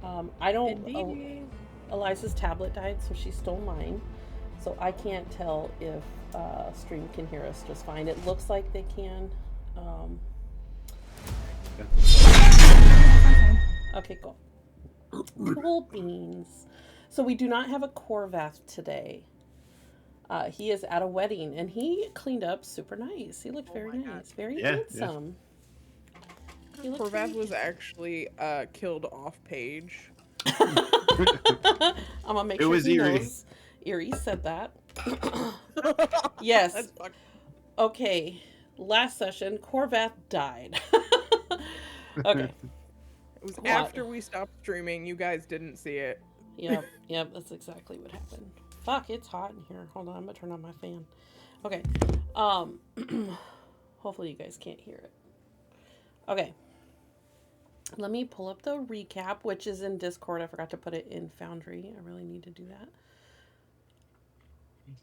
I don't. Indeed. Eliza's tablet died, so she stole mine. So I can't tell if Stream can hear us just fine. It looks like they can. Um, Yeah. Yeah, sounds fine. okay, cool. Cool beans. So we do not have a Corvath today. He is at a wedding and he cleaned up super nice. He looked Oh very my god. nice, very Yeah, yeah. handsome. He looked Corvath very. was actually killed off page. I'm gonna make It sure was he eerie. knows. Erie said that. That's Yes. fucked. Okay. Last session, Corvath died. Okay. It was What? after we stopped streaming. You guys didn't see it. Yep. Yep. That's exactly what happened. Fuck, it's hot in here. Hold on, I'm gonna turn on my fan. Okay. Um. Hopefully you guys can't hear it. Okay. Let me pull up the recap, which is in Discord. I forgot to put it in Foundry. I really need to do that.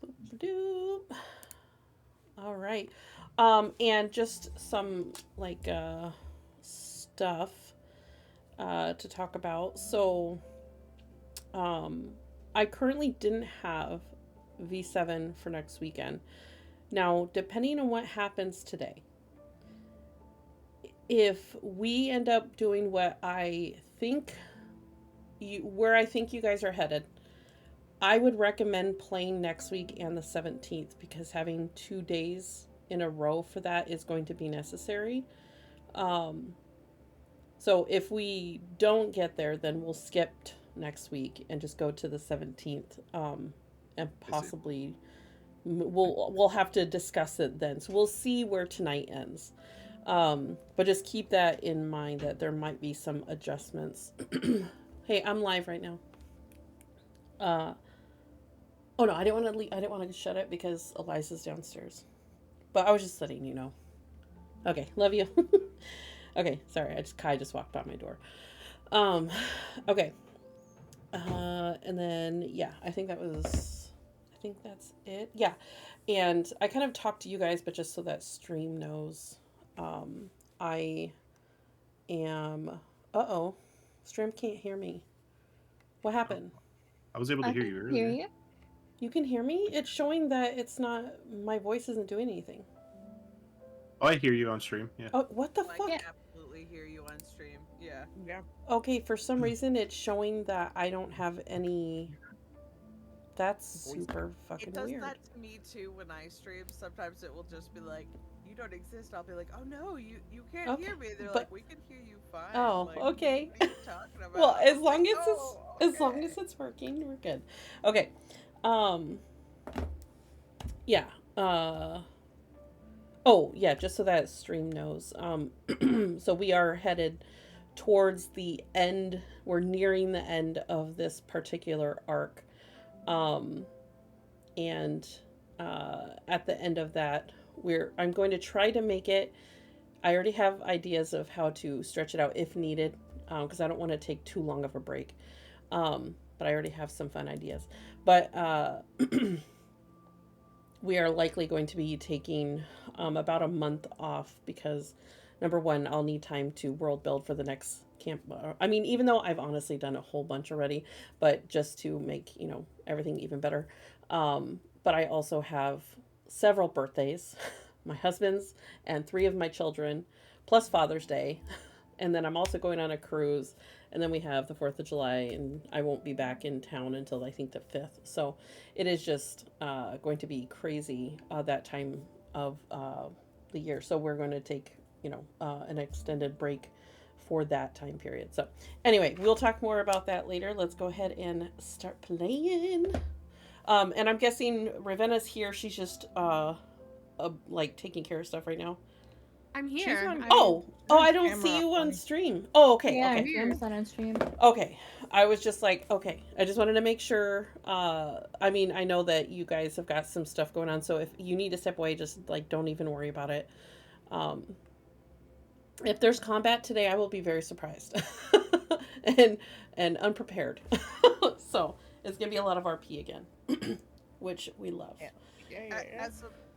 Boop, doop. All right. And just some like stuff to talk about. So, I currently didn't have V7 for next weekend. Now, depending on what happens today, if we end up doing what I think where I think you guys are headed, I would recommend playing next week and the 17th because having 2 days in a row for that is going to be necessary. Um, so if we don't get there, then we'll skip next week and just go to the 17th, and I see. possibly we'll have to discuss it then. So we'll see where tonight ends. But just keep that in mind that there might be some adjustments. Hey, I'm live right now. Uh, oh no, I didn't want to leave. I didn't want to shut it because Eliza's downstairs. But I was just letting you know. Okay, love you. Okay, sorry. Kai just walked by my door. Um, okay. And then yeah, I think that was. I think that's it. Yeah, and I kind of talked to you guys, but just so that stream knows, I am. Oh, stream can't hear me. What Oh, happened? I was able to I hear can you hear earlier. you. You can hear me? It's showing that it's not. My voice isn't doing anything. Oh, I hear you on stream. Yeah. Oh, what the I fuck? can Yeah. absolutely hear you on stream. Yeah. Yeah. Okay, for some reason it's showing that I don't have any. That's Voice. super It fucking does weird. that to me too when I stream. Sometimes it will just be like, "You don't exist." I'll be like, "Oh no, you can't Okay, hear me." They're but like, "We can hear you fine." oh, Like, okay. what are you talking Well, about? as I'm like, long as it's "Oh, as long okay." as it's working, we're good. Okay. Um. Yeah. Oh, yeah. Just so that stream knows. So we are headed towards the end. We're nearing the end of this particular arc. Um. And at the end of that, I'm going to try to make it. I already have ideas of how to stretch it out if needed, because I don't want to take too long of a break. But I already have some fun ideas. But we are likely going to be taking about a month off because number one, I'll need time to world build for the next camp. I mean, even though I've honestly done a whole bunch already, but just to make everything even better. But I also have several birthdays, my husband's and three of my children, plus Father's Day, and then I'm also going on a cruise, and then we have the 4th of July, and I won't be back in town until I think the 5th. So it is just going to be crazy that time of the year. So we're going to take, an extended break for that time period. So anyway, we'll talk more about that later. Let's go ahead and start playing. And I'm guessing Ravenna's here. She's just like taking care of stuff right now. I'm She's here. on. Oh, She's on I don't camera see you on on. stream. Oh, okay, Yeah, okay. Graham's not on stream. Okay. I was just like, okay. I just wanted to make sure. I mean, I know that you guys have got some stuff going on, so if you need to step away, just like don't even worry about it. Um, if there's combat today, I will be very surprised and unprepared. So it's gonna be a lot of RP again, which we love. Yeah. Yeah.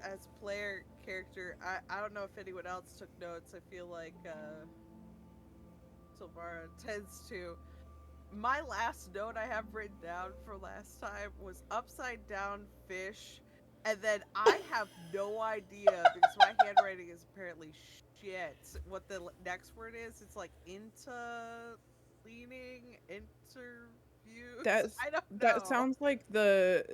As player character, I don't know if anyone else took notes. I feel like Silvara tends to my last note I have written down for last time was upside down fish, and then I have no idea because my handwriting is apparently shit. What the next word is? It's like interviews. That's I don't that know. sounds like the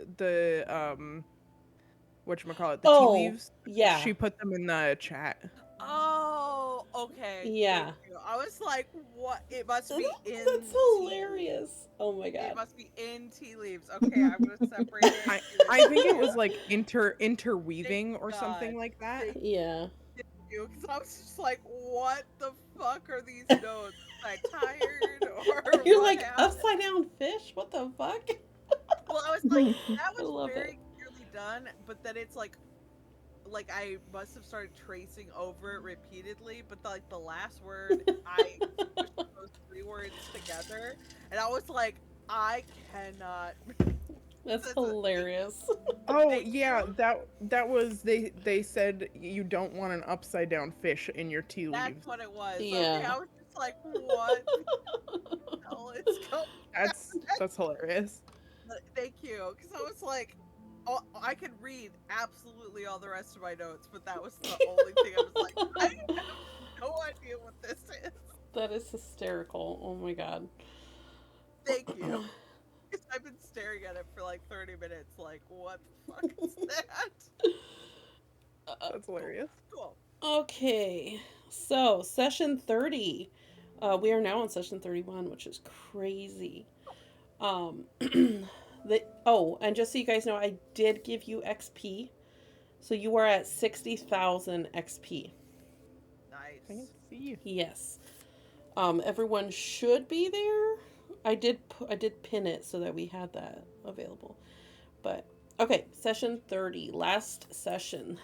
whatchamacallit, the tea Oh, leaves. yeah. She put them in the chat. Oh, okay. Yeah. Thank you. I was like, what? It must be in That's tea leaves. hilarious. Oh my It god. must be in tea leaves. Okay, I'm gonna separate it. I into I think it two. was like Thank interweaving or God. something like that. Thank Yeah. you, because I was just like, what the fuck are these notes? Am I tired or You're what like happened? upside down fish? What the fuck? Well, I was like, that I was love very it. clearly done, but then it's like I must have started tracing over it repeatedly, but the last word I pushed those three words together, and I was like, I cannot. That's That's hilarious. Oh Thank yeah, you. that was they said you don't want an upside down fish in your tea That's leaves. what it was. Okay, Yeah. I was just like, what the hell is going That's hilarious. on? Thank you, because I was like, oh, I could read absolutely all the rest of my notes, but that was the only thing I was like, I have no idea what this is. That is hysterical. Oh my god. Thank you. Because I've been staring at it for like 30 minutes, like, what the fuck is that? That's hilarious. Cool. Okay. So, session 30. We are now on session 31, which is crazy. And just so you guys know, I did give you XP. So you are at 60,000 XP. Nice. Fancy. Yes. Everyone should be there. I did pin it so that we had that available. But okay, session 30, last session.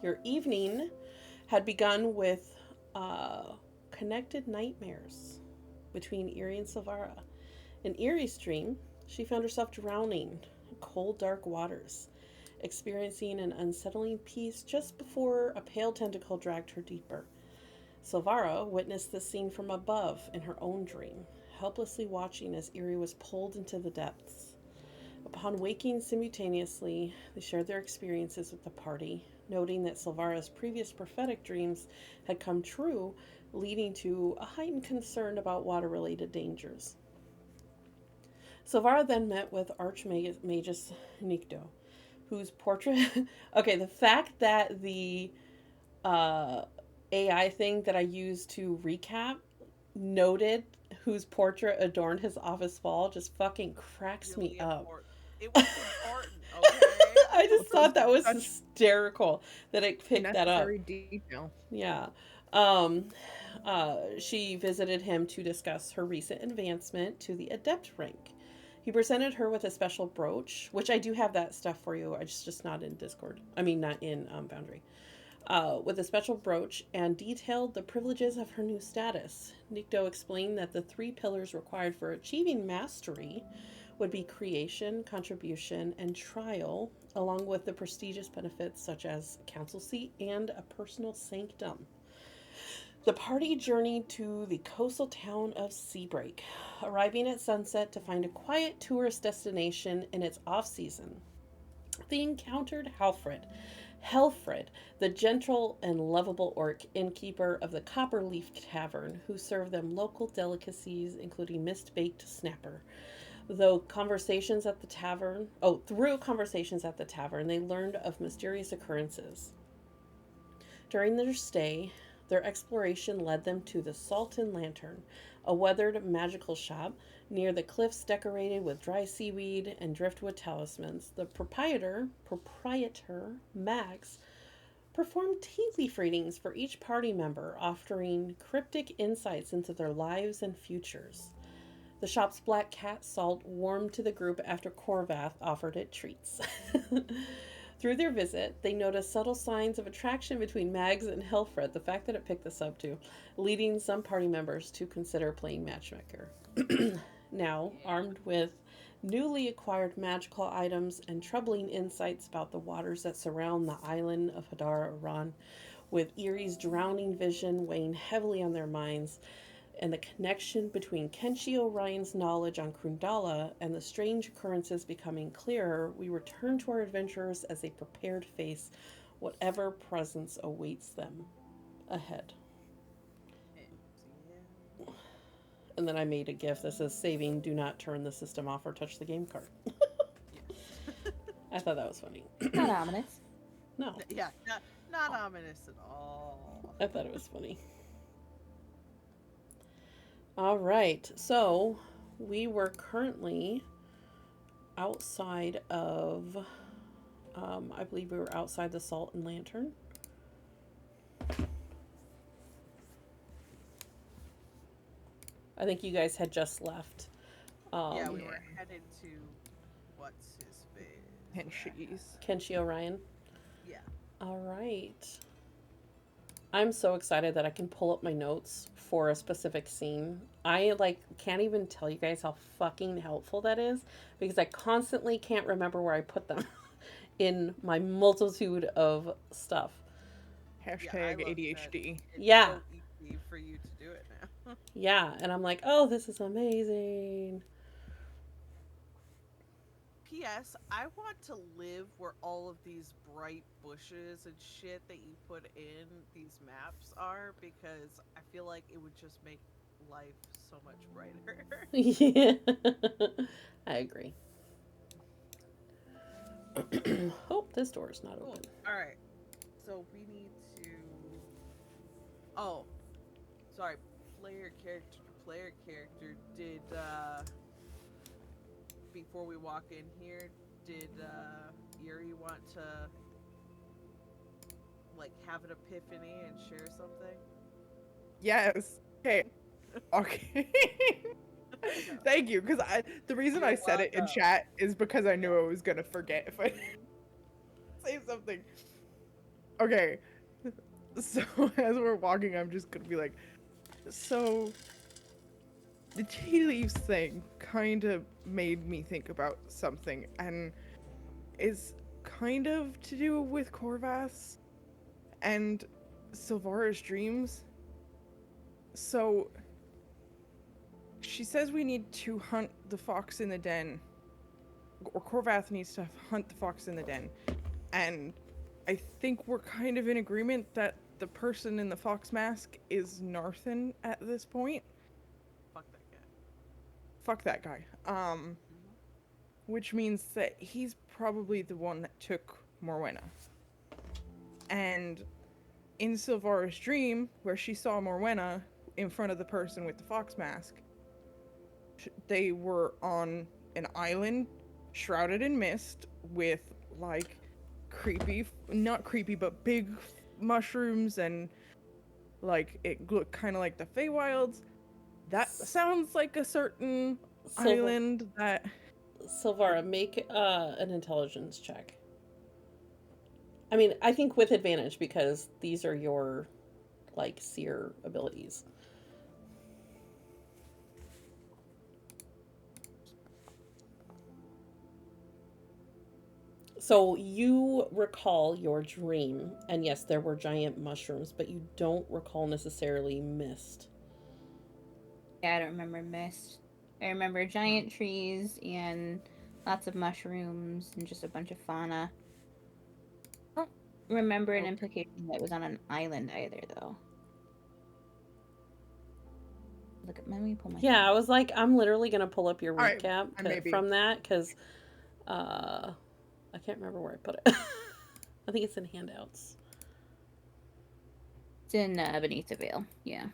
Your evening had begun with connected nightmares between Eerie and Silvara. In Eerie's dream, she found herself drowning in cold, dark waters, experiencing an unsettling peace just before a pale tentacle dragged her deeper. Silvara witnessed this scene from above in her own dream, helplessly watching as Eerie was pulled into the depths. Upon waking simultaneously, they shared their experiences with the party, noting that Silvara's previous prophetic dreams had come true, leading to a heightened concern about water-related dangers. Silvara then met with Archmagus Nikto, whose portrait... Okay, the fact that the AI thing that I used to recap noted whose portrait adorned his office wall just fucking cracks me Really up. important. It was important, okay? I just thought that was Such hysterical that it picked that up. necessary detail. Yeah. She visited him to discuss her recent advancement to the adept rank. He presented her with a special brooch, which I do have that stuff for you. It's just not in Discord. I mean, not in Foundry. With a special brooch and detailed the privileges of her new status. Nikto explained that the 3 pillars required for achieving mastery would be creation, contribution, and trial, along with the prestigious benefits such as council seat and a personal sanctum. The party journeyed to the coastal town of Seabreak, arriving at sunset to find a quiet tourist destination in its off-season. They encountered Helfred, the gentle and lovable orc innkeeper of the Copperleaf Tavern, who served them local delicacies, including mist-baked snapper. Through conversations at the tavern, they learned of mysterious occurrences. During their stay, their exploration led them to the Salton Lantern, a weathered magical shop near the cliffs decorated with dry seaweed and driftwood talismans. The proprietor, Max, performed tea leaf readings for each party member, offering cryptic insights into their lives and futures. The shop's black cat Salt warmed to the group after Corvath offered it treats. Through their visit, they noticed subtle signs of attraction between Mags and Helfred, the fact that it picked this up too, leading some party members to consider playing matchmaker. Now, armed with newly acquired magical items and troubling insights about the waters that surround the island of Hadar Aran, with Eerie's drowning vision weighing heavily on their minds, and the connection between Kenshi Orion's knowledge on Krundala and the strange occurrences becoming clearer, we return to our adventurers as they prepare to face whatever presence awaits them ahead. Yeah. And then I made a gif that says, saving, do not turn the system off or touch the game card. I thought that was funny. Not ominous. No, Yeah, not ominous at all. I thought it was funny. All right, so we were currently outside of, I believe we were outside the Salt and Lantern. I think you guys had just left. Yeah, we Yeah. were headed to what's his face? Henshies. Kenshi Orion. Yeah. All right. I'm so excited that I can pull up my notes for a specific scene. I can't even tell you guys how fucking helpful that is because I constantly can't remember where I put them in my multitude of stuff. Hashtag I love that. ADHD. It's Yeah. so easy for you to do it now. Yeah, and I'm like, "Oh, this is amazing." P.S. I want to live where all of these bright bushes and shit that you put in these maps are because I feel like it would just make life so much brighter. Yeah. I agree. Oh, this door is not Cool. open. All right. So we need to. Oh, sorry. Player character. Did before we walk in here, did Yuri want to have an epiphany and share something? Yes. Okay. Okay. Thank you, because the reason I You're said it in welcome. chat is because I knew I was gonna forget if I say something. Okay. So as we're walking, I'm just gonna be like, so the tea leaves thing kind of made me think about something, and is kind of to do with Corvus and Silvara's dreams. So she says we need to hunt the fox in the den, or Corvath needs to hunt the fox in the den, and I think we're kind of in agreement that the person in the fox mask is Narthan at this point. Fuck that guy. Fuck that guy. Which means that he's probably the one that took Morwenna. And in Silvara's dream, where she saw Morwenna in front of the person with the fox mask, they were on an island shrouded in mist with creepy, not creepy, but big mushrooms, and it looked kind of like the Feywilds. That sounds like a certain island that. Silvara, make an intelligence check. I mean, I think with advantage because these are your seer abilities. So you recall your dream, and yes, there were giant mushrooms, but you don't recall necessarily mist. Yeah, I don't remember mist. I remember giant trees and lots of mushrooms and just a bunch of fauna. I don't remember an implication that it was on an island either, though. Look at, let me pull my. Yeah, I was like, I'm literally gonna pull up your Alright, recap maybe. from that because I can't remember where I put it. I think it's in handouts. It's in Beneath the Veil. Yeah.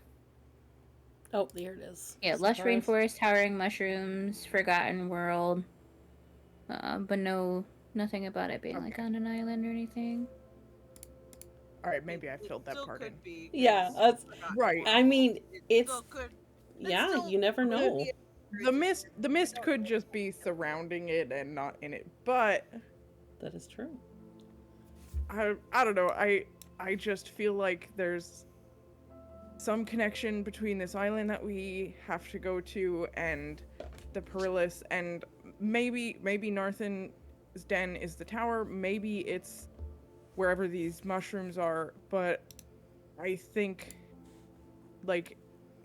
Oh, there it is. Yeah, lush Surprise. rainforest, towering mushrooms, forgotten world. But nothing about it being Okay. on an island or anything. All right, maybe I It filled that still part in. could be, Yeah, 'cause that's forgotten right. I mean, It it's still could. yeah, still you never could know. be The mist could just be surrounding it and not in it, but That is true. I don't know. I just feel like there's some connection between this island that we have to go to and the Perilous, and maybe Narthan's den is the tower, maybe it's wherever these mushrooms are, but I think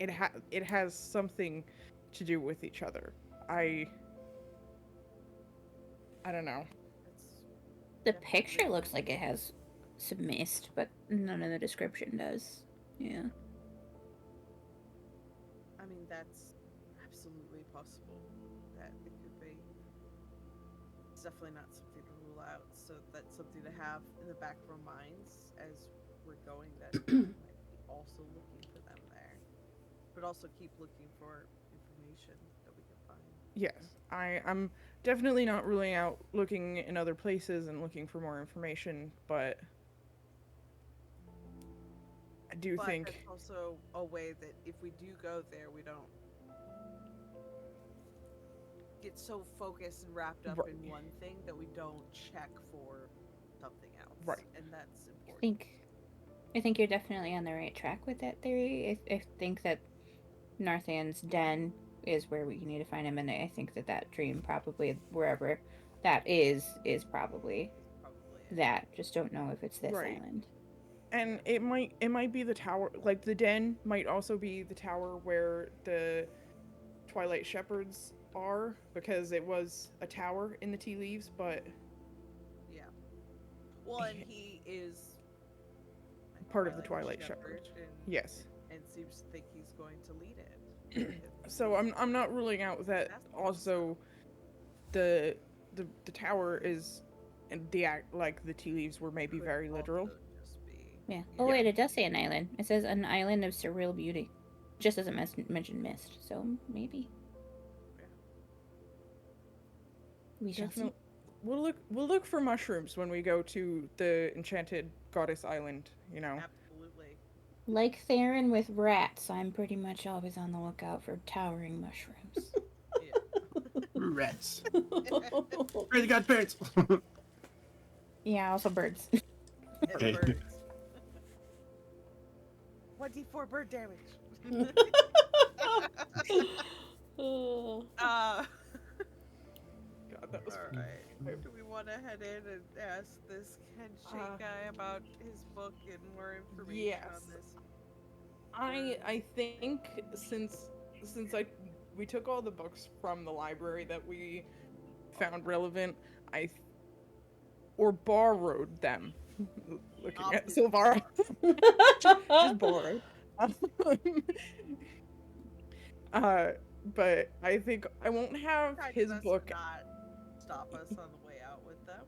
it has something to do with each other. I don't know. It's The definitely- picture looks like it has some mist, but none of the description does. Yeah. I mean, that's absolutely possible that it could be. It's definitely not something to rule out. So that's something to have in the back of our minds as we're going. That we might be also looking for them there, but also keep looking for information that we can find. Yes, I'm definitely not ruling out looking in other places and looking for more information, but I do But think that's also a way that if we do go there, we don't get so focused and wrapped up Right. in one thing that we don't check for something else. Right. And that's important. I think you're definitely on the right track with that theory. I think that Narthan's den is where we need to find him, and I think that dream probably wherever that is probably Probably it. that. Just don't know if it's this Right. island. and it might be the tower, like the den might also be the tower where the Twilight Shepherds are, because it was a tower in the tea leaves, but Yeah. Well, and he is a part of the Twilight Shepherd. and, Yes. and seems to think he's going to lead it. So I'm not ruling out that That's also the tower is, and the act, like the tea leaves were maybe Could very also literal. just be- Yeah. Oh Yeah. wait, it does say an island. It says an island of surreal beauty. Just doesn't mention mist, so maybe. Yeah. We shall see. Definitely. We'll look for mushrooms when we go to the enchanted goddess island, you know. Absolutely. Like Theron with rats, I'm pretty much always on the lookout for towering mushrooms. Rats. Pray to godparents. Yeah, also birds. And Okay. birds. 1d4 bird damage. Oh. God, that was All right. Do we want to head in and ask this Ken Shane guy about his book and more information on yes. this? I think since we took all the books from the library that we found relevant, or borrowed them. Looking at Obviously. Silvara, just borrowed. But I think I won't have Tried his best to book. not stop us on the way out with them.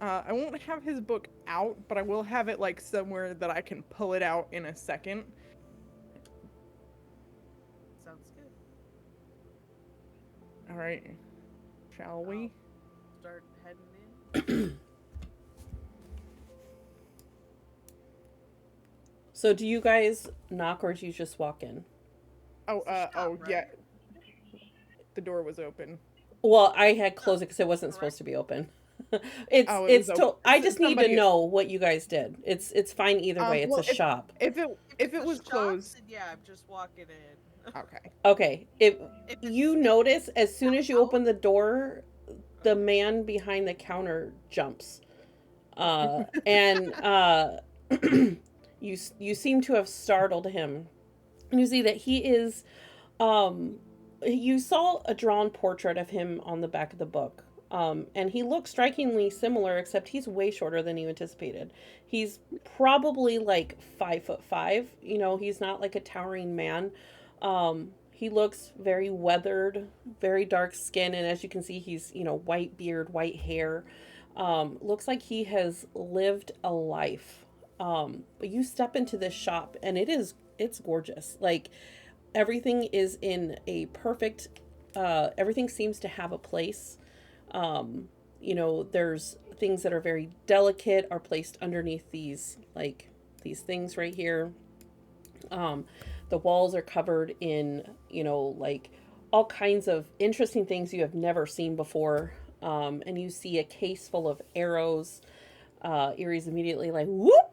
I won't have his book out, but I will have it like somewhere that I can pull it out in a second. Sounds good. All right, shall we? Start heading in. So do you guys knock or do you just walk in? Oh, It's a shop, right? yeah. The door was open. Well, I had closed it because it wasn't supposed to be open. It's Oh, it was it's open. I just need to Somebody- know what you guys did. It's fine either way. It's well, a shop. If it it's a was shop, closed, then yeah, I'm just walking in. okay. Okay. If If it's- you if notice as soon as you out- open the door, the man behind the counter jumps. And you seem to have startled him. And you see that he is you saw a drawn portrait of him on the back of the book. And he looks strikingly similar, except he's way shorter than you anticipated. He's probably like 5'5". You know, he's not like a towering man. He looks very weathered, very dark skin, and as you can see, he's, you know, white beard, white hair. Looks like he has lived a life. But you step into this shop and it's gorgeous. Like everything is in a perfect, everything seems to have a place. You know, there's things that are very delicate are placed underneath these things right here. The walls are covered in, you know, like all kinds of interesting things you have never seen before. And you see a case full of arrows. Erie's immediately like, whoop!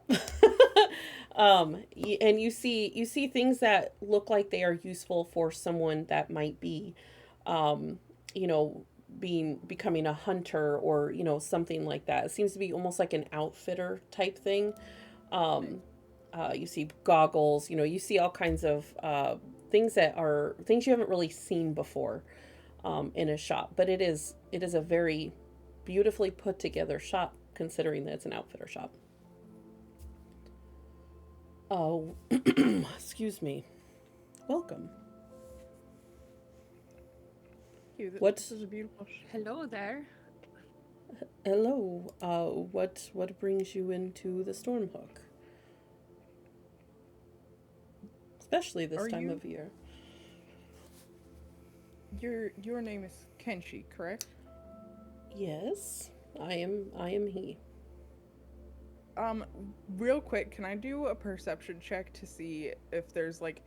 And you see things that look like they are useful for someone that might be, you know, becoming a hunter or, you know, something like that. It seems to be almost like an outfitter type thing. You see goggles. You know, you see all kinds of things that are things you haven't really seen before in a shop. But it is a very beautifully put together shop, considering that it's an outfitter shop. Oh, excuse me. Welcome. What- This is a beautiful. Hello there. Hello. What brings you into the Stormhook? Especially this Are time you- of year. Your name is Kenshi, correct? Yes, I am he. Real quick, can I do a perception check to see if there's like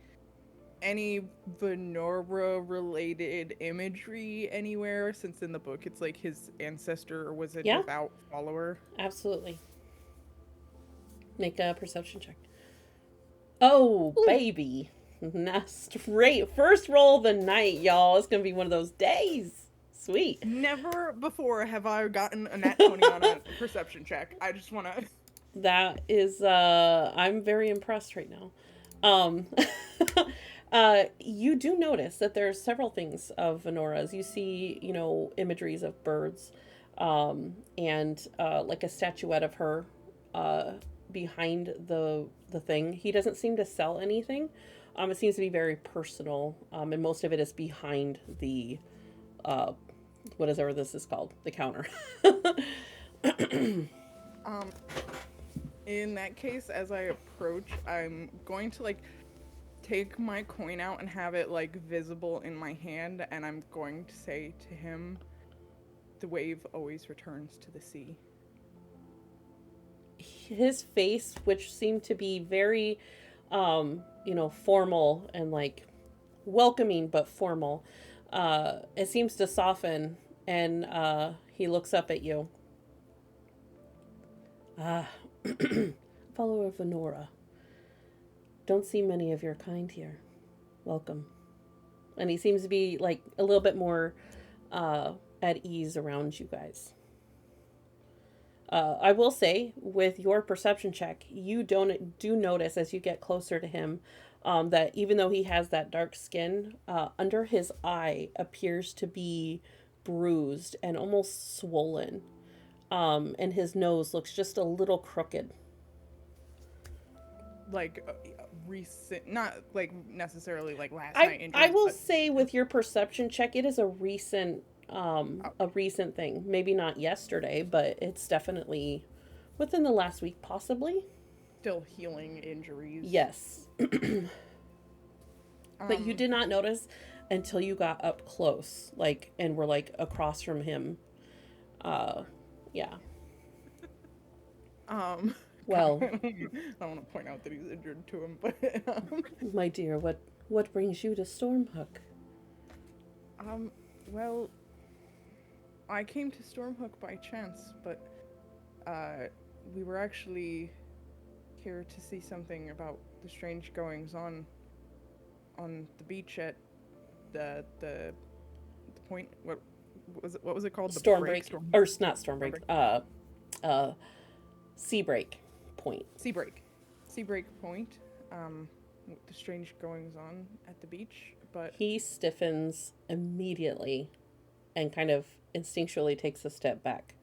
any Venora related imagery anywhere? Since in the book it's like his ancestor was a Yeah. devout follower. Absolutely. Make a perception check. Oh, baby. That's great. First roll of the night, y'all. It's going to be one of those days. Sweet. Never before have I gotten a nat 20 on a perception check. I just want to. That is, I'm very impressed right now. You do notice that there's several things of Venora's. You see, you know, imageries of birds, and like a statuette of her behind the thing. He doesn't seem to sell anything. It seems to be very personal, and most of it is behind the whatever this is called, the counter. In that case, as I approach, I'm going to like take my coin out and have it like visible in my hand, and I'm going to say to him, "The wave always returns to the sea." His face, which seemed to be very, you know, formal and like welcoming but formal, it seems to soften, and he looks up at you. Follower of Venora. Don't see many of your kind here. Welcome. And he seems to be like a little bit more at ease around you guys. I will say, with your perception check, you do notice as you get closer to him that even though he has that dark skin, under his eye appears to be bruised and almost swollen. And his nose looks just a little crooked. Like recent, not like necessarily like last night. I injuries, will but say, with your perception check, it is a recent thing. Maybe not yesterday, but it's definitely within the last week, possibly. still healing injuries. Yes. But you did not notice until you got up close, like, and were like across from him. Yeah. Well, I don't want to point out that he's injured to him, but my dear, what brings you to Stormhook? well, I came to Stormhook by chance, but we were actually here to see something about the strange goings on the beach at the point. What was it called? The Stormbreak, Storm- or not Stormbreak. Seabreak Point. Seabreak Point. The strange goings on at the beach, but He stiffens immediately, and kind of instinctually takes a step back.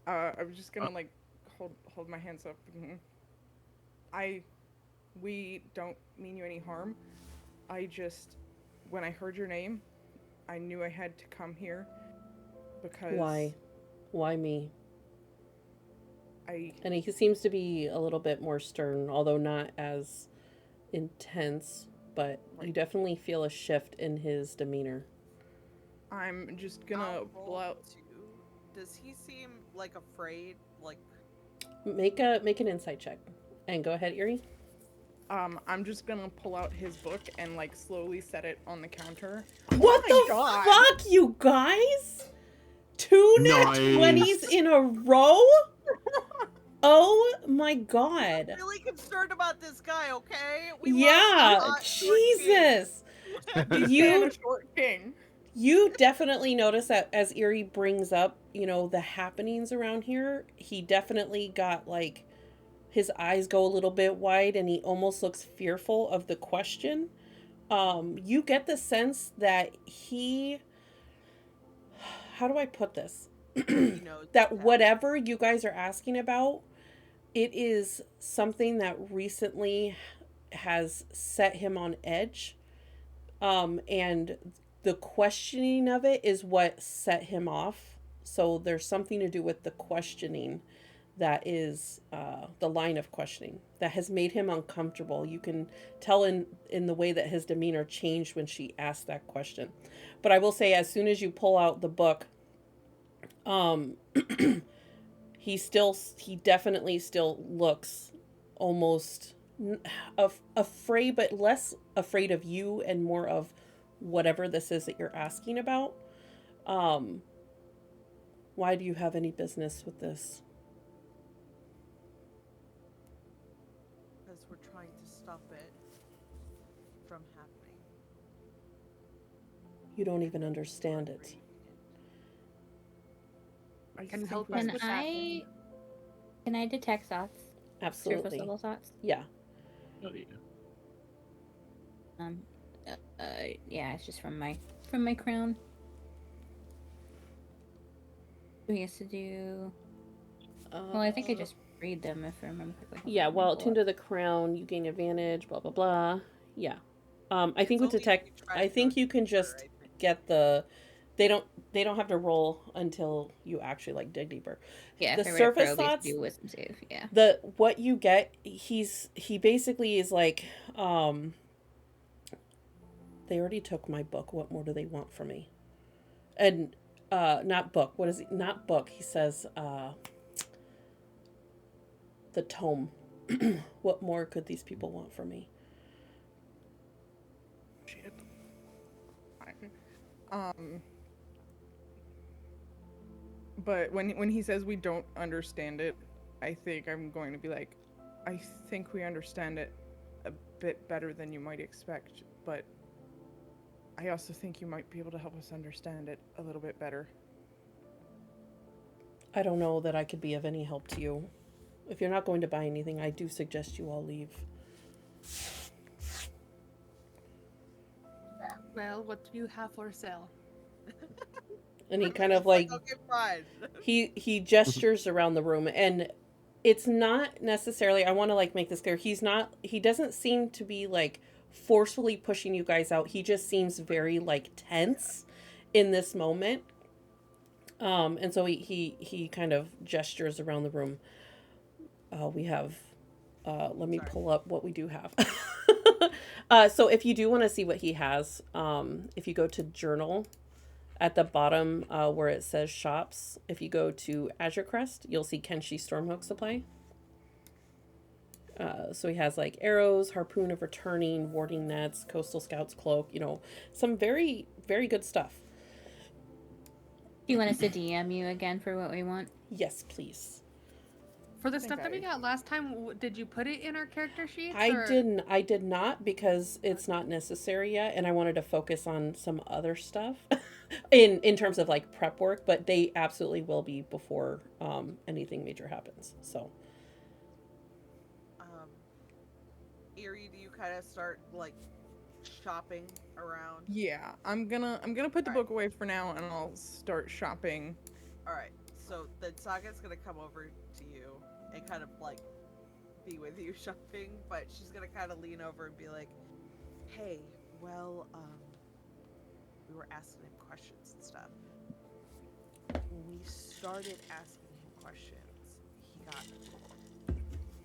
I was just gonna like hold my hands up. We don't mean you any harm. I just, when I heard your name, I knew I had to come here because Why me? I And he seems to be a little bit more stern, although not as intense, but you definitely feel a shift in his demeanor. I'm just gonna I'll pull roll out. too. Does he seem like afraid? Like Make an insight check. And go ahead, Erie. I'm just gonna pull out his book and like slowly set it on the counter. What my the God. fuck, you guys? 2 nat Nice. 20s in a row? Oh my god. really concerned about this guy, okay? Yeah, love Jesus. You And a short king. You definitely notice that as Erie brings up, you know, the happenings around here, he definitely got like his eyes go a little bit wide and he almost looks fearful of the question. You get the sense that he, how do I put this? He knows That what's whatever you guys are asking about, it is something that recently has set him on edge. And the questioning of it is what set him off. So there's something to do with the questioning that is the line of questioning that has made him uncomfortable. You can tell in the way that his demeanor changed when she asked that question. But I will say, as soon as you pull out the book, um, he definitely still looks almost afraid, but less afraid of you and more of whatever this is that you're asking about. Why do you have any business with this? because we're trying to stop it from happening. You don't even understand it. I Can think help we- us Can with that. Can I detect thoughts? Surface Absolutely. level thoughts? Yeah. Oh, yeah. Um, yeah, it's just from my crown. We has to do. Well, I think I just read them if I remember correctly. Yeah, well, Pull attuned up. to the crown, you gain advantage, blah, blah, blah. Yeah. I think with It's only if detect, you try I to think go you can deeper, just I think. get the, they don't have to roll until you actually like dig deeper. Yeah, The if I read surface pro, we have thoughts, to do wisdom save. Yeah. the what you get, he basically is like, they already took my book. What more do they want from me? And not book. What is it? Not book. He says the tome. What more could these people want from me? Shit. Um. But when he says we don't understand it, I think I'm going to be like, I think we understand it a bit better than you might expect, but I also think you might be able to help us understand it a little bit better. I don't know that I could be of any help to you. If you're not going to buy anything, I do suggest you all leave. Well, what do you have for sale? And he kind of It's like okay, fine. he gestures around the room, and it's not necessarily, I want to like make this clear, he doesn't seem to be like forcefully pushing you guys out. He just seems very like tense in this moment. And so he kind of gestures around the room. We have let me Sorry. pull up what we do have. So if you do want to see what he has, if you go to journal at the bottom where it says shops, if you go to Azure Crest, you'll see Kenshi Stormhook Supply. So he has like arrows, harpoon of returning, warding nets, coastal scout's cloak, some very, very good stuff. Do you want us to DM you again for what we want? Yes, please. For the think stuff that we I- got last time, did you put it in our character sheets? I or- did not because it's not necessary yet, and I wanted to focus on some other stuff in terms of like prep work, but they absolutely will be before anything major happens. So Erie, do you kind of start like shopping around? Yeah, I'm gonna put the Alright. book away for now, and I'll start shopping. All right, so then Saga's gonna come over to you and kind of like be with you shopping, but she's gonna kind of lean over and be like, "Hey, well, we were asking him questions and stuff. When we started asking him questions, he got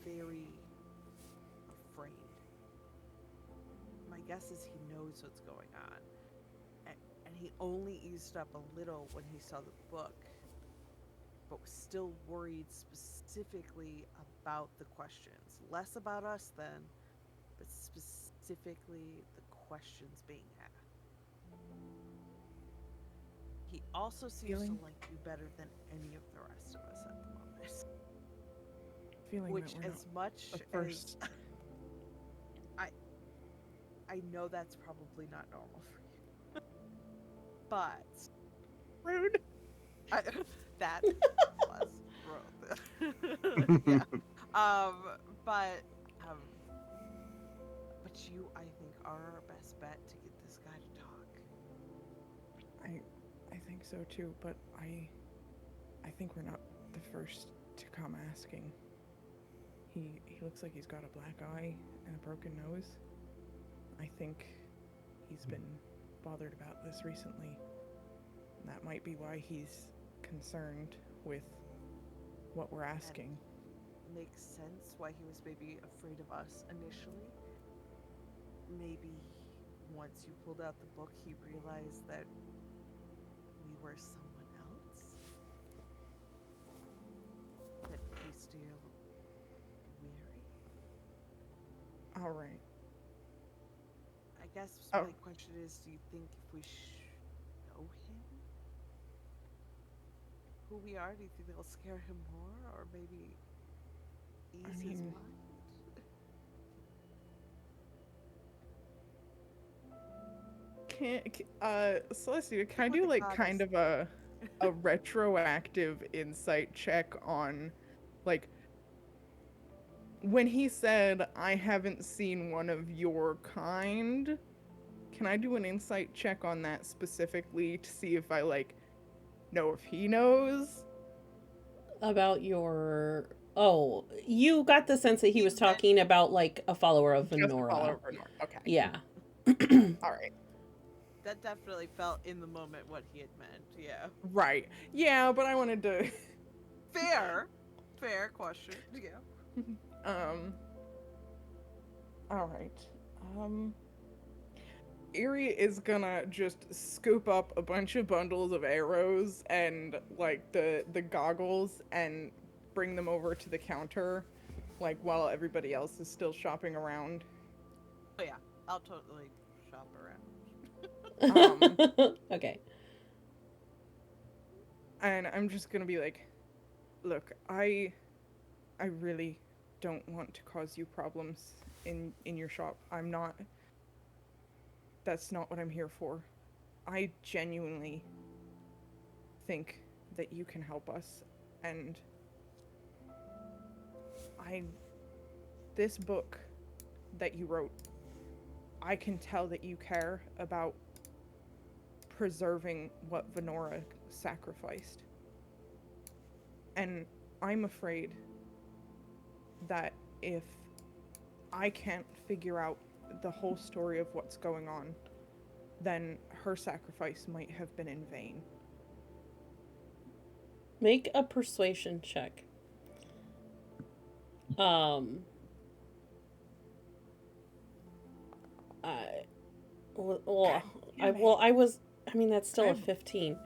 very afraid. My guess is he knows what's going on, and he only eased up a little when he saw the book, but was still worried specifically about the questions. Less about us then, but specifically the questions being asked. He also seems Feeling? to like you better than any of the rest of us at the moment. Feeling Which, that we're as much not the first. as I know that's probably not normal for you, but Rude. that was rude. Yeah. But um, but you, I think, are our best bet to get this guy to talk. I think so too, but I think we're not the first to come asking. He looks like he's got a black eye and a broken nose. I think he's been bothered about this recently. That might be why he's concerned with what we're asking. Makes sense why he was maybe afraid of us initially. Maybe once you pulled out the book, he realized that we were someone else. That he's still weary. All right. I guess Oh. my question is, do you think if we know him, who we are, do you think it'll scare him more, or maybe ease his mean- mind? Celestia, can I with do the like kind goddess. of a retroactive insight check on, like, when he said, I haven't seen one of your kind, can I do an insight check on that specifically to see if I, like, know if he knows? About your. Oh, you got the sense that he was He meant- talking about like a follower of Just to Venora. follow Venora. Okay. Yeah. All right. That definitely felt in the moment what he had meant. Yeah. Right. Yeah, but I wanted to. Fair question. Yeah. All right. Erie is gonna just scoop up a bunch of bundles of arrows and like the goggles and bring them over to the counter, like while everybody else is still shopping around. Oh yeah, I'll totally shop around. Okay. And I'm just gonna be like, look, I really don't want to cause you problems in your shop. I'm not. That's not what I'm here for. I genuinely think that you can help us, and this book that you wrote, I can tell that you care about preserving what Venora sacrificed. And I'm afraid that if I can't figure out the whole story of what's going on, then her sacrifice might have been in vain. Make a persuasion check. I mean, that's still a 15.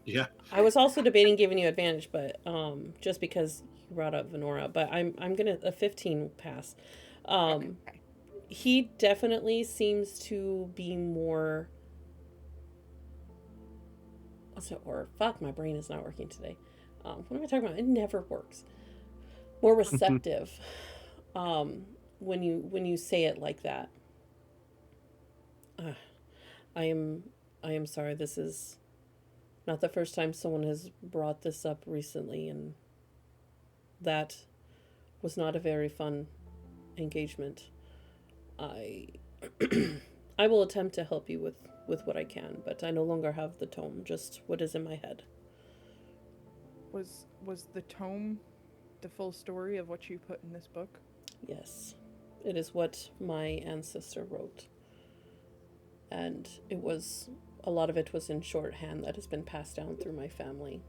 Yeah. I was also debating giving you advantage, but just because you brought up Venora, but I'm gonna a 15 pass. Okay. He definitely seems to be more. Or fuck, my brain is not working today. What am I talking about? It never works. More receptive. When you say it like that. I am sorry. This is not the first time someone has brought this up recently, and that was not a very fun engagement. I will attempt to help you with what I can, but I no longer have the tome, just what is in my head. Was the tome the full story of what you put in this book? Yes. It is what my ancestor wrote. And a lot of it was in shorthand that has been passed down through my family.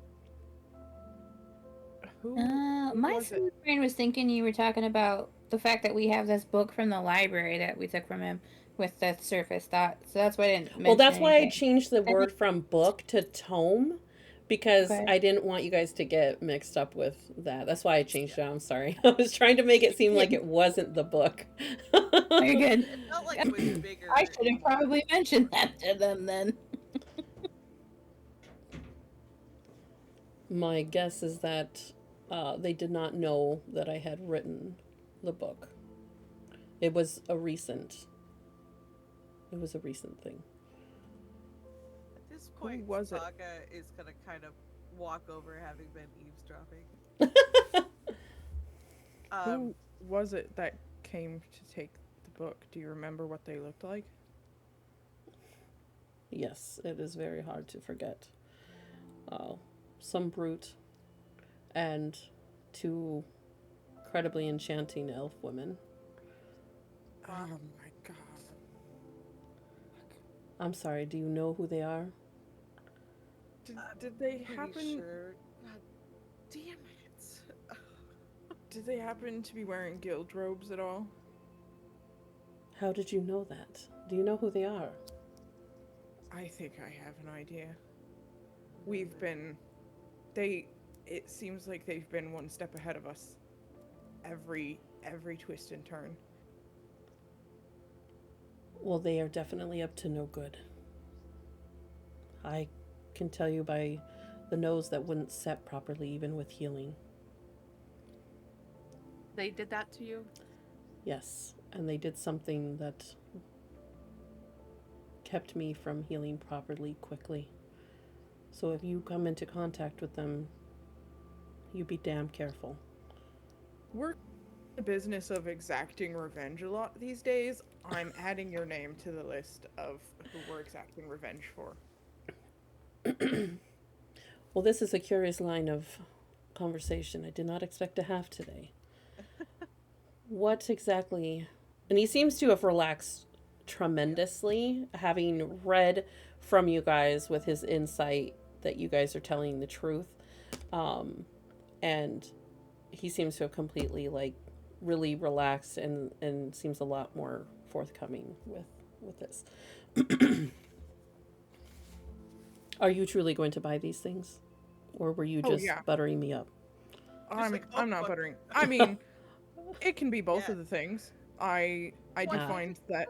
Who My was it? brain was thinking you were talking about the fact that we have this book from the library that we took from him with the surface thought. So that's why I didn't mention Well, that's why I anything. changed the word from book to tome, because Okay. I didn't want you guys to get mixed up with that. That's why I changed it. I'm sorry. I was trying to make it seem like it wasn't the book. Very good. It felt like it was bigger. I should have probably mentioned that to them then. My guess is that they did not know that I had written the book. It was a recent thing. At this point, was it? Saga is gonna kind of walk over, having been eavesdropping. Who was it that came to take the book? Do you remember what they looked like? Yes, it is very hard to forget. Some brute and two incredibly enchanting elf women. Oh my god. I'm sorry, do you know who they are? Did they Pretty happen? sure. God damn it. Did they happen to be wearing guild robes at all? How did you know that? Do you know who they are? I think I have an idea. We've been. It seems like they've been one step ahead of us. Every twist and turn. Well, they are definitely up to no good. I can tell you by the nose that wouldn't set properly, even with healing. They did that to you? Yes, and they did something that kept me from healing properly quickly. So if you come into contact with them, you be damn careful. We're in the business of exacting revenge a lot these days. I'm adding your name to the list of who we're exacting revenge for. Well, this is a curious line of conversation I did not expect to have today. What exactly... And he seems to have relaxed tremendously, having read from you guys with his insight that you guys are telling the truth. And he seems to have completely, like, really relaxed and seems a lot more forthcoming with this. Are you truly going to buy these things? Or were you Oh, just yeah. buttering me up? I'm like, I'm oh, not fuck. buttering. I mean, it can be both Yeah. of the things. I do Wow. find that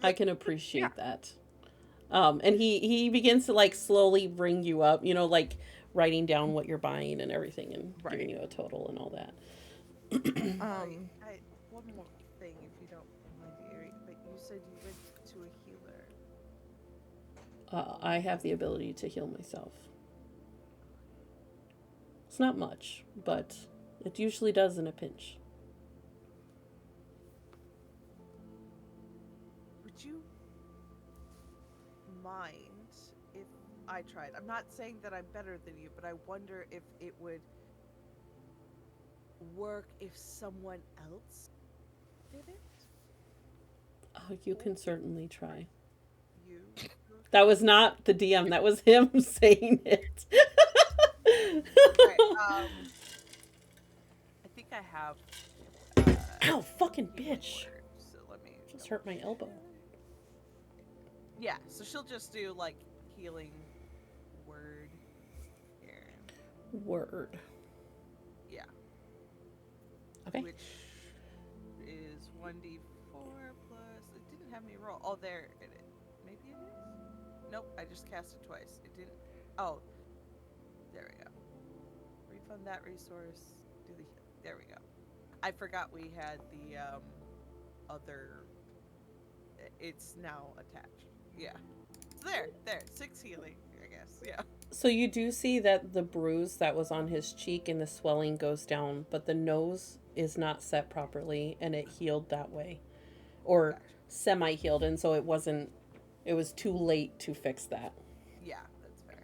I can appreciate that. And he begins to, like, slowly bring you up, you know, like writing down what you're buying and everything and giving you a total and all that. One more thing, if you don't mind, Erie, but you said you went to a healer. I have the ability to heal myself. It's not much, but it usually does in a pinch. Would you mind if I tried? I'm not saying that I'm better than you, but I wonder if it would work if someone else did it? You can certainly try. You? That was not the DM, that was him saying it. Alright, I think I have Ow, fucking healing bitch. word, so let me Just hurt my elbow. Yeah, so she'll just do like healing word here. Word. Yeah. Okay. Which is 1d4 plus. It didn't have me roll. Oh, there it is. Maybe it is? Nope, I just cast it twice. It didn't. Oh, there we go. Refund that resource. Do the. There we go. I forgot we had the other. It's now attached. Yeah. There. 6 healing, I guess. Yeah. So you do see that the bruise that was on his cheek and the swelling goes down, but the nose is not set properly and it healed that way. Or Gotcha. semi-healed, and so it was too late to fix that. Yeah, that's fair.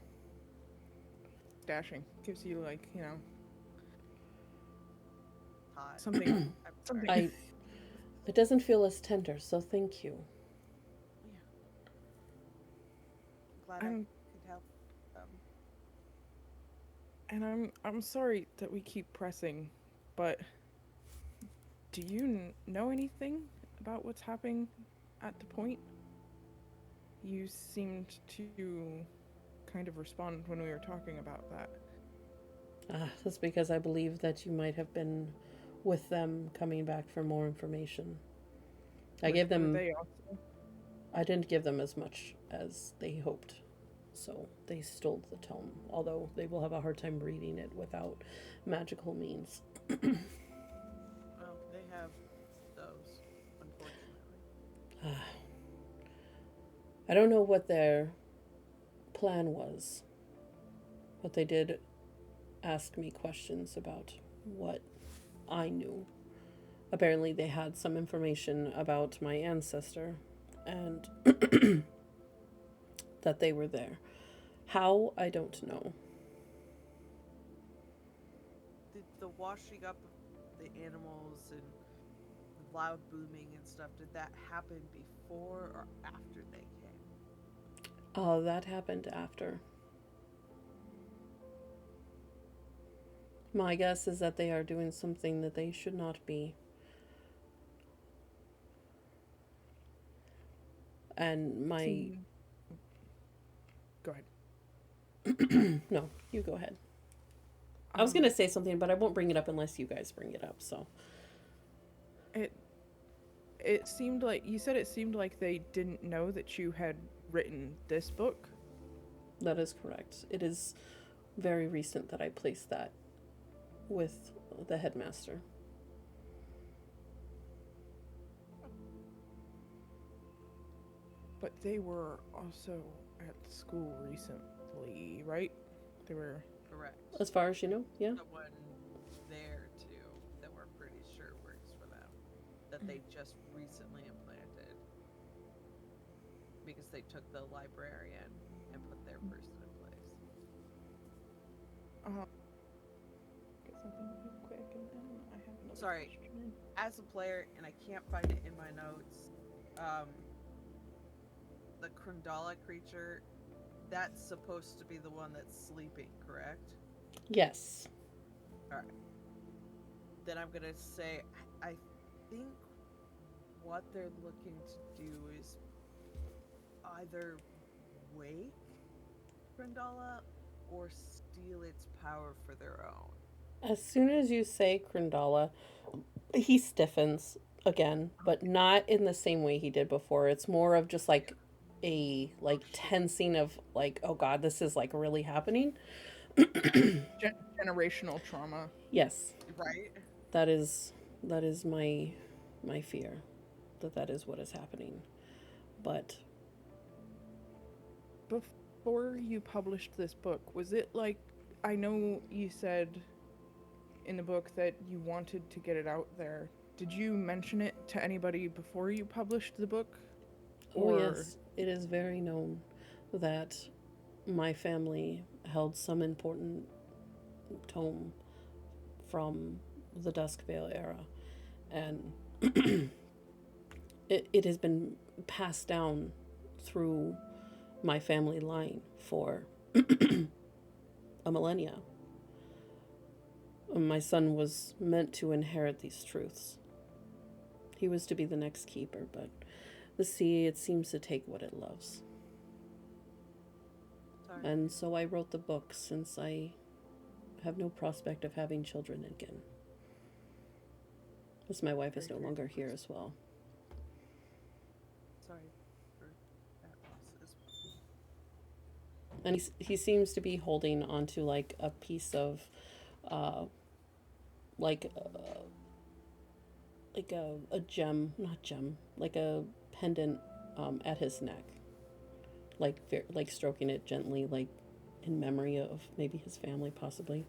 dashing gives you, like, you know, Hot. something. I'm something. sorry. It doesn't feel as tender, so thank you. Glad I I'm- could help. And I'm sorry that we keep pressing, but do you know anything about what's happening at the point? You seemed to kind of respond when we were talking about that. That's because I believe that you might have been with them coming back for more information. I gave Were them... they also? I didn't give them as much as they hoped. So they stole the tome, although they will have a hard time reading it without magical means. Well, they have those, unfortunately. I don't know what their plan was, but they did ask me questions about what I knew. apparently they had some information about my ancestor and that they were there. How, I don't know. Did the washing up of the animals and loud booming and stuff, did that happen before or after they came? Oh, that happened after. My guess is that they are doing something that they should not be. And my... See- Go ahead. No, you go ahead. I was going to say something, but I won't bring it up unless you guys bring it up, so. It seemed like you said it seemed like they didn't know that you had written this book. That is correct. It is very recent that I placed that with the headmaster. But they were also at the school recently, right? They were. Correct. As far as you know, yeah. Someone there too that we're pretty sure works for them that they just recently implanted because they took the librarian and put their person in place. Get something real quick, and then I have another Sorry. question. As a player, and I can't find it in my notes, the Krundala creature, that's supposed to be the one that's sleeping, correct? Yes. Then I'm gonna say I think what they're looking to do is either wake Krundala or steal its power for their own. As soon as you say Krundala, he stiffens again, but not in the same way he did before. It's more of just like a tensing of like, oh god, this is like really happening. Generational trauma. Yes, Right? that is my fear, that is what is happening. But Before you published this book, was it like, I know you said in the book that you wanted to get it out there. Did you mention it to anybody before you published the book? oh yes, it is very known that my family held some important tome from the Duskvale era, and it has been passed down through my family line for a millennia. My son was meant to inherit these truths. He was to be the next keeper, but the sea, it seems to take what it loves. Sorry. And so I wrote the book, since I have no prospect of having children again. As my wife is no longer here as well. Sorry for that loss as well. And he seems to be holding onto like a piece of, like a gem, not gem, like a pendant at his neck, like stroking it gently, like in memory of maybe his family, possibly.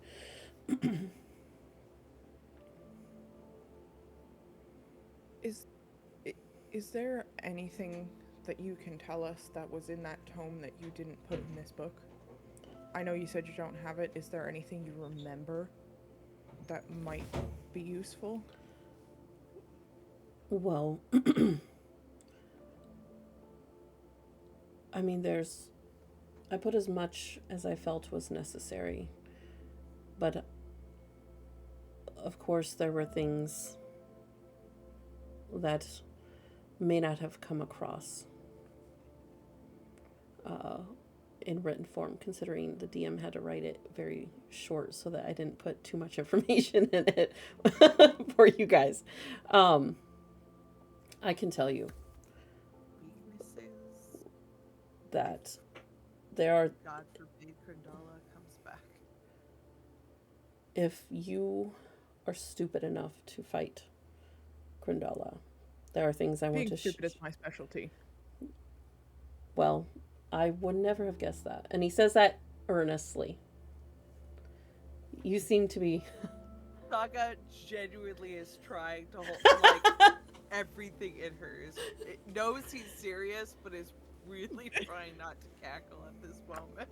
Is there anything that you can tell us that was in that tome that you didn't put in this book? I know you said you don't have it. Is there anything you remember that might be useful? Well, I mean, I put as much as I felt was necessary, but of course there were things that may not have come across in written form, considering the DM had to write it very short so that I didn't put too much information in it for you guys. I can tell you Weaknesses. that there are, God forbid Krundala comes back. if you are stupid enough to fight Krundala, there are things I want Being to stupid is my specialty. Well, I would never have guessed that. And he says that earnestly. You seem to be Taka genuinely is trying to hold like everything in her. It knows he's serious, but is really trying not to cackle at this moment.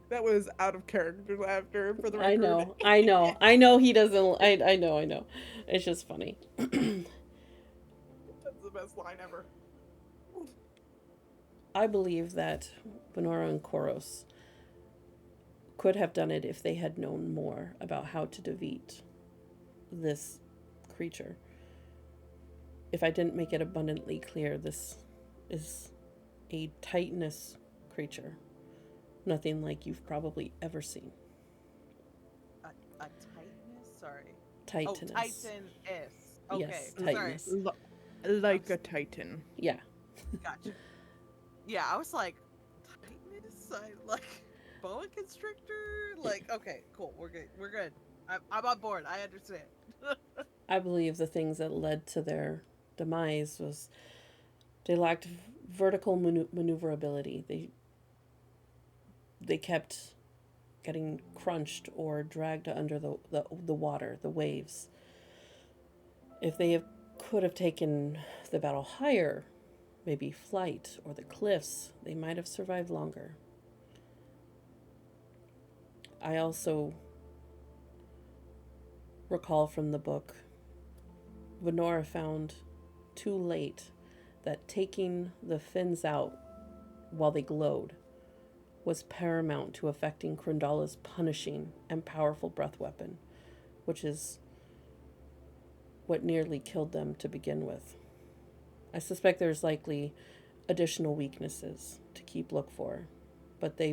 That was out of character laughter for the I record. I know he doesn't. I know. It's just funny. That's the best line ever. I believe that Venora and Koros could have done it if they had known more about how to defeat this creature. If I didn't make it abundantly clear, this is a Titaness creature. Nothing like you've probably ever seen. A Titaness? Sorry. Titaness. Oh, Titaness. Okay, Yes, sorry. Titaness. Like a titan. Yeah. Gotcha. Yeah, I was like, Titaness? Like, boa constrictor? Like, okay, cool. We're good. We're good. I'm on board. I understand. I believe the things that led to their demise was they lacked vertical maneuverability. They kept getting crunched or dragged under the water, the waves. If they could have taken the battle higher, maybe flight or the cliffs, they might have survived longer. I also recall from the book, Venora found too late that taking the fins out while they glowed was paramount to affecting Krundala's punishing and powerful breath weapon, which is what nearly killed them to begin with. I suspect there's likely additional weaknesses to keep look for, but they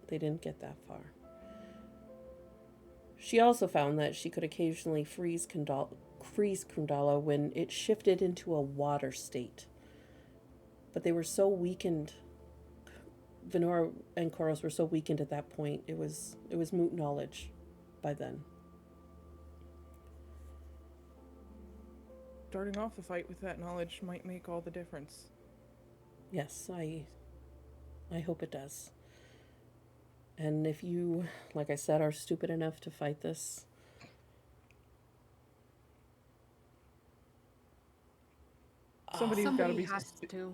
didn't get that far. She also found that she could occasionally freeze Krundala when it shifted into a water state. But they were so weakened. Venora and Koros were so weakened at that point. It was moot knowledge by then. Starting off the fight with that knowledge might make all the difference. Yes, I hope it does. And if you, like I said, are stupid enough to fight this, Somebody's got to Somebody be has to.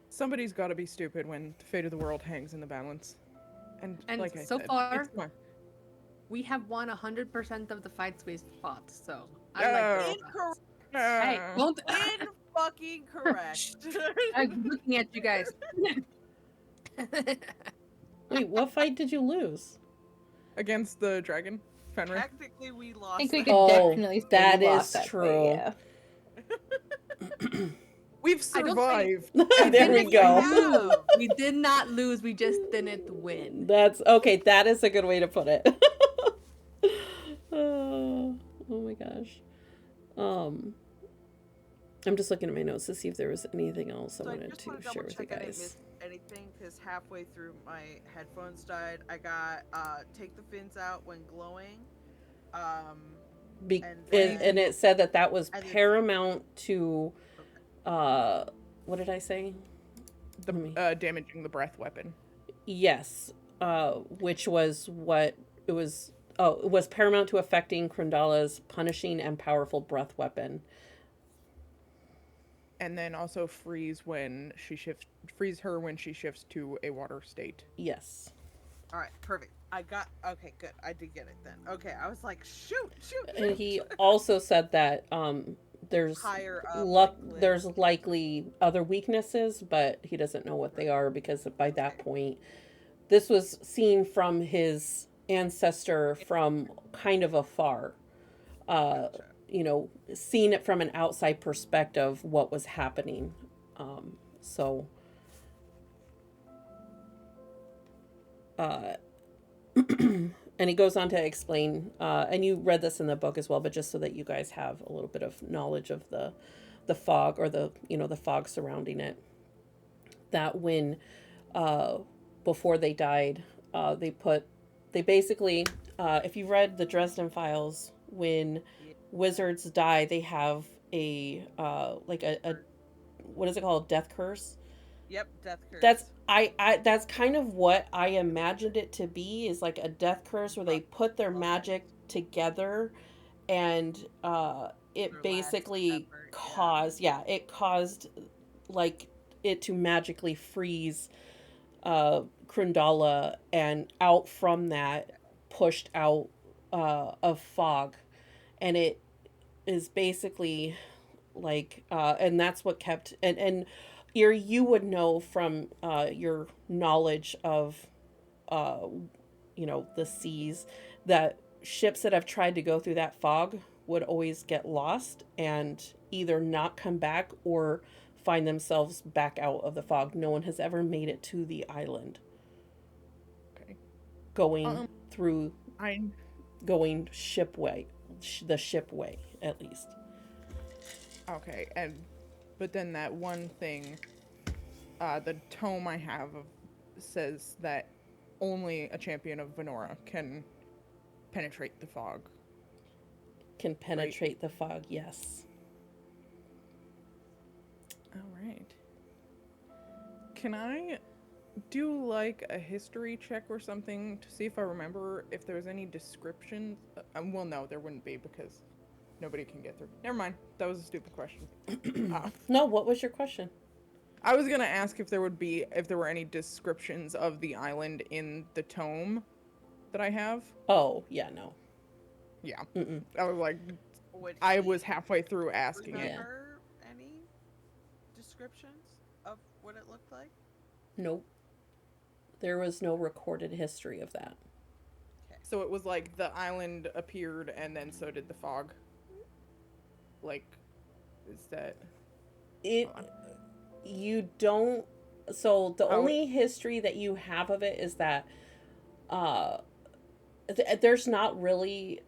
somebody's got to be stupid when the fate of the world hangs in the balance. And like I so said, far, it's fine. we have won 100% of the fights we've fought. So I Oh. like that. Incorrect. Hey, don't. Fucking correct. I'm looking at you guys. wait, what fight did you lose? Against the dragon, Fenrir. Technically, we I lost. think we that. could Oh, definitely say that we is lost that fight, true. yeah. We've I don't think- survived. There we didn't go. lose. We did not lose. We just didn't win. That's okay. That is a good way to put it. Oh my gosh. I'm just looking at my notes to see if there was anything else I So I wanted just to want to share double with you check I didn't guys. miss anything because halfway through my headphones died. I got take the fins out when glowing. Be- and and, then- it said that was and then- paramount to, what did I say? Let me- Damaging the breath weapon. Yes, which was what it was. Oh, it was paramount to affecting Krundala's punishing and powerful breath weapon. And then also freeze her when she shifts to a water state. Yes. All right, perfect. Okay, good. I did get it then. Okay, I was like, shoot. And he also said that there's Higher up, like, there's likely other weaknesses, but he doesn't know what they are because by that point, this was seen from his ancestor from kind of afar. Gotcha. You know, seeing it from an outside perspective, what was happening. So. And he goes on to explain, and you read this in the book as well, but just so that you guys have a little bit of knowledge of the fog or the fog surrounding it, that when before they died, they basically, if you read the Dresden Files, when wizards die, they have a what is it called, death curse, Yep, death curse. That's kind of what I imagined it to be, is like a death curse where they put their Love it. magic together, and it Their last basically effort, it caused like it to magically freeze Krundala, and out from that pushed out of fog, and it is basically like and that's what kept, and Erie, you would know from your knowledge of uh the seas, that ships that have tried to go through that fog would always get lost and either not come back or find themselves back out of the fog. No one has ever made it to the island Okay. going through I going shipway, the shipway at least. Okay, but then that one thing, the tome I have says that only a champion of Venora can penetrate the fog. Can penetrate the fog, yes. All right. Can I do like a history check or something to see if I remember if there's any descriptions? Well, no, there wouldn't be because nobody can get through. Never mind. That was a stupid question. No, what was your question? I was gonna ask if there were any descriptions of the island in the tome that I have. Oh, yeah, no. Yeah. Mm-mm. I was like, Would I he was halfway through asking it. remember any descriptions of what it looked like? Nope. There was no recorded history of that. So it was like the island appeared and then so did the fog. Like, is that... It, you don't, so the only history that you have of it is that there's not really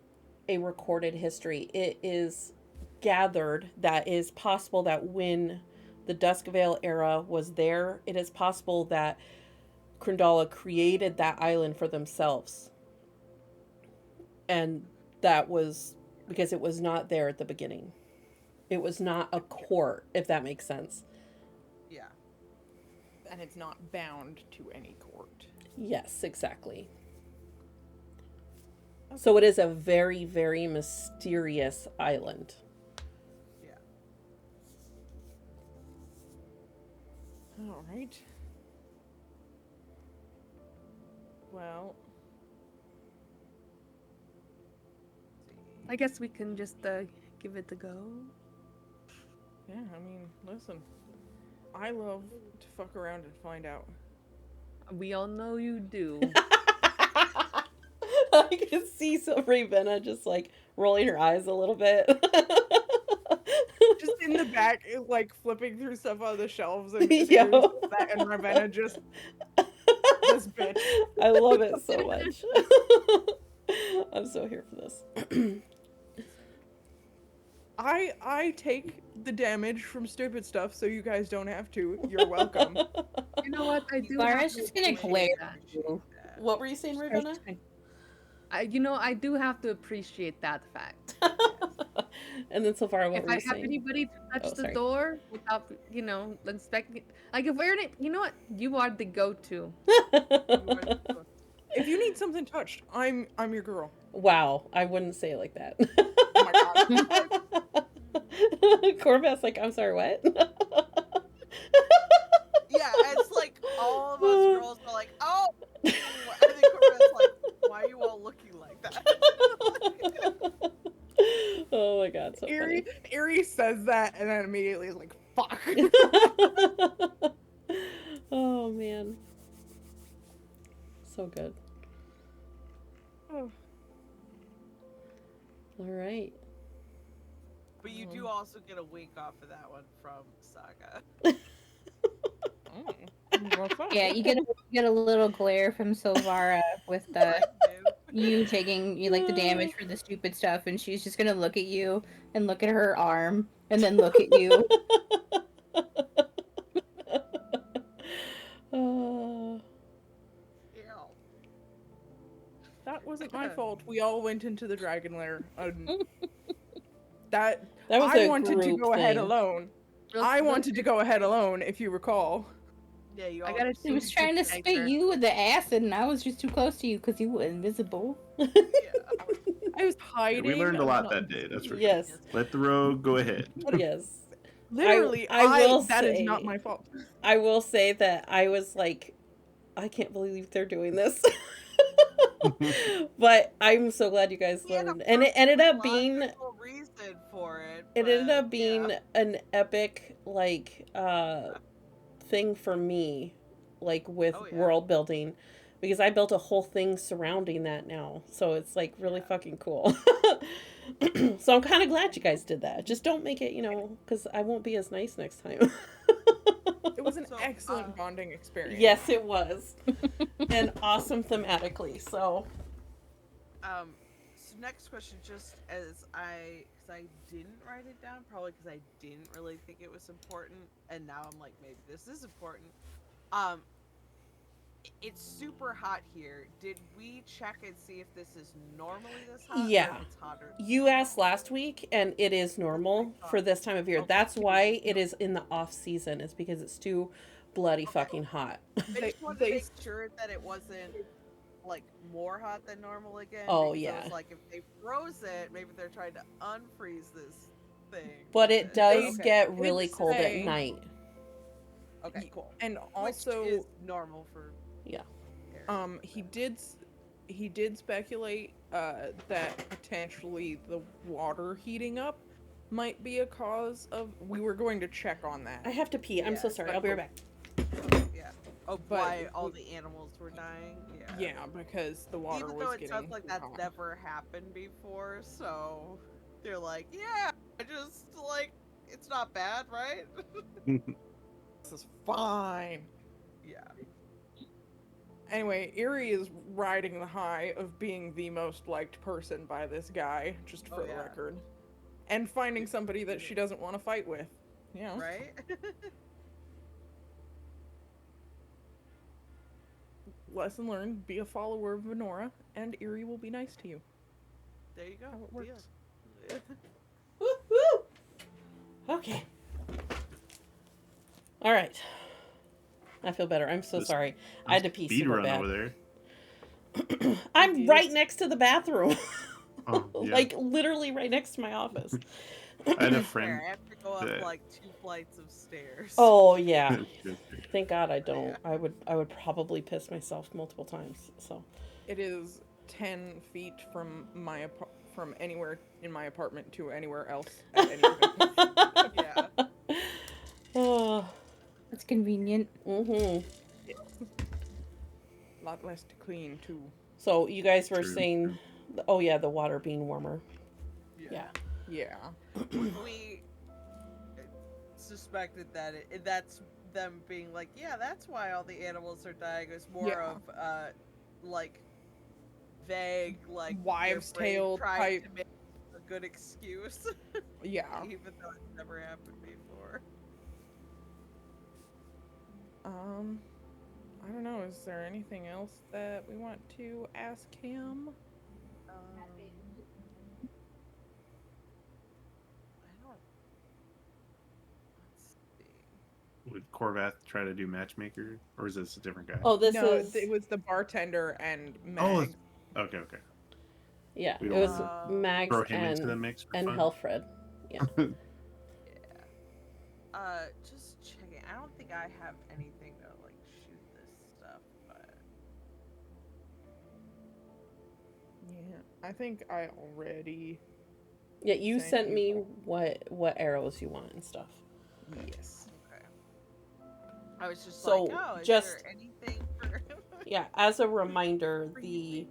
a recorded history. It is gathered that it is possible that when the Duskvale era was there, it is possible that Krundala created that island for themselves. And that was because it was not there at the beginning. It was not a court, if that makes sense. Yeah. And it's not bound to any court. Yes, exactly. So it is a very, very mysterious island. Yeah. All right. Well, I guess we can just give it a go. yeah, I mean, listen. I love to fuck around and find out. We all know you do. I can see Ravenna just like rolling her eyes a little bit. Just in the back, like flipping through stuff on the shelves and Yo. that, and Ravenna just this bitch. I love it so much. I'm so here for this. I take the damage from stupid stuff so you guys don't have to. You're welcome. You know what? I do. Lara's have to just gonna appreciate glare that. at you. What were you saying, Ravenna? I do have to appreciate that fact. And then Silvara, what If were I you have saying? anybody to touch Oh, the sorry. door without, inspecting, like if we're in it, you know what? You are the go-to. If you need something touched, I'm your girl. Wow, I wouldn't say it like that. Oh my god. Corvus, like, I'm sorry, what? Yeah, it's like all of us girls are like, oh, and then Corinne's like, why are you all looking like that? Oh my god, so Erie says that and then immediately is like, fuck. funny. Oh man. So good. Oh. Alright. But you do also get a wink off of that one from Saga. Yeah, you get a little glare from Silvara with the you taking like the damage for the stupid stuff, and she's just gonna look at you and look at her arm and then look at you. That wasn't my fault. We all went into the dragon lair. That That was I a wanted to group go ahead thing. alone. Real I quick, wanted to go ahead alone, if you recall. Yeah, you I all gotta just- He was choose trying to the spit tiger. you with the acid, and I was just too close to you because you were invisible. Yeah. I was Yeah, hiding. we learned a I was lot not that day. That's for sure. Yes. Let the rogue go ahead. Yes. Literally, I will that is not say- my fault. I will say that I was like, I can't believe they're doing this. But I'm so glad you guys He had a learned. And it ended up perfectly being logical reason for it. it ended but, up being yeah. an epic like thing for me, like with Oh, yeah. world building, because I built a whole thing surrounding that now. So it's like really Yeah. fucking cool. So I'm kind of glad you guys did that. Just don't make it, because I won't be as nice next time. It was an So, excellent bonding experience. Yes, it was. And awesome thematically. So So next question, just because I didn't write it down, probably because I didn't really think it was important, and now I'm like, maybe this is important. It's super hot here. Did we check and see if this is normally this hot? Or Yeah. if it's hotter? you asked last week, and it is normal for this time of year. Okay. That's why it is in the off season. Is because it's too bloody Okay. fucking hot. I They- just wanted they- to make sure that it wasn't like more hot than normal again. Oh, because I yeah. was like, if they froze it, maybe they're trying to unfreeze this thing. But it does Okay. get really It's cold at saying- night. Okay, cool. And Which also, is normal for. Yeah. air. he did speculate that potentially the water heating up might be a cause of. We were going to check on that. I have to pee. I'm Yeah, so sorry. I'll be right back. Yeah. Oh, But why all we- the animals were dying? Yeah. Yeah, because the water Even was though it getting sounds like too that's hot. never happened before, so they're like, yeah, I just like it's not bad, right? This is fine. Yeah. Anyway, Erie is riding the high of being the most liked person by this guy, just for Oh, the yeah. record. And finding somebody that she doesn't want to fight with. Yeah. Right? Lesson learned, be a follower of Venora, and Erie will be nice to you. There you go. How it works. Yeah. Woo woo. Okay. All right. I feel better. I'm so This- sorry. I had to pee Speed super run bad. over there. I'm Yes. right next to the bathroom. Oh, yeah. Like literally right next to my office. I had a Fair, friend. I have to go up that- like 2 flights of stairs. Oh yeah. Thank God I don't. I would probably piss myself multiple times. So It is 10 feet from from anywhere in my apartment to anywhere else at any given point. Yeah. Oh. That's convenient. Mhm. A lot less to clean too. So you guys were True. saying, oh yeah, the water being warmer. Yeah. Yeah. We suspected that that's them being like, yeah, that's why all the animals are dying. It's more Yeah. of like vague, like Wives' their brain tale trying type. to make a good excuse, Yeah. even though it's never happened before. I don't know. Is there anything else that we want to ask him? I don't. Let's see. Would Corvath try to do matchmaker, or is this a different guy? Oh, this no, is it was the bartender and Meg. Oh, okay, okay. yeah. we It don't was Mags Throw him into the and mix for and fun. Helfred. Yeah. Just checking. I don't think I have anything to like shoot this stuff, but Yeah, I think I already. Yeah, you Same sent me people. what arrows you want and stuff. Yes. okay. I was just So, like, oh, is just- there anything for? Yeah, as a reminder, the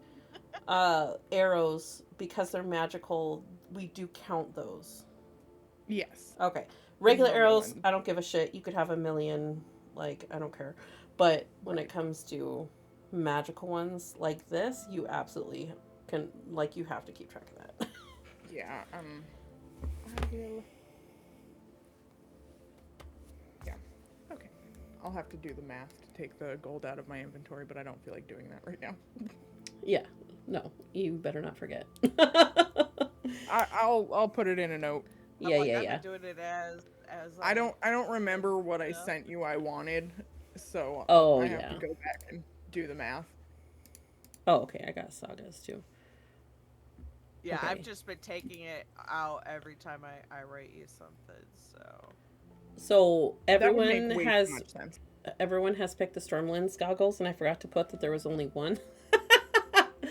arrows, because they're magical, we do count those. Yes. Okay. Regular normal arrows, one. I don't give a shit. You could have a million, like, I don't care. But when it comes to magical ones like this, you absolutely can, like, you have to keep track of that. Yeah. I will. Yeah. Okay. I'll have to do the math to take the gold out of my inventory, but I don't feel like doing that right now. Yeah. No, you better not forget. I'll put it in a note. Yeah, I'm yeah, I've yeah. been doing it as I don't remember what I Yeah. sent you I wanted, so Oh, I have yeah. to go back and do the math. Oh, okay. I got sagas too. Yeah, Okay. I've just been taking it out every time I write you something. So So That would make way too much sense. everyone has picked the Stormlands goggles, and I forgot to put that there was only one.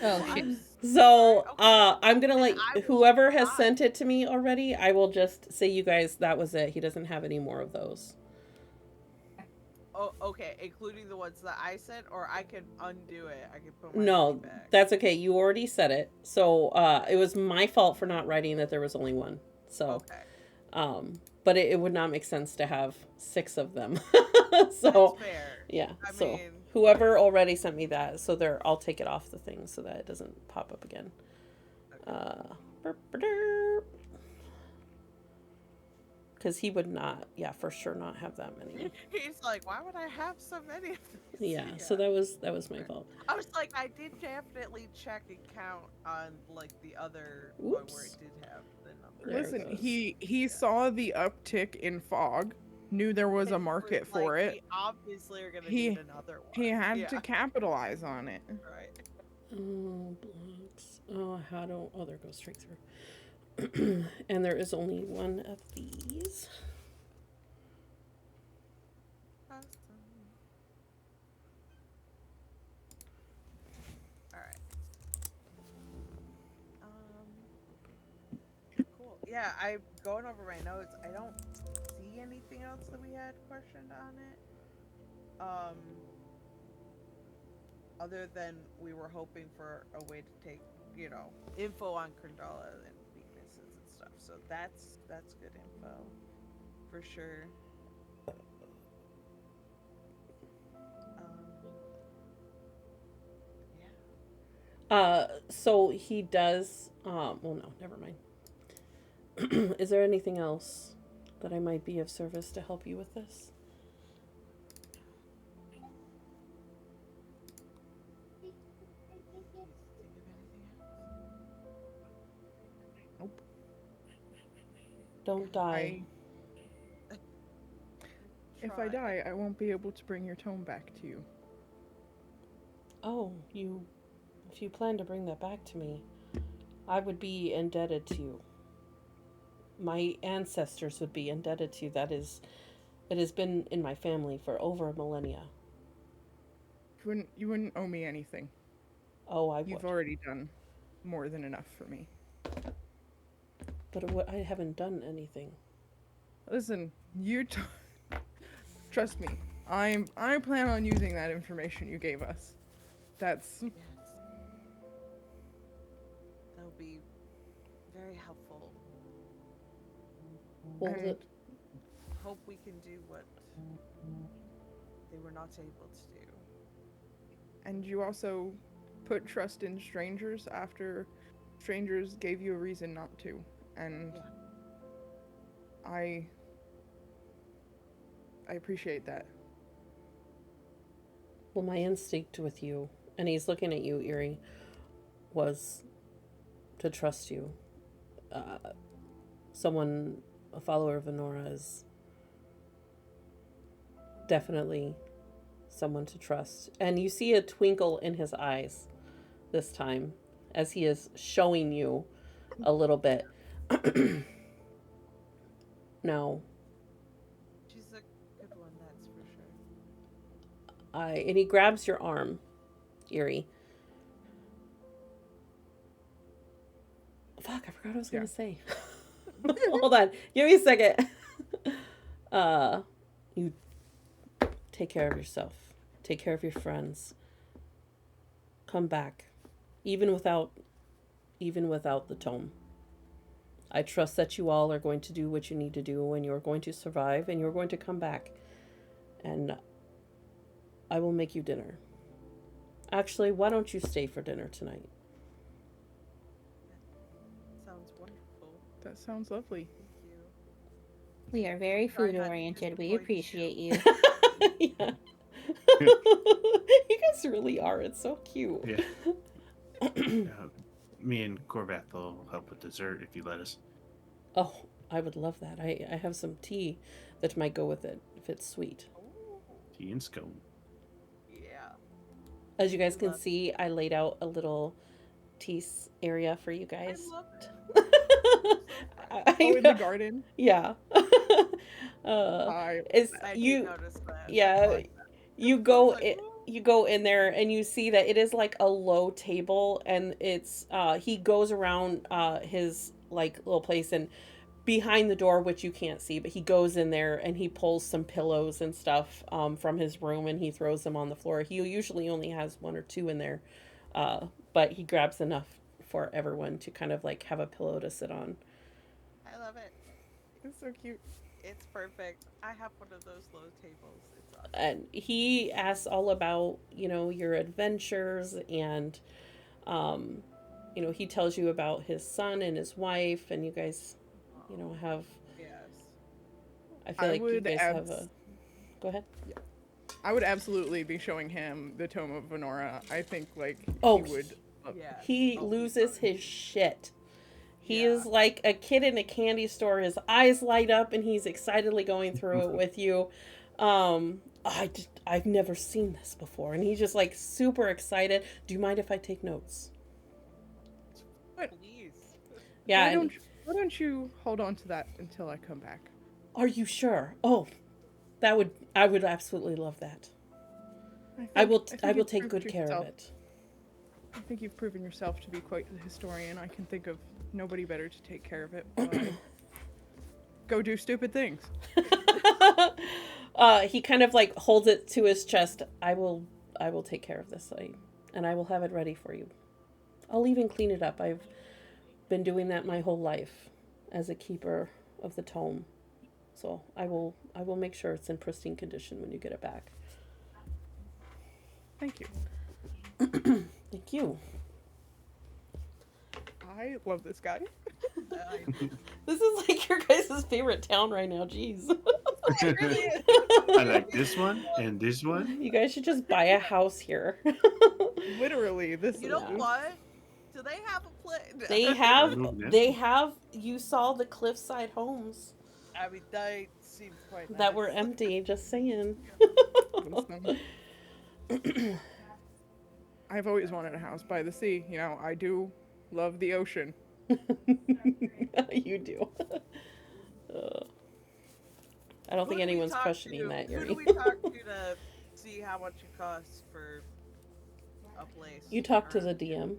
Oh, Well, shoot. I'm So, sorry. Okay. I'm gonna Then let I will whoever has not. sent it to me already. I will just say, you guys, that was it. He doesn't have any more of those. Oh, okay, including the ones that I sent, or I can undo it. I can put my money No, back. that's okay. You already said it. So, it was my fault for not writing that there was only one. So, Okay, but it would not make sense to have 6 of them. that's So, fair. yeah. I So, mean, whoever already sent me that, so there, I'll take it off the thing so that it doesn't pop up again. Because he would not, yeah, for sure not have that many. he's like, why would I have so many of these? Yeah. So that was my fault. I was like, I did definitely check and count on like the other one where Oops. it did have the number. There it Listen, goes. he saw the uptick in fog, knew there was a And market was for like, it. We obviously are gonna He- need another one. He had yeah. to capitalize on it. Right. Oh, blocks. Oh, how do? Oh, there goes straight through. And there is only one of these. Alright. Cool. Yeah, I'm going over my notes. I don't see anything else that we had questioned on it. Other than we were hoping for a way to take, info on Kandala and weaknesses and stuff. So that's good info. For sure. So he does, well, no, never mind. Is there anything else that I might be of service to help you with this? Nope. Don't die. If I die, I won't be able to bring your tome back to you. Oh, if you plan to bring that back to me, I would be indebted to you. My ancestors would be indebted to you. It has been in my family for over a millennia. You wouldn't owe me anything. Oh, I You've would. already done more than enough for me. But I haven't done anything. Listen, trust me. I plan on using that information you gave us. That's Yes. That'll be very helpful. Well, And- Hope we can do what they were not able to do. and you also put trust in strangers after strangers gave you a reason not to. And Yeah. I appreciate that. well, my instinct with you, and he's looking at you, Eerie, was to trust you. A follower of Honora is definitely someone to trust. And you see a twinkle in his eyes this time as he is showing you a little bit. Now, She's a good one, that's for sure. and he grabs your arm, Eerie. Fuck, I forgot what I was gonna say. Hold on, give me a second. You take care of yourself. Take care of your friends. Come back, even without the tome. I trust that you all are going to do what you need to do, and you're going to survive, and you're going to come back. And I will make you dinner. Actually, why don't you stay for dinner tonight? Sounds wonderful. That sounds lovely. Thank you. We are very Try food not to oriented. We disappoint you. appreciate you. Yeah. You guys really are. It's so cute. Yeah. Me and Corvath will help with dessert if you let us. Oh, I would love that. I have some tea that might go with it if it's sweet. Ooh. tea and scone. Yeah. As you guys can Love- see, I laid out a little tease area for you guys. I love it. I Oh, in the know. garden. Yeah. I Is I did you notice that. yeah, like you go like, I- "Ooh." you go in there and you see that it is like a low table, and it's he goes around his like little place, and behind the door, which you can't see, but he goes in there and he pulls some pillows and stuff from his room, and he throws them on the floor. He usually only has one or two in there, but he grabs enough for everyone to kind of like have a pillow to sit on. I love it. it's so cute. It's perfect. I have one of those low tables. It's awesome. And he asks all about, you know, your adventures, and you know, he tells you about his son and his wife, and you guys, you know, have, Yes. I feel I like you would guys have a, go ahead. I would absolutely be showing him the Tome of Venora. I think like Oh, he would. Yeah. He Oh, loses sorry. his shit. He Yeah. is like a kid in a candy store. His eyes light up and he's excitedly going through it with you. I've never seen this before, and he's just like super excited. Do you mind if I take notes? Please. Yeah. Why don't you hold on to that until I come back? Are you sure? Oh, I would absolutely love that. I will think will you've take proved good care of yourself- it. I think you've proven yourself to be quite the historian. I can think of nobody better to take care of it while I go do stupid things. He kind of like holds it to his chest. I will take care of this, and I will have it ready for you. I'll even clean it up. I've been doing that my whole life as a keeper of the tome. So I will make sure it's in pristine condition when you get it back. Thank you. Thank you. I love this guy. I, This is like your guys' favorite town right now. Jeez. I like this one and this one. You guys should just buy a house here. Literally, this you is. know what? Do they have a plan? They have. You saw the cliffside homes I mean, they seem quite that were nice. empty. Just saying. Listen, I've always wanted a house by the sea. You know, I do love the ocean. You do. I don't Who think do we anyone's talk questioning to? that, Who Yuri. do we talk to see how much it costs for a place? You talk to or- the DM.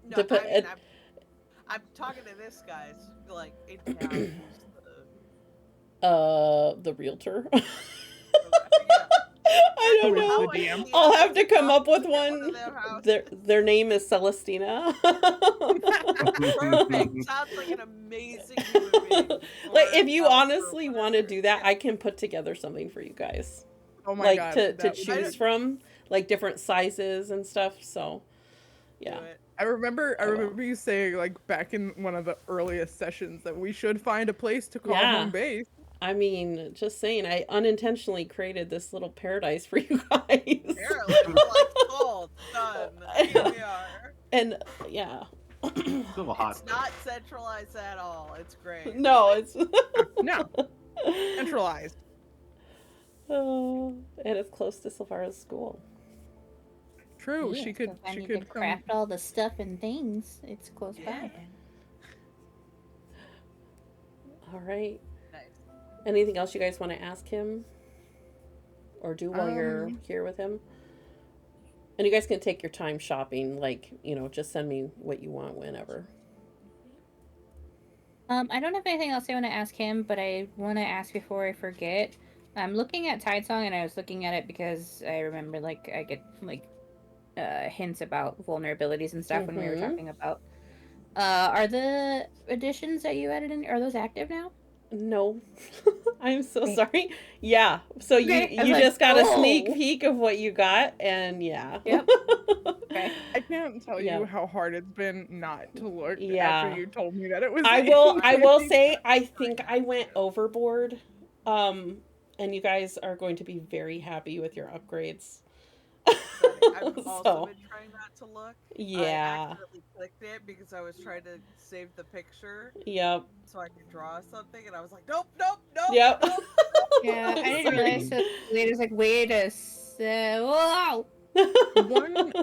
No, Dep- I mean, it- I'm talking to this guy's like in town. who's The realtor. the- I don't Who is know. the DM? I'll have to come up with Get one one. of their houses. Their name is Celestina. Perfect. Sounds like an amazing human being. Like, Or if you else or honestly want to whatever. do that, I can put together something for you guys. Oh my Like god. to that would- choose from, like different sizes and stuff. So, Do yeah. it. I remember Oh, well. you saying like back in one of the earliest sessions that we should find a place to call Yeah. home base. I mean, just saying, I unintentionally created this little paradise for you guys. Apparently, we're like, oh, done. Here we are. And yeah. It's a little hot. It's not centralized at all. It's great. No, it's No, centralized. oh, and it's close to Sylvara's school. True. Yeah, she so could. then She you could come. craft all the stuff and things. It's close Yeah. by. All right. Nice. Anything else you guys want to ask him or do while you're Um, here with him? And you guys can take your time shopping, like, you know, just send me what you want whenever. I don't have anything else I want to ask him, but I want to ask before I forget. I'm looking at Tidesong, and I was looking at it because I remember, like, I get like hints about vulnerabilities and stuff when we were Mhm. talking about. Are the additions that you added in, are those active now? No. I'm so Okay. sorry. Yeah. So Okay, I was you like, just got a sneak "Oh." peek of what you got, and yeah. Yep. Okay. I can't tell Yeah. you how hard it's been not to look Yeah. after you told me that it was. I will 18. say I think I went overboard. And you guys are going to be very happy with your upgrades. I've also So, been trying not to look. I yeah. accidentally clicked it because I was trying to save the picture Yep. so I could draw something, and I was like, nope, nope, nope. Yep. Nope, Yeah, I didn't realize. So later's like, wait a whoa.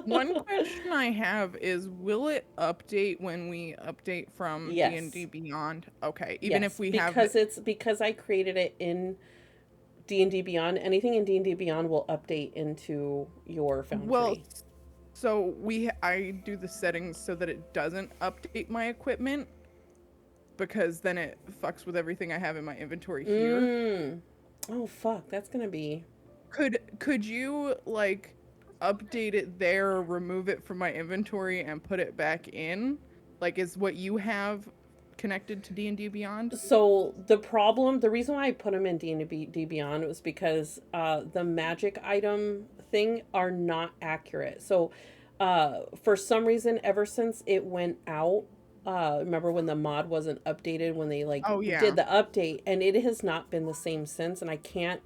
One question I have is, will it update when we update from D&D Yes. Beyond? Okay, even if Yes, we have because I created it in D&D Beyond. Anything in D&D Beyond will update into your well, Foundry. so I do the settings so that it doesn't update my equipment, because then it fucks with everything I have in my inventory here. Oh fuck, that's gonna be. Could you like update it there, remove it from my inventory, and put it back in? Like, is what you have connected to D&D Beyond? So the reason why I put them in D&D Beyond was because the magic item thing are not accurate. So for some reason, ever since it went out, remember when the mod wasn't updated when they like Oh yeah. did the update, and it has not been the same since, and I can't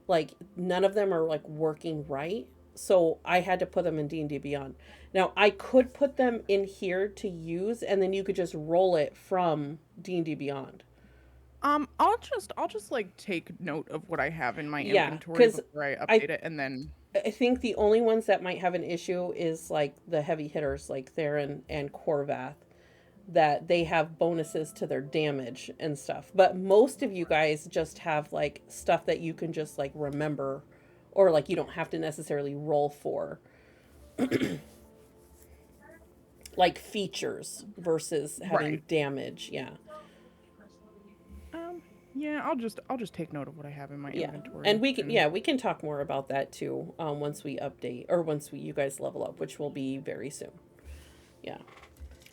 like none of them are like working right. So I had to put them in D&D Beyond. Now I could put them in here to use, and then you could just roll it from D&D Beyond. I'll just like take note of what I have in my Yeah, inventory because before I I update it, and then I think the only ones that might have an issue is like the heavy hitters like Theron and Korvath, that they have bonuses to their damage and stuff. But most of you guys just have like stuff that you can just like remember, or like you don't have to necessarily roll for. Like features versus having right. damage. Yeah. Yeah, I'll just take note of what I have in my Yeah. inventory. And we can talk more about that too once we update, or once you guys level up, which will be very soon. Yeah.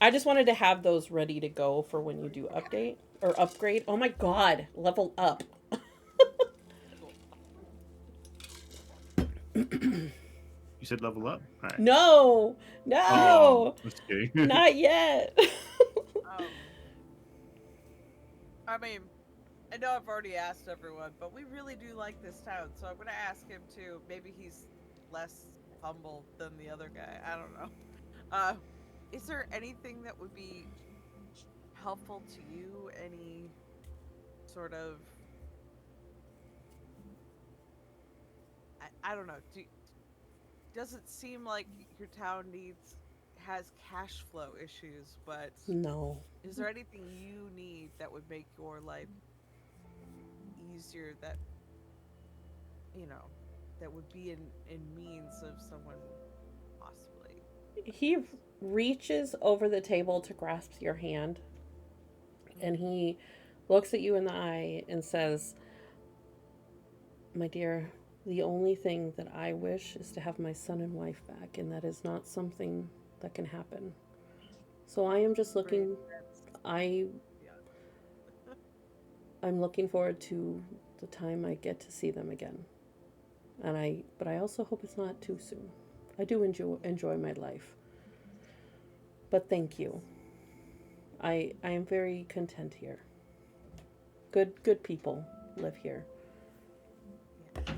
I just wanted to have those ready to go for when you do update or upgrade. Oh my god, level up. You said level up. All right. No. No. Oh, just kidding. Not yet. I mean, I know I've already asked everyone, but we really do like this town, so I'm gonna ask him too. Maybe he's less humble than the other guy. I don't know. Is there anything that would be helpful to you? Any sort of, I don't know. Does it seem like your town has cash flow issues, but No. is there anything you need that would make your life easier, that that would be in means of someone possibly? He reaches over the table to grasp your hand, and he looks at you in the eye and says, "My dear, the only thing that I wish is to have my son and wife back, and that is not something that can happen. So I am just looking I'm looking forward to the time I get to see them again. But I also hope it's not too soon. I do enjoy my life. But thank you. I am very content here. Good people live here." Yeah, it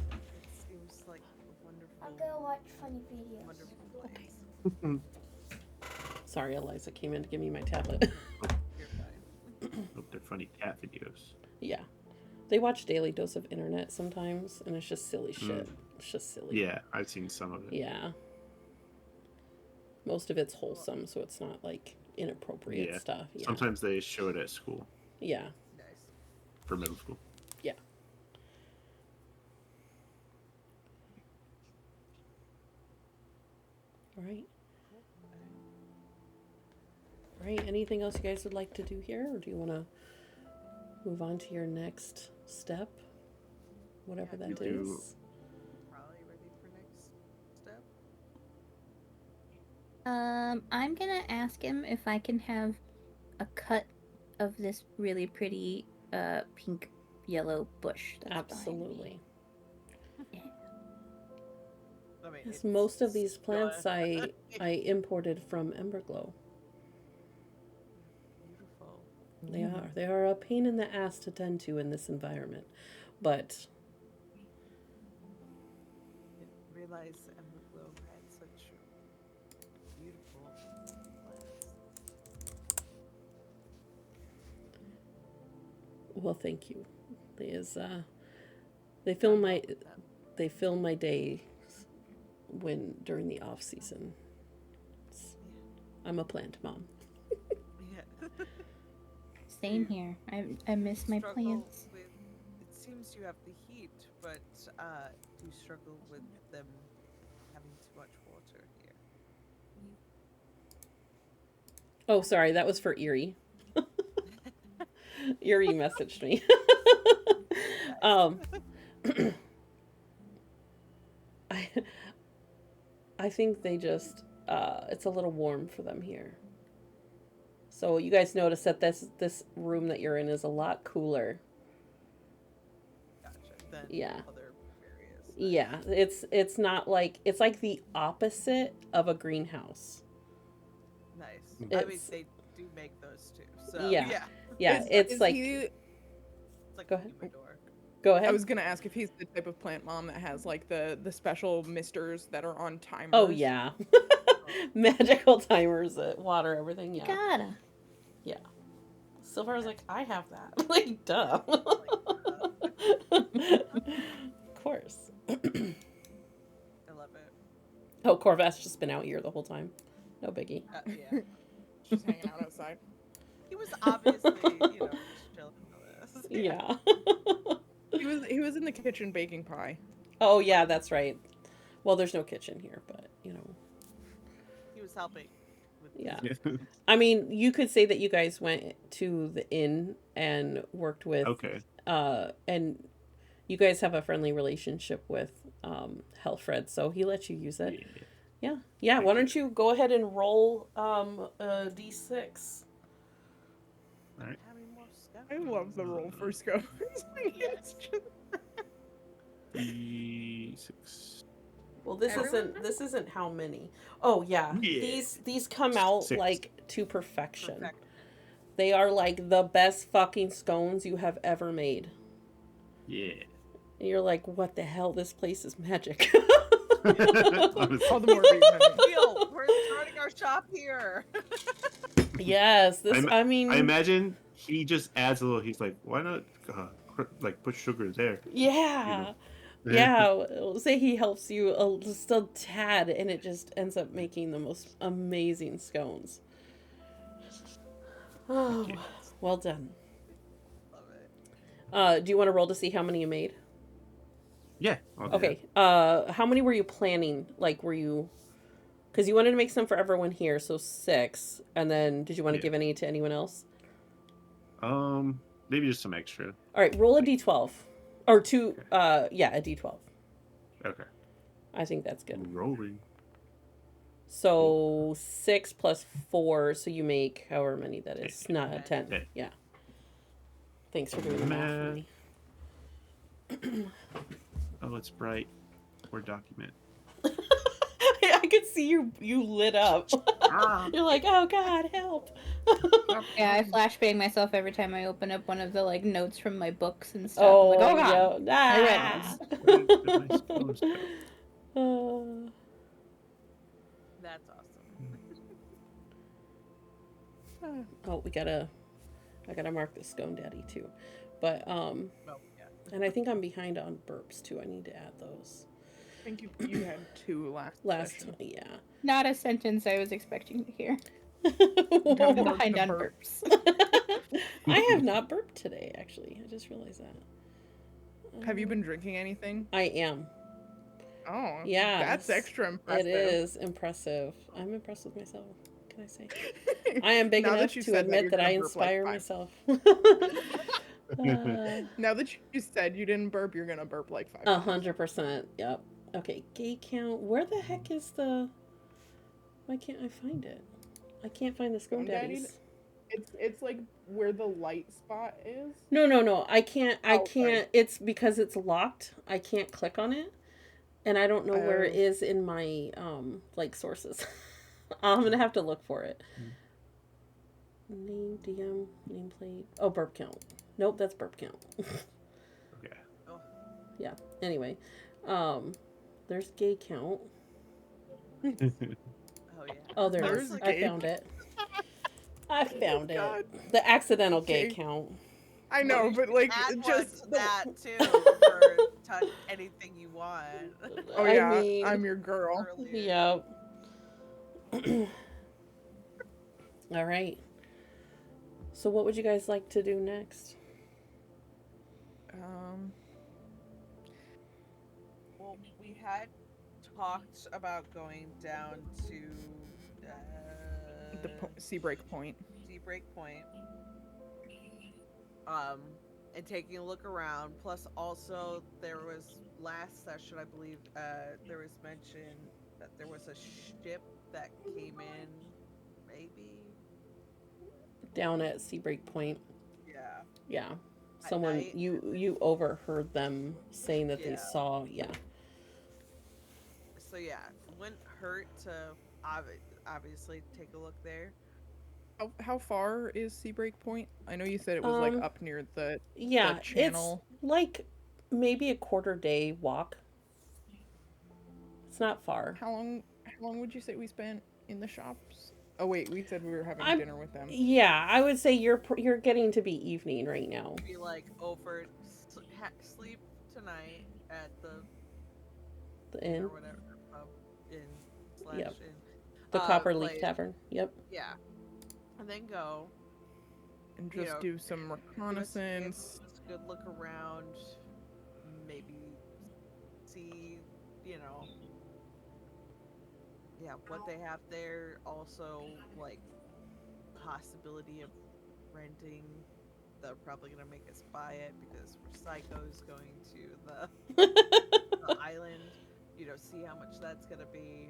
was like a wonderful. I'm gonna watch funny videos. Wonderful place. Sorry, Eliza came in to give me my tablet. You're fine. Hope they're funny cat videos. Yeah. They watch Daily Dose of Internet sometimes, and it's just silly shit. It's just silly. Yeah, I've seen some of it. Yeah. Most of it's wholesome, so it's not like inappropriate Yeah. stuff. Yeah. Sometimes they show it at school Yeah. Nice. for middle school. Yeah. All right. All right. Anything else you guys would like to do here, or do you want to move on to your next step, whatever Yeah, that we do. is? Probably ready for next step. I'm gonna ask him if I can have a cut of this really pretty pink yellow bush. That's behind me. Absolutely. I mean, Yes, it's most of these still plants a- I imported from Emberglow. Beautiful. They are a pain in the ass to tend to in this environment, but Didn't realize Emberglow had such beautiful plants. well, thank you. They fill my they fill my days when during the off season. I'm a plant mom. Yeah. Same here. I miss my Struggle plants. with- it seems you have the heat, but do you struggle with them having too much water here? Oh, sorry, that was for Erie. Erie messaged me. um, I, I think they just it's a little warm for them here. So you guys notice that this room that you're in is a lot cooler. Gotcha. Than Yeah. other areas. Yeah, it's not like it's like the opposite of a greenhouse. Nice. I mean, It's- they do make those too. So Yeah. yeah. Yeah, it's is like It's like Go a ahead. humidor. go I ahead. was gonna ask if he's the type of plant mom that has like the special misters that are on timers. Oh yeah. Magical timers that water everything, yeah. Gotta. Silver's like, I have that. Like, duh. Of course. I love it. Oh, Corvath's just been out here the whole time. No biggie. Yeah. She's hanging out outside. He was obviously, just chilling with us. Yeah. He was in the kitchen baking pie. Oh yeah, that's right. Well, there's no kitchen here, but He was helping. With Yeah. Yeah. I mean, you could say that you guys went to the inn and worked with Okay. and you guys have a friendly relationship with Helfred, so he lets you use it. Yeah. Yeah. Why don't you go ahead and roll a d6? Alright. having more stuff. I love the roll for scones. It's just D6. Well, this Everyone? isn't how many. Oh yeah. Yeah. These come out 6. like to perfection. Perfect. They are like the best fucking scones you have ever made. Yeah. And you're like, what the hell? This place is magic. Honestly. all the more reason. Deal. We're starting our shop here. Yes, this. I'm- I mean, I imagine he just adds a little. He's like, why not, like put sugar there? yeah, yeah. Say he helps you just a tad, and it just ends up making the most amazing scones. Oh, Okay. well done. Love it. Do you want to roll to see how many you made? Yeah. I'll do Okay. How many were you planning? Like, were you? Because you wanted to make some for everyone here, so 6. And then, did you want to Yeah. give any to anyone else? that. Maybe just some extra. All right, roll a d12, or two. Yeah, a d12. Okay. I think that's good. Rolling. So 6 plus 4, so you make however many that is. Not a 10. Ten. Yeah. Thanks for doing the math for me. Oh, it's bright. Word document. I could see you lit up. You're like, oh God, help. Yeah, I flashbang myself every time I open up one of the like notes from my books and stuff. Oh, I'm like, oh god. yeah. I read Ah. Where did my scones go? That's awesome. Oh, I gotta mark the scone daddy too. But Oh, yeah. and I think I'm behind on burps too. I need to add those. I think you had 2 last session. Yeah. Not a sentence I was expecting to hear. Don't I'm burp behind the on burp. burps. I have not burped today, actually. I just realized that. Have you been drinking anything? I am. Oh, Yeah. that's extra impressive. It is impressive. I'm impressed with myself. What can I say? I am big Now that enough you to said that, admit you're that I gonna burp, like, inspire 5. myself. Now that you said you didn't burp, you're gonna burp like 5. 100%. Yep. Okay, gay count. Where the heck is the? Why can't I find it? I can't find the scone Scone daddy? daddies. It's like where the light spot is. No. I can't. I Oh, can't. right. It's because it's locked. I can't click on it, and I don't know where it Oh. is in my like sources. I'm gonna have to look for it. Name, DM, nameplate. Oh, burp count. Nope, that's burp count. Okay. Yeah. Anyway, there's gay count. Oh yeah. Oh, there it There's is. a I gay found it. I found God. it. The accidental gay Okay. count. I know, You but can like add one just to that too for touch anything you want. oh I yeah, mean, I'm your girl. Earlier. yep. All right. So, what would you guys like to do next? Well, we had talked about going down to Sea Break Point. Sea Break Point. Um, and taking a look around. Plus, also there was last session, I believe, there was mention that there was a ship that came in, maybe. Down at Seabreak Point. Yeah. Yeah. At Someone night. you overheard them saying that they Yeah. saw, yeah. So yeah, wouldn't hurt to obviously take a look there. How far is Sea Break Point? I know you said it was like Um up near the yeah, it's channel. like maybe a quarter day walk. It's not far. How long would you say we spent in the shops? Oh wait, we said we were having I'm dinner with them. Yeah, I would say you're getting to be evening right now. Be like over sleep tonight at the The inn inn. or whatever pub inn slash Yep. inn. The Copper Leaf Place. Tavern. Yep. Yeah, and then go. And You just know, do some give us reconnaissance. a good look around. Maybe see, you know, yeah, what they have there. Also, like possibility of renting. They're probably gonna make us buy it because we're psychos going to the island. You know, see how much that's gonna be.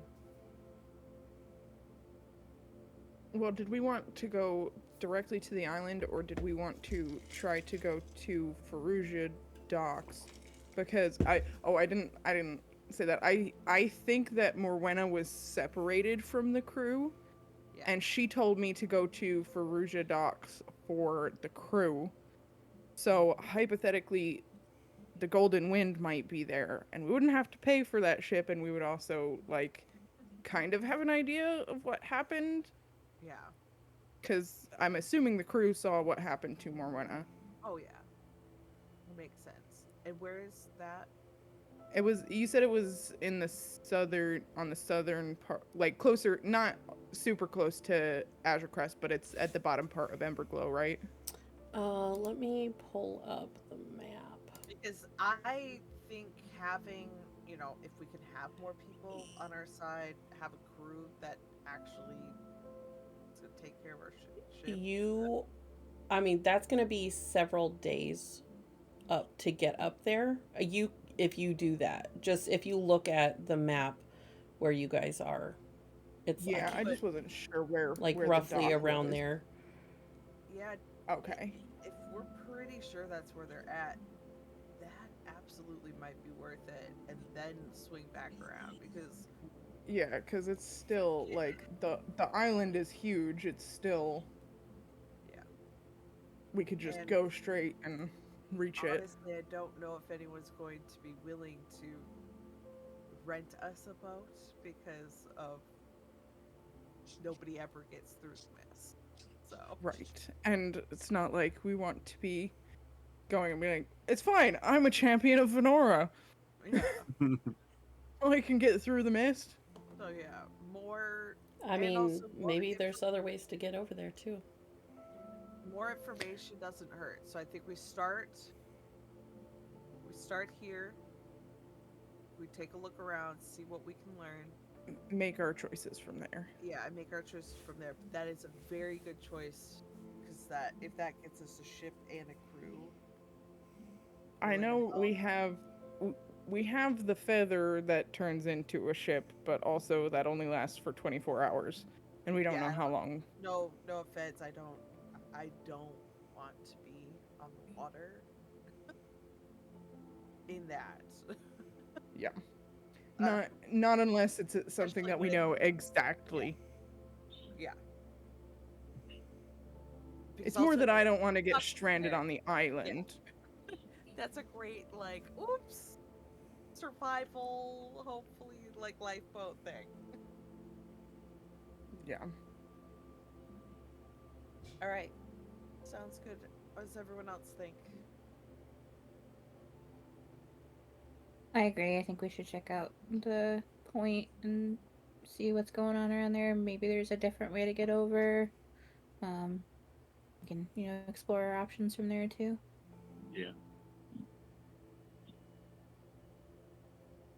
Well, did we want to go directly to the island, or did we want to try to go to Faruja docks? Because I didn't say that. I think that Morwenna was separated from the crew, Yeah. and she told me to go to Faruja docks for the crew. So hypothetically, the Golden Wind might be there, and we wouldn't have to pay for that ship, and we would also like kind of have an idea of what happened. Yeah. Because I'm assuming the crew saw what happened to Morwenna. Oh yeah. Makes sense. And where is that? It was, you said it was in the on the southern part, like closer, not super close to Azure Crest, but it's at the bottom part of Emberglow, right? Let me pull up the map. Because I think having, you know, if we could have more people on our side, have a crew that actually is going to take care of our ship. I mean, that's going to be several days up to get up there. If you do that, just if you look at the map where you guys are, it's Yeah, I like, just wasn't sure where the roughly dock around was. there. Yeah, Okay. if we're pretty sure that's where they're at, that absolutely might be worth it. And then swing back around because Yeah, because it's still like the island is huge. It's still, yeah, we could just And go straight and reach it. honestly, I don't know if anyone's going to be willing to rent us a boat because of nobody ever gets through the mess. So Right. And it's not like we want to be going and being like, it's fine, I'm a champion of Venora. yeah, I can get through the mist. so yeah, more. I And mean, also more maybe there's other ways to get over there too. More information doesn't hurt. So I think we start here. We take a look around, see what we can learn. Make our choices from there. Yeah, and make our choices from there. But that is a very good choice because that if that gets us a ship and a crew. I Really know well. we have the feather that turns into a ship, but also that only lasts for 24 hours, and we don't Yeah, know I how long. No offense. I don't want to be on the water. In that. Yeah. Not unless it's something Especially that we with- know exactly. Yeah. It's Because more also that I don't want to get Not stranded fair. on the island. that's a great like oops survival hopefully like lifeboat thing. Yeah. All right, sounds good. What does everyone else think? I agree. I think we should check out the point and see what's going on around there. Maybe there's a different way to get over. We can, explore our options from there too. Yeah.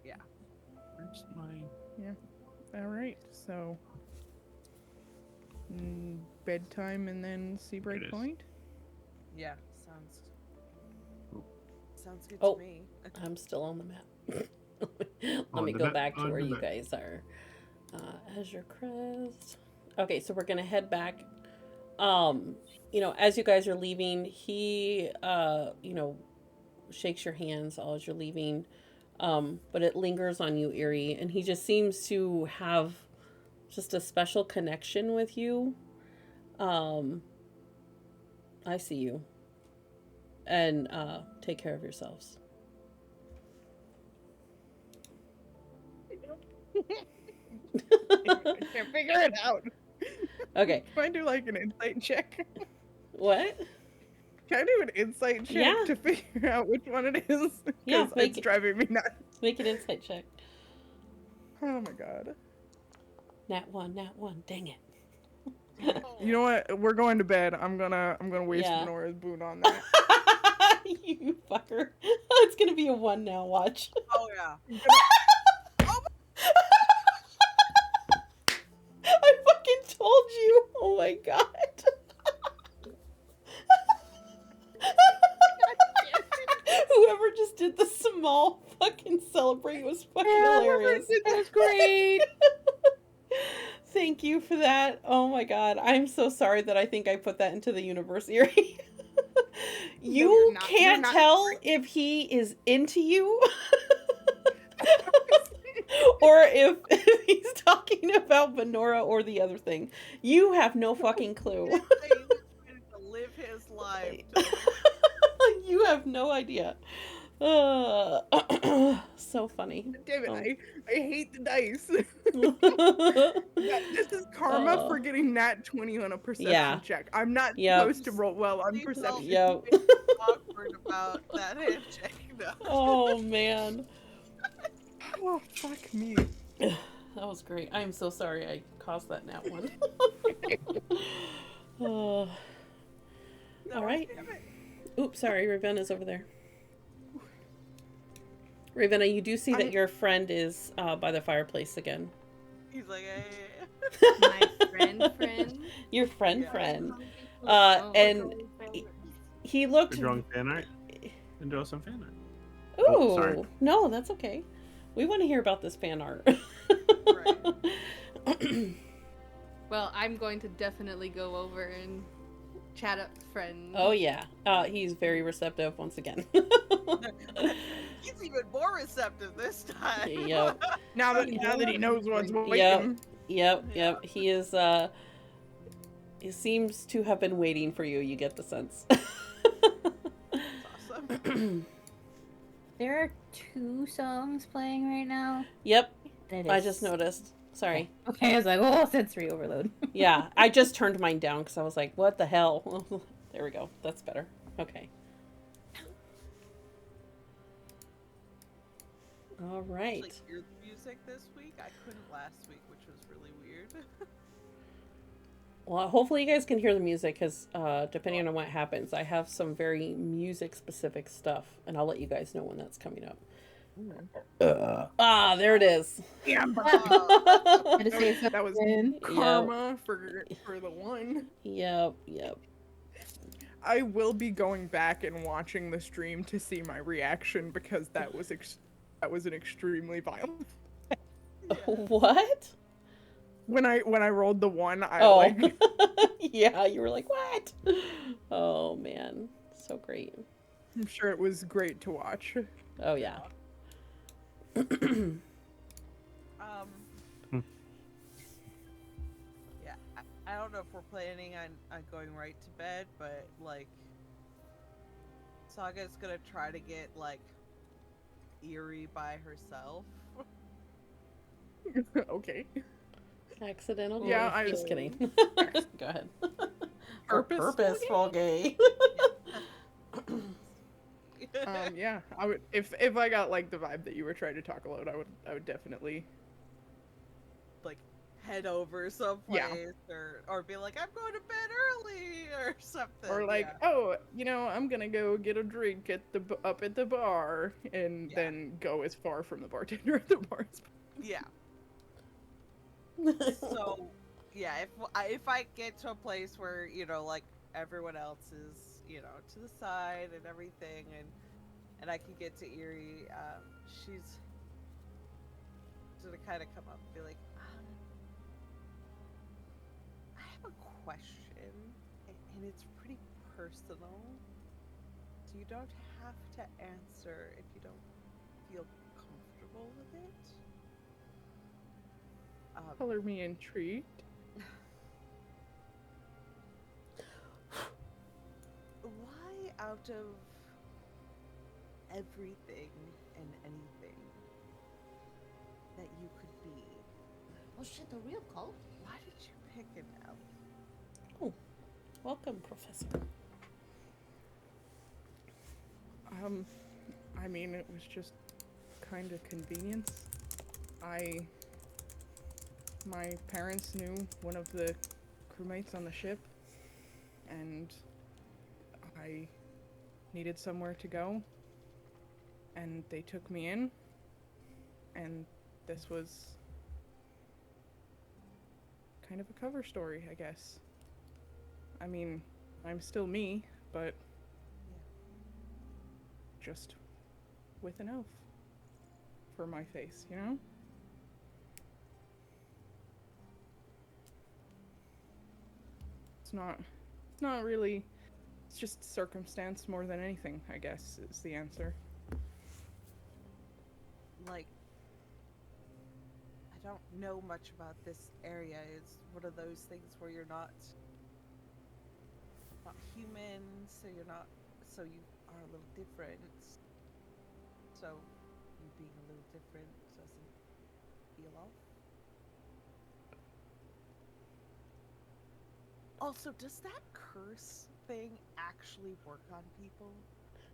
Yeah. Where's my... All right, so bedtime and then sea It break is. point. Yeah, sounds good Oh. to me. I'm still on the map. Let On me the go map, back to on where the you map. guys are. Azure Crest. Okay, so we're gonna head back. As you guys are leaving, he shakes your hands all as you're leaving. But it lingers on you, Erie, and he just seems to have just a special connection with you. I see you. And take care of yourselves. I can't figure it out. Okay. Can I do like an insight check? What? Can I do an insight check Yeah. to figure out which one it is? Yeah, Because make it's it. driving me nuts. Make an insight check. Oh my god. Nat one. Dang it. You know what? We're going to bed. I'm gonna waste Yeah. Menora's boon on that. You fucker. It's gonna be a 1 now, watch. Oh yeah. I fucking told you. Oh my god. Whoever just did the small fucking celebrate was fucking hilarious. That was great. Thank you for that. Oh my god. I'm so sorry that I think I put that into the universe, Erie. You you're not- you're can't not tell sorry. if he is into you or if he's talking about Venora or the other thing. You have no fucking clue. He's ready to live his life. You have no idea. So funny. Damn it! Oh. I hate the dice. This is karma Oh. for getting nat 20 on a perception Yeah. check. I'm not Yep. supposed to roll well on Please perception. Yep. Awkward about that handshake. No. Oh man. Oh, fuck me. That was great. I'm so sorry I caused that nat one. No, all right. damn it. Oops, sorry. Ravenna's over there. Ravenna, you do see that I'm- your friend is by the fireplace again. He's like, hey. My friend. Your friend. Oh, And he looked. We're drawing fan art? And draw some fan art. Ooh, Oh, sorry. no, that's okay. We want to hear about this fan art. Well, I'm going to definitely go over and chat up friend. Oh yeah, he's very receptive once again. He's even more receptive this time. Yep. Now that he knows what's waiting. Yep. Yeah. He is. He seems to have been waiting for you. You get the sense. Awesome. There are 2 songs playing right now. Yep, That I is- just noticed. Sorry. Okay, I was like, oh, sensory overload. Yeah, I just turned mine down because I was like, "What the hell?" There we go. That's better. Okay. All right. Like, hear the music this week. I couldn't last week, which was really weird. Well, hopefully you guys can hear the music because depending on what happens, I have some very music-specific stuff, and I'll let you guys know when that's coming up. There it is. Yeah, Oh, Had to say that was something. karma for the one. Yep. I will be going back and watching the stream to see my reaction because that was an extremely violent. What? When I rolled the one, I Oh. like Yeah, you were like, what? Oh, man. So great. I'm sure it was great to watch. Oh, yeah. Yeah, I don't know if we're planning on going right to bed, but like, Saga's gonna try to get like Eerie by herself. Okay. Accidental? Yeah, gay? I- Just kidding. Go ahead. Purposeful Purposeful gay. Yeah, I would if I got like the vibe that you were trying to talk aloud, I would definitely. Like head over someplace or be like, I'm going to bed early or something. Or like, yeah. oh, I'm gonna go get a drink at up at the bar, and Yeah. then go as far from the bartender at the bar as Yeah. So, yeah, if I get to a place where, like everyone else is, to the side and everything and I can get to Eerie, she's gonna kind of come up and be like, I have a question, and it's pretty personal. So you don't have to answer if you don't feel comfortable with it. color me intrigued. Why out of everything and anything that you could be, Oh shit, the real cult? why did you pick an elf? Oh, welcome, Professor. I mean, it was just kind of convenience. My parents knew one of the crewmates on the ship, and I needed somewhere to go, and they took me in, and this was kind of a cover story, I guess. I mean, I'm still me, but just with an elf for my face, It's not really, it's just circumstance more than anything, I guess, is the answer. Like, I don't know much about this area. It's one of those things where you're not human, so you are a little different. So you being a little different doesn't feel off. Also, does that curse thing actually work on people?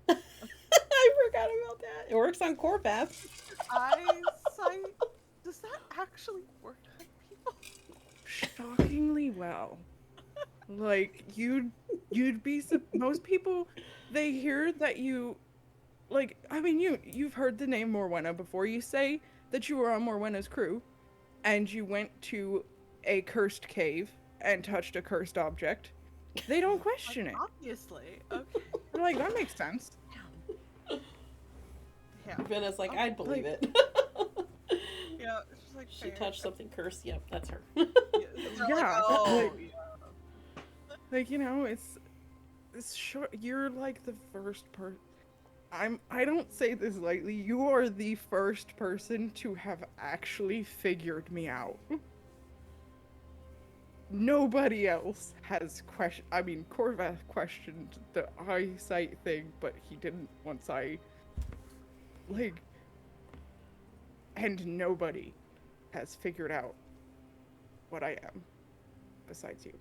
I forgot about that. It works on Corvath. Eyesight? Does that actually work on people? Shockingly well. Like, you'd be most people, they hear that you, like, I mean, you've heard the name Morwenna before. You say that you were on Morwenna's crew, and you went to a cursed cave and touched a cursed object. They don't question it. Obviously. Okay. They're like, that makes sense. Yeah. Vanna's like, I'd believe it. Yeah, it's just like She fair. touched something cursed. Yep, that's her. Yeah, they're like, Yeah, oh, like- yeah. Like, it's short. You're like the first person. I don't say this lightly. You are the first person to have actually figured me out. Nobody else has questioned. I mean, Corvath questioned the eyesight thing, but he didn't once I. Like. And nobody has figured out what I am besides you.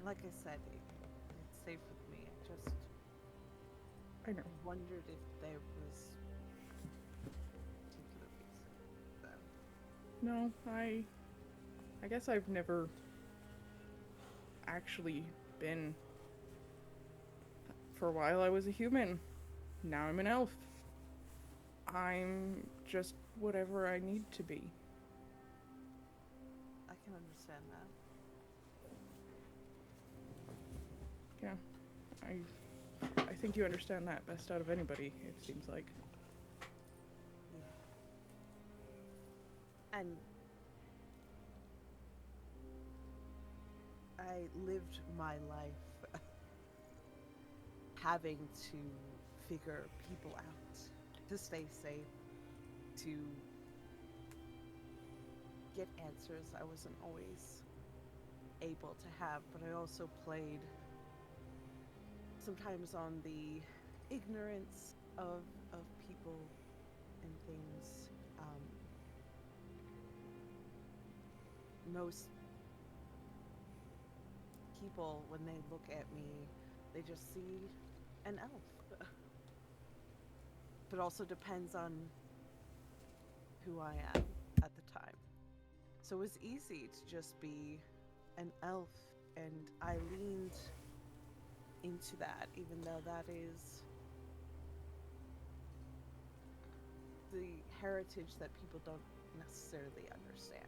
Like I said, it's safe with me. I know. Wondered if there was a particular reason. So. No, I guess I've never actually been. For a while I was a human. Now I'm an elf. I'm just whatever I need to be. I can understand that. I think you understand that best out of anybody, it seems like. Yeah. And I lived my life having to figure people out, to stay safe, to get answers I wasn't always able to have, but I also played sometimes on the ignorance of people and things. Most people, when they look at me, They just see an elf. But also depends on who I am at the time. So it was easy to just be an elf, and I leaned into that, even though that is the heritage that people don't necessarily understand.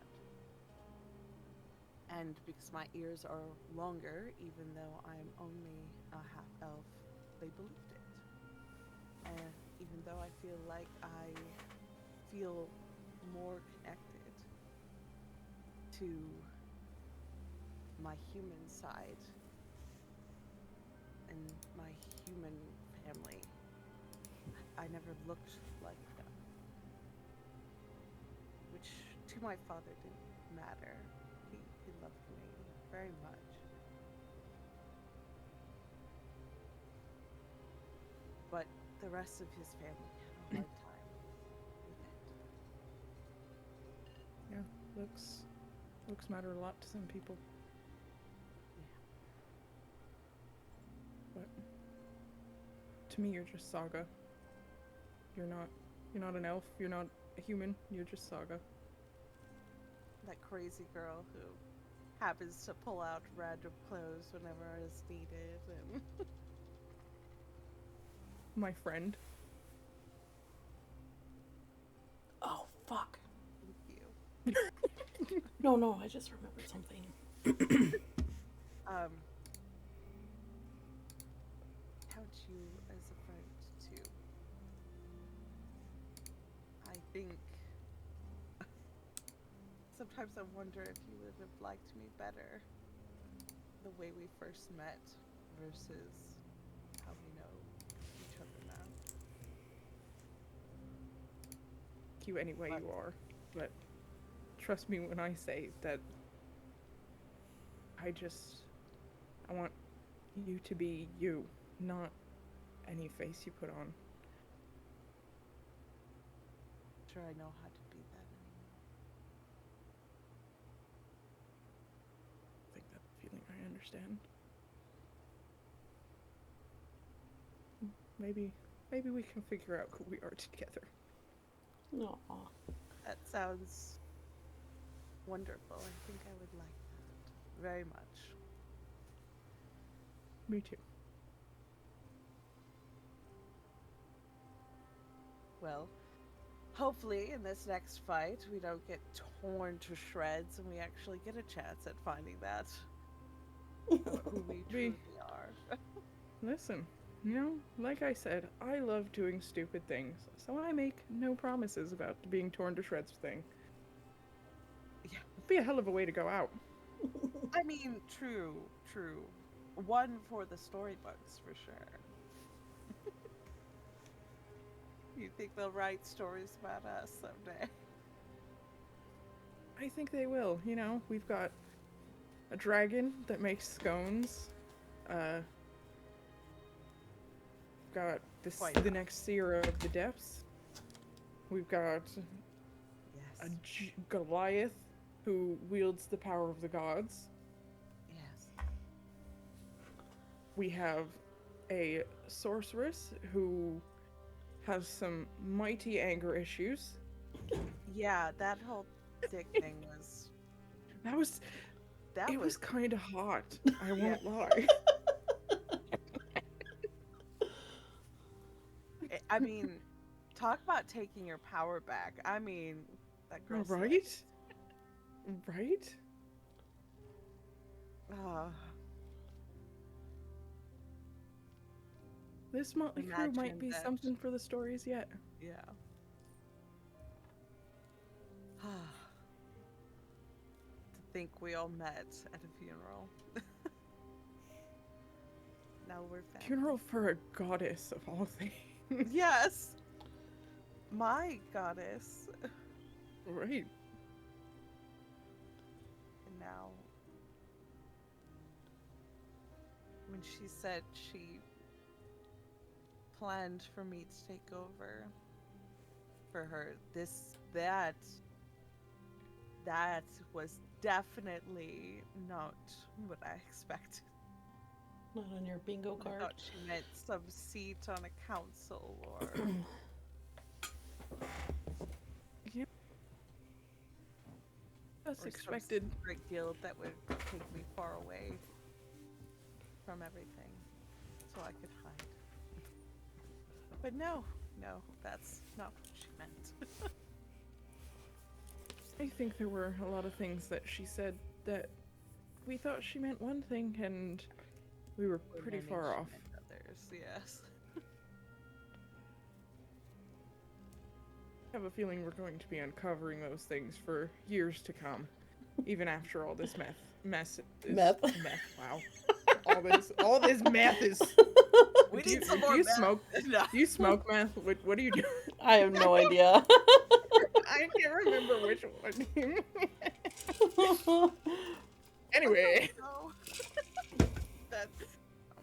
And because my ears are longer, even though I'm only a half elf, they believed it. And even though I feel like I feel more connected to my human side and my human family, I never looked like them. Which to my father didn't matter. He loved me very much. But the rest of his family had a hard time with it. Yeah, looks matter a lot to some people. Yeah. But to me, you're just Saga. You're not an elf. You're not a human. You're just Saga. That crazy girl who happens to pull out random clothes whenever it's needed, and My friend. Oh, fuck. thank you. No, I just remembered something. Count you as a friend too. I think sometimes I wonder if you would have liked me better the way we first met versus how we know each other now. You any way you are, but trust me when I say that I want you to be you, not any face you put on. Sure, I know how to be that. I think that feeling I understand. Maybe we can figure out who we are together. No. That sounds wonderful. I think I would like that very much. Me too. Well, hopefully in this next fight we don't get torn to shreds and we actually get a chance at finding that who we truly are. Listen, like I said, I love doing stupid things, so I make no promises about the being torn to shreds thing. Yeah. It'd be a hell of a way to go out. I mean, true. One for the storybooks for sure. You think they'll write stories about us someday? I think they will. We've got a dragon that makes scones. Got Quite the not. next seer of the depths. We've got a Yes. Goliath who wields the power of the gods. Yes. We have a sorceress who has some mighty anger issues. Yeah, that whole dick thing was. It was kind of hot. I Yeah. won't lie. I mean, talk about taking your power back. I mean, that girl's Right? Right? This motley crew might Imagine be that. something for the stories yet. Yeah. To think we all met at a funeral. Now we're family. Funeral for a goddess of all things. Yes. My goddess. Right. And now, when she said she planned for me to take over for her, that was definitely not what I expected. Not on your bingo I card. thought she meant some seat on a council or. That's or expected. Some secret guild that would take me far away from everything, so I could hide. But no, that's not what she meant. I think there were a lot of things that she said that we thought she meant one thing, and we were pretty Women far she off. meant others, yes. I have a feeling we're going to be uncovering those things for years to come, even after all this mess. Meth. Wow. all this meth is. We Do need you- some do more you meth. smoke? No. Do you smoke meth? What do you do? I have no idea. I can't remember which one. Anyway. No. That's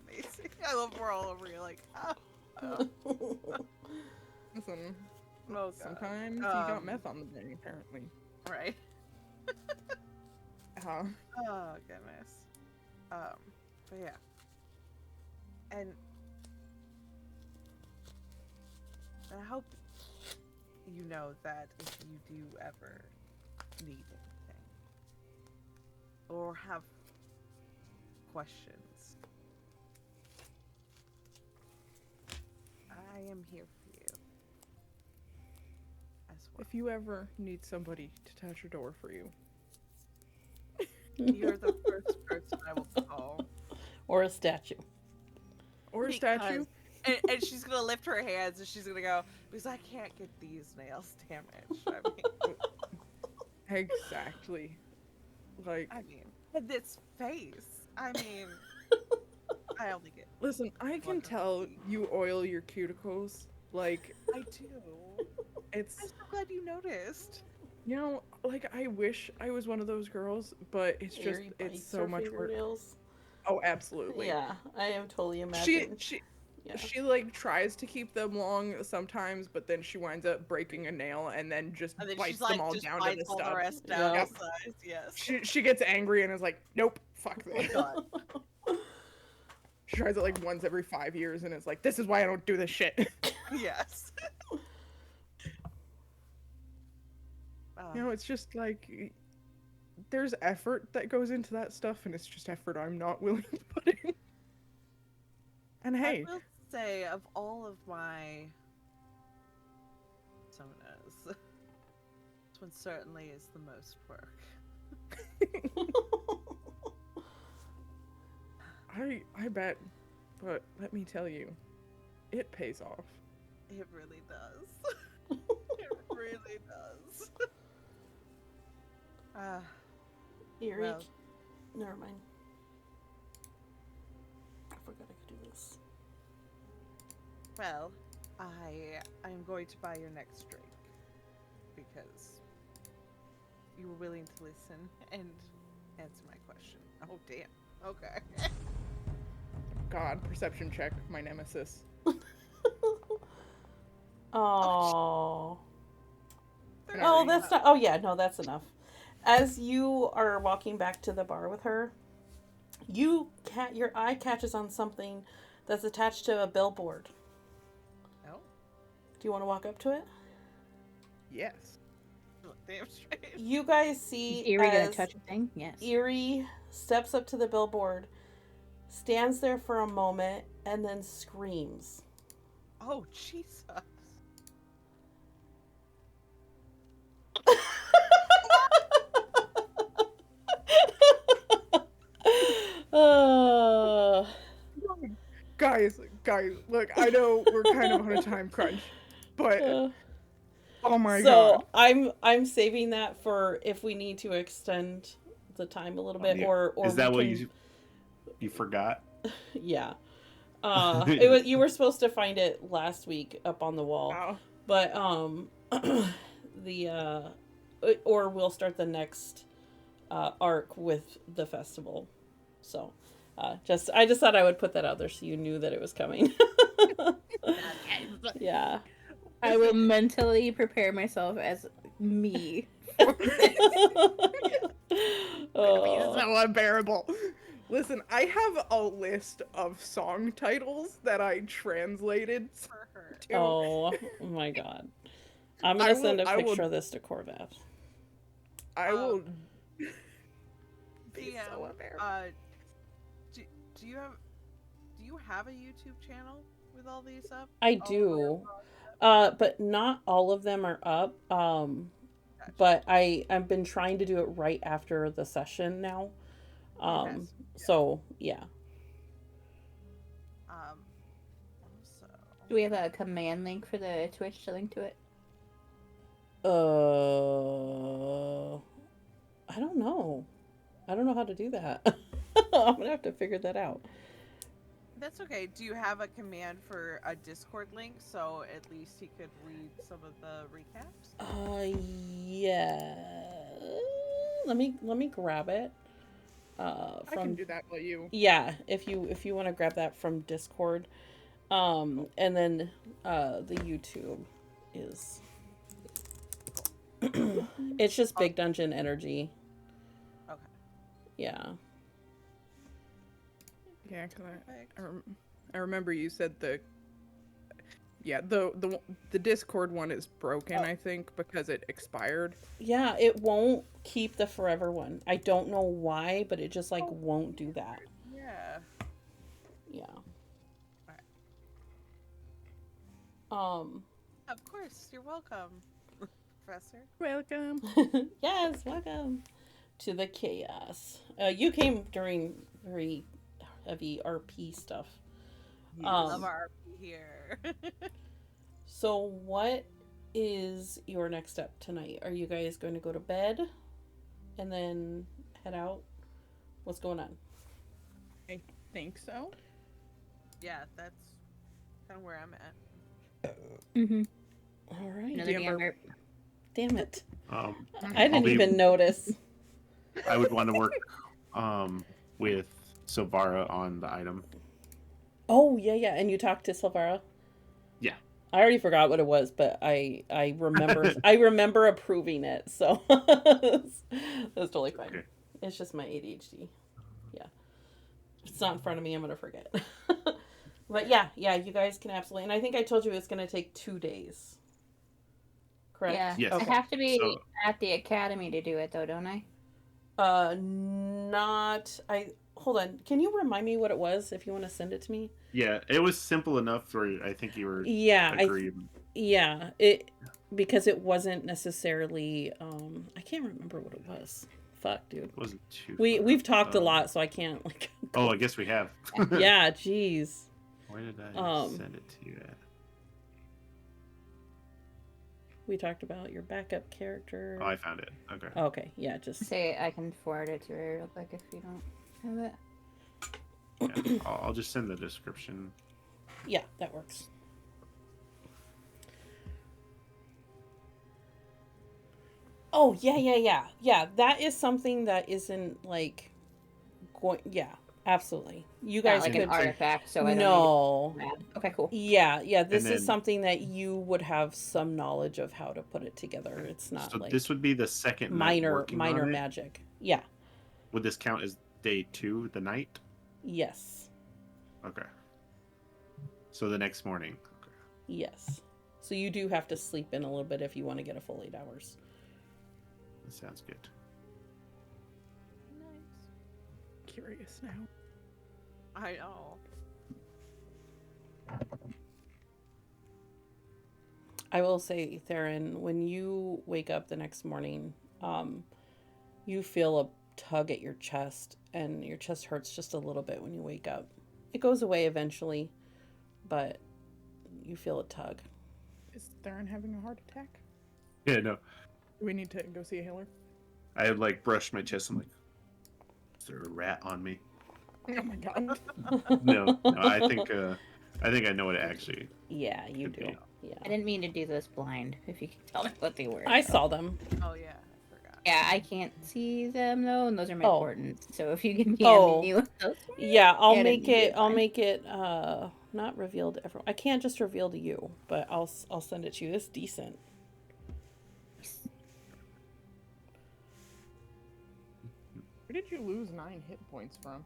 amazing. I love we're all over here like, Listen, oh god. sometimes you got Um, meth on the brain, apparently. Right. Uh, Oh goodness. But yeah. And I hope you know that if you do ever need anything or have questions, I am here for you as well. if you ever need somebody to touch a door for you, You're the first person I will call. Or a statue. or a statue. And she's gonna lift her hands and she's gonna go, because I can't get these nails damaged. Exactly. Like, I mean, and this face. I mean, I only get. listen, I can Wonderful. tell you oil your cuticles. Like, I do. it's, I'm so glad you noticed. you know, like, I wish I was one of those girls, but it's just, Eerie it's bites so her much work. fingernails. Oh, absolutely. Yeah, I am totally She, imagining. she, Yeah. she like tries to keep them long sometimes, but then she winds up breaking a nail and then just And then bites she's like, them all just down to bites the all the stub. rest down Yeah. to size. Yes. She gets angry and is like, nope, fuck Oh my this. god. She tries it like once every 5 years and it's like, this is why I don't do this shit. Yes. You know, it's just like there's effort that goes into that stuff, and it's just effort I'm not willing to put in. And hey, I will say, of all of my sonas, this one certainly is the most work. I bet, but let me tell you, it pays off. It really does. It really does. Eerie. Well. Never mind. I forgot I could do this. Well, I am going to buy your next drink because you were willing to listen and answer my question. Oh damn. Okay. God, perception check, my nemesis. Oh. And I Oh, already that's not. Oh, yeah, no, that's enough. As you are walking back to the bar with her, your eye catches on something that's attached to a billboard. Oh, Do you want to walk up to it? Yes. damn straight. You guys Is see Eerie gonna as touch a thing? Yes. Eerie steps up to the billboard, stands there for a moment, and then screams. Oh Jesus. Uh, Guys, look, I know we're kind of on a time crunch, but uh, oh my so god. I'm saving that for if we need to extend the time a little bit, Yeah. or Is that we what can- you forgot? Yeah. You were supposed to find it last week up on the wall, Wow. but or we'll start the next arc with the festival. So, I just thought I would put that out there so you knew that it was coming. Yeah. I will mentally prepare myself as me. It's Oh. so unbearable. Listen, I have a list of song titles that I translated For her. to. Oh my god. I'm I gonna will- send a I will- picture of this to Corvath. I will be DM, so embarrassed. do, do you have a YouTube channel with all these up? I All of do. our- But not all of them are up. Gotcha. But I've been trying to do it right after the session now. Okay. So yeah. Also, Do we have a command link for the Twitch to link to it? I don't know. I don't know how to do that. I'm gonna have to figure that out. that's okay. Do you have a command for a Discord link so at least he could read some of the recaps? Yeah. Let me grab it. I can From do that while you. yeah, if you want to grab that from Discord, and then the YouTube is it's just Big Dungeon Energy. Okay. Yeah. Yeah, because Perfect. I remember you said the Discord one is broken. I think because it expired. Yeah, it won't keep the forever one. I don't know why, but it just like won't do that. Yeah. Yeah. Of course. You're welcome, Professor. Welcome. Yes, welcome to the chaos. You came during very heavy RP stuff. Love our RP here. So what is your next step tonight? Are you guys going to go to bed and then head out? What's going on? I think so. Yeah, that's kind of where I'm at. Mm-hmm. All right. Another Amber. Amber. Damn it. I'll I didn't be- even notice. I would want to work with Silvara on the item. Oh, yeah, yeah. And you talked to Silvara? Yeah. I already forgot what it was, but I remember approving it. So that's totally fine. Okay. It's just my ADHD. Yeah. If it's not in front of me, I'm going to forget. But yeah, you guys can absolutely. And I think I told you it's going to take 2 days. Correct? Yeah. Yes. I have to be So- at the academy to do it, though, don't I? Hold on. Can you remind me what it was if you want to send it to me? Yeah, it was simple enough for I think you were Yeah, agreed. because it wasn't necessarily I can't remember what it was. Fuck, dude. It wasn't too. We've talked a Um, lot, so I can't like Oh, I guess we have. yeah, jeez. Where did I send it to you at? We talked about your backup character. Oh, I found it. Okay. Okay, yeah, just Say I can forward it to her real quick if you don't have it. Yeah, I'll just send the description. yeah, that works. Oh, yeah. That is something that isn't like going. Yeah, absolutely. You Not guys like could. an artifact, so I don't No. need it. Okay, cool. Yeah. This And is then- something that you would have some knowledge of how to put it together. It's not So like this would be the second night minor working on it? magic. Yeah. Would this count as day 2, the night? Yes. Okay. So the next morning. Okay. Yes. So you do have to sleep in a little bit if you want to get a full 8 hours. That sounds good. Nice. Curious now. I know. I will say, Theron, when you wake up the next morning, you feel a tug at your chest, and your chest hurts just a little bit when you wake up. It goes away eventually, but you feel a tug. Is Theron having a heart attack? Yeah, no. Do we need to go see a healer? I had like brushed my chest. I'm like, is there a rat on me? Oh my god. No, I think I know what it actually. Yeah, you Could do. be. Yeah. I didn't mean to do this blind, if you can tell me what they were. I saw them. Oh yeah, I forgot. Yeah, I can't see them though, and those are my Oh. portents. So if you can hand Oh. me what those were. Yeah, I'll Yeah, make you it. did I'll fine. make it. Not revealed to everyone. I can't just reveal to you, but I'll send it to you. It's decent. Where did you lose 9 hit points from?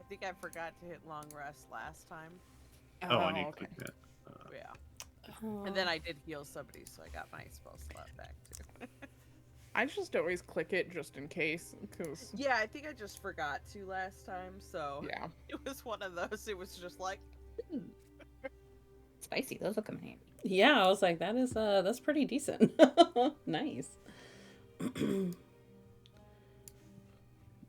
think I forgot to hit long rest last time. Oh, I need to okay. click that. Yeah. And then I did heal somebody, so I got my spell slot back too. I just always click it just in case, because Yeah, I think I just forgot to last time, so yeah. it was one of those. It was just like, Spicy. Those will come in handy. Yeah, I was like, that's pretty decent. Nice. but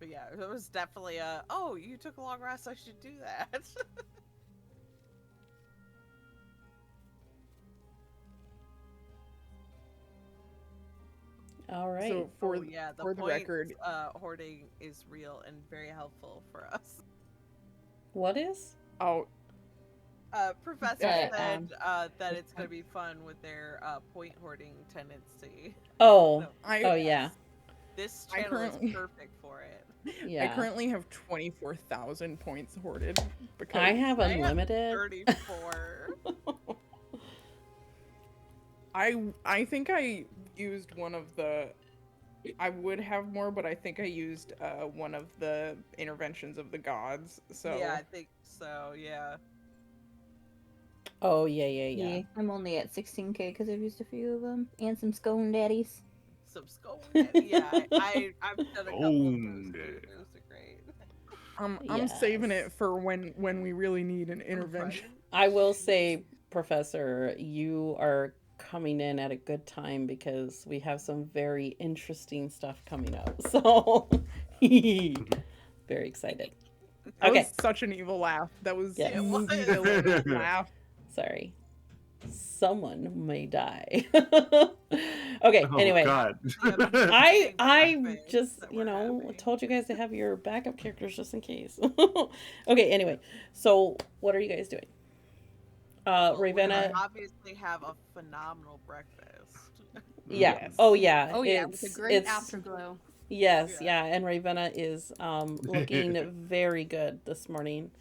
yeah, it was definitely a, oh, you took a long rest, I should do that. All right. So for Oh, yeah, for the points, record, hoarding is real and very helpful for us. What is? oh, Professor Yeah, said that it's gonna be fun with their point hoarding tendency. Oh, So, oh yeah, this I channel currently- is perfect for it. yeah. I currently have 24,000 points hoarded because I have I have unlimited. 34. I think I used one of the. I would have more, but I think I used one of the interventions of the gods. So Yeah, I think so. Yeah. Oh yeah. I'm only at 16k because I've used a few of them and some scone daddies. Some skull. Yeah, I've done a couple of Owned those. it. Too. Those are great. I'm saving Yes. it for when we really need an intervention. I will say, Professor, you are coming in at a good time because we have some very interesting stuff coming up. So, very excited. That Okay. was such an evil laugh. That was Yes. a movie villain laugh. Sorry. Someone may die. Okay, Oh, anyway. God. I just, that you we're know, having. told you guys to have your backup characters just in case. Okay, anyway. So, what are you guys doing? Well, we Ravenna, obviously have a phenomenal breakfast. yeah. Yes. Oh yeah. Oh yeah, with a great it's afterglow. yes, Yeah. yeah, and Ravenna is looking very good this morning.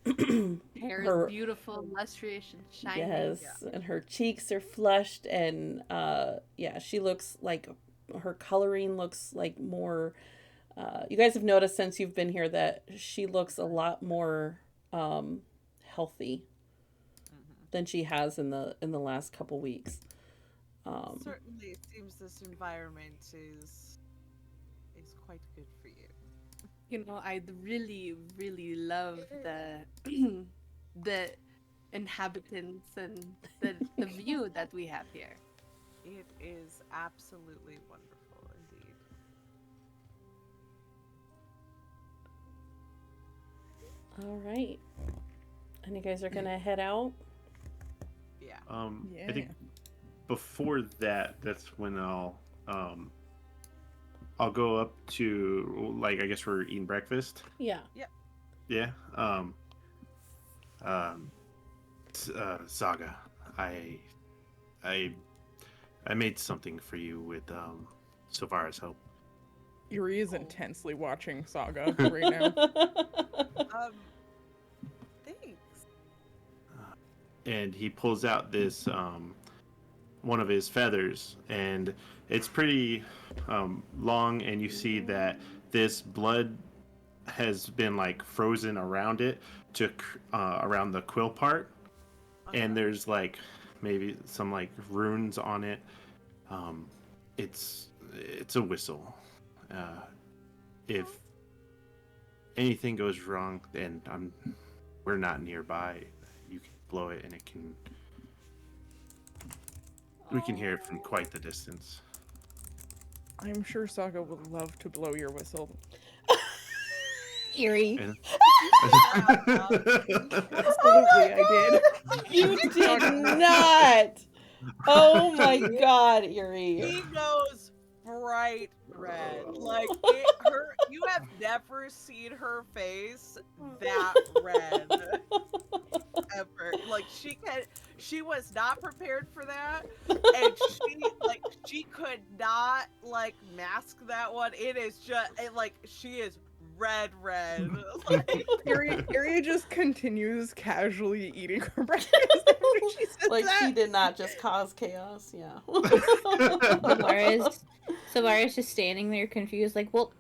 Hair Her- is beautiful, lustrous, and shiny. Yes, and her cheeks are flushed, and yeah, she looks like her coloring looks like more. You guys have noticed since you've been here that she looks a lot more healthy Mhm. than she has in the last couple weeks. Certainly, it seems this environment is quite good for you. You know, I really, really love the the inhabitants and the view that we have here. It is absolutely wonderful indeed. All right, and you guys are gonna head out. Yeah. I think before that, that's when I'll go up to, like, I guess we're eating breakfast. Yeah. Yeah. Saga, I made something for you with Silvara's help. Yuri is intensely watching Saga right now. Thanks. And he pulls out this one of his feathers, and it's pretty long, and you see that this blood has been like frozen around it to around the quill part, and there's like maybe some like runes on it. It's a whistle. If anything goes wrong and we're not nearby, you can blow it and it can. We can hear it from quite the distance. I'm sure Saga would love to blow your whistle. Eerie. And- Absolutely, I did. You did not. Oh my God, Erie. He goes bright red. Like you have never seen her face that red ever. Like she was not prepared for that, and she could not like mask that one. It is just she is red. Like, Aria just continues casually eating her breakfast after she says Like that. she did not just cause chaos. Yeah. Savara's just standing there confused, like, well,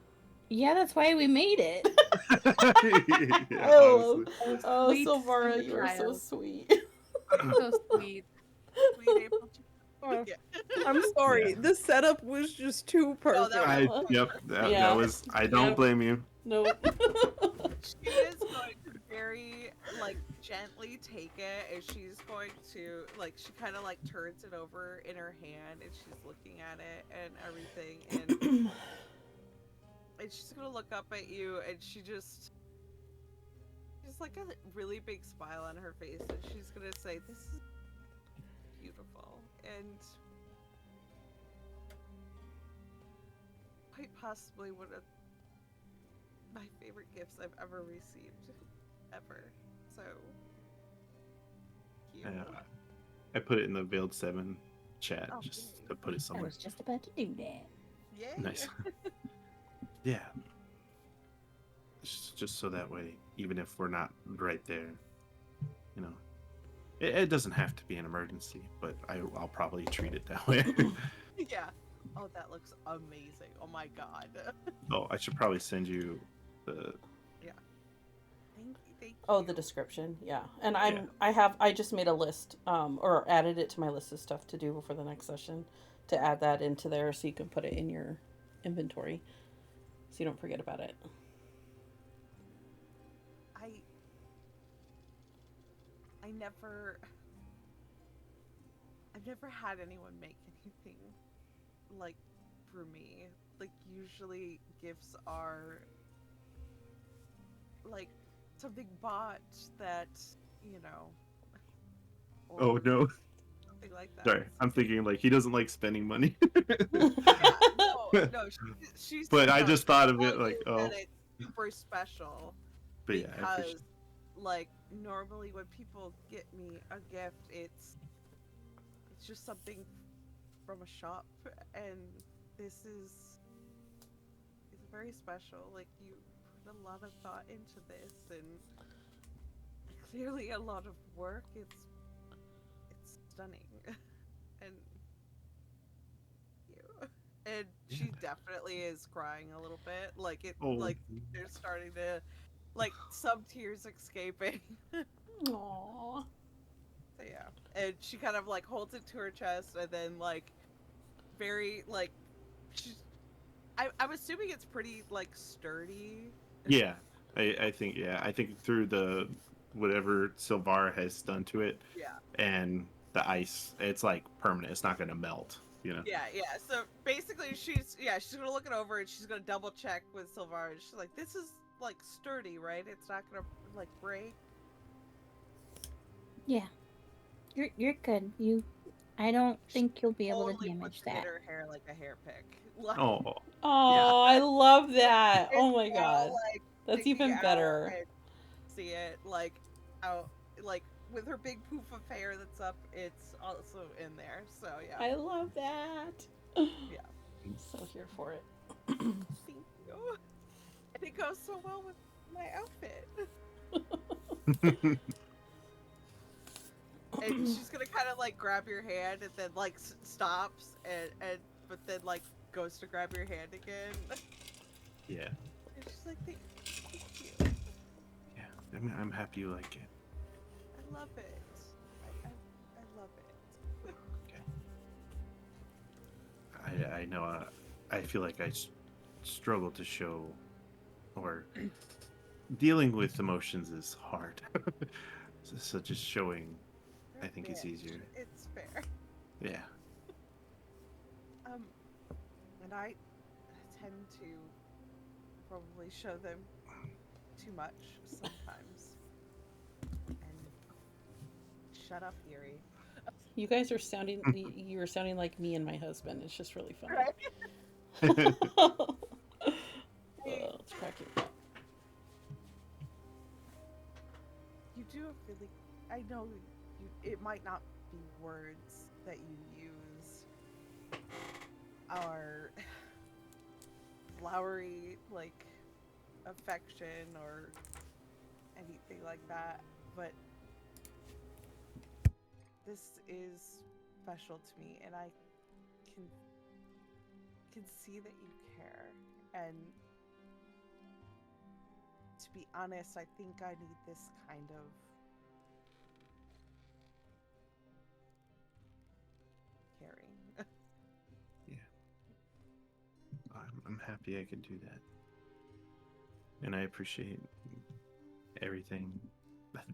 Yeah, that's why we made it. Yeah, Oh, honestly. oh, Sweet, Silvara, sweet you are so child. sweet. So sweet. Sweet April. Oh, Yeah. I'm sorry. Yeah. The setup was just too No, that perfect. was Yep, that Yeah. was. I don't Yep. blame you. Nope. She is going to very like gently take it, and she's going to like she kind of like turns it over in her hand, and she's looking at it and everything, and she's gonna look up at you, and she's like a really big smile on her face, and she's gonna say, "This is beautiful," and quite possibly one of my favorite gifts I've ever received, ever. So, cute. I put it in the Veiled 7 chat Oh, just yay. to put it I somewhere. was just about to do that. Yay. Nice. Yeah. Just so that way, even if we're not right there, you know, it doesn't have to be an emergency, but I'll probably treat it that way. Yeah. Oh, that looks amazing. Oh my god. Oh, I should probably send you the. Thank you. Oh, the description, yeah. And Yeah. I just made a list, or added it to my list of stuff to do for the next session, to add that into there so you can put it in your inventory, so you don't forget about it. I've never had anyone make anything like for me. Like usually gifts are like something bought that, you know, Oh or no! something like that. Sorry, I'm thinking like he doesn't like spending money. Yeah, no, she's But I no, just she's thought of telling it like, you oh, that it's super special but yeah, I appreciate. because like normally when people get me a gift, it's just something from a shop, and this is it's very special. Like you put a lot of thought into this, and clearly a lot of work. It's stunning, and you. And she definitely is crying a little bit. Like it, Oh, like they're starting to, like some tears escaping. Aww. So yeah, and she kind of like holds it to her chest, and then like very like she's. I'm assuming it's pretty like sturdy. yeah, I think I think through the whatever Silvara has done to it Yeah. and the ice, it's like permanent. It's not gonna melt. You know. Yeah. So basically, she's gonna look it over, and she's gonna double check with Silvara. And she's like, "This is like sturdy, right? It's not gonna like break." Yeah. You're good. I don't think you'll be able to Totally damage puts it in that. her hair like a hair pick. Like, Oh, Oh, I love that. Oh my it's all, god. like, That's sticking even out, better. and see it like out, like with her big poof of hair that's up. It's also in there. So yeah. I love that. Yeah. I'm so here for it. Thank you. And it goes so well with my outfit. And she's gonna kind of like grab your hand, and then like stops, and but then like goes to grab your hand again. yeah, And she's like, thank you. yeah. I'm happy you like it. I love it. I love it. I know. I feel like I struggle to show, or dealing with emotions is hard. So just showing, I think it's easier. It's fair. Yeah. And I tend to probably show them too much sometimes. And shut up, Erie. You guys are sounding. You were sounding like me and my husband. It's just really funny. Right? Oh, it's cracking me up. You do a really. I know it might not be words that you use. Our flowery, like, affection or anything like that, but this is special to me, and I can see that you care, and to be honest, I think I need this kind of caring. I'm happy I could do that. And I appreciate everything,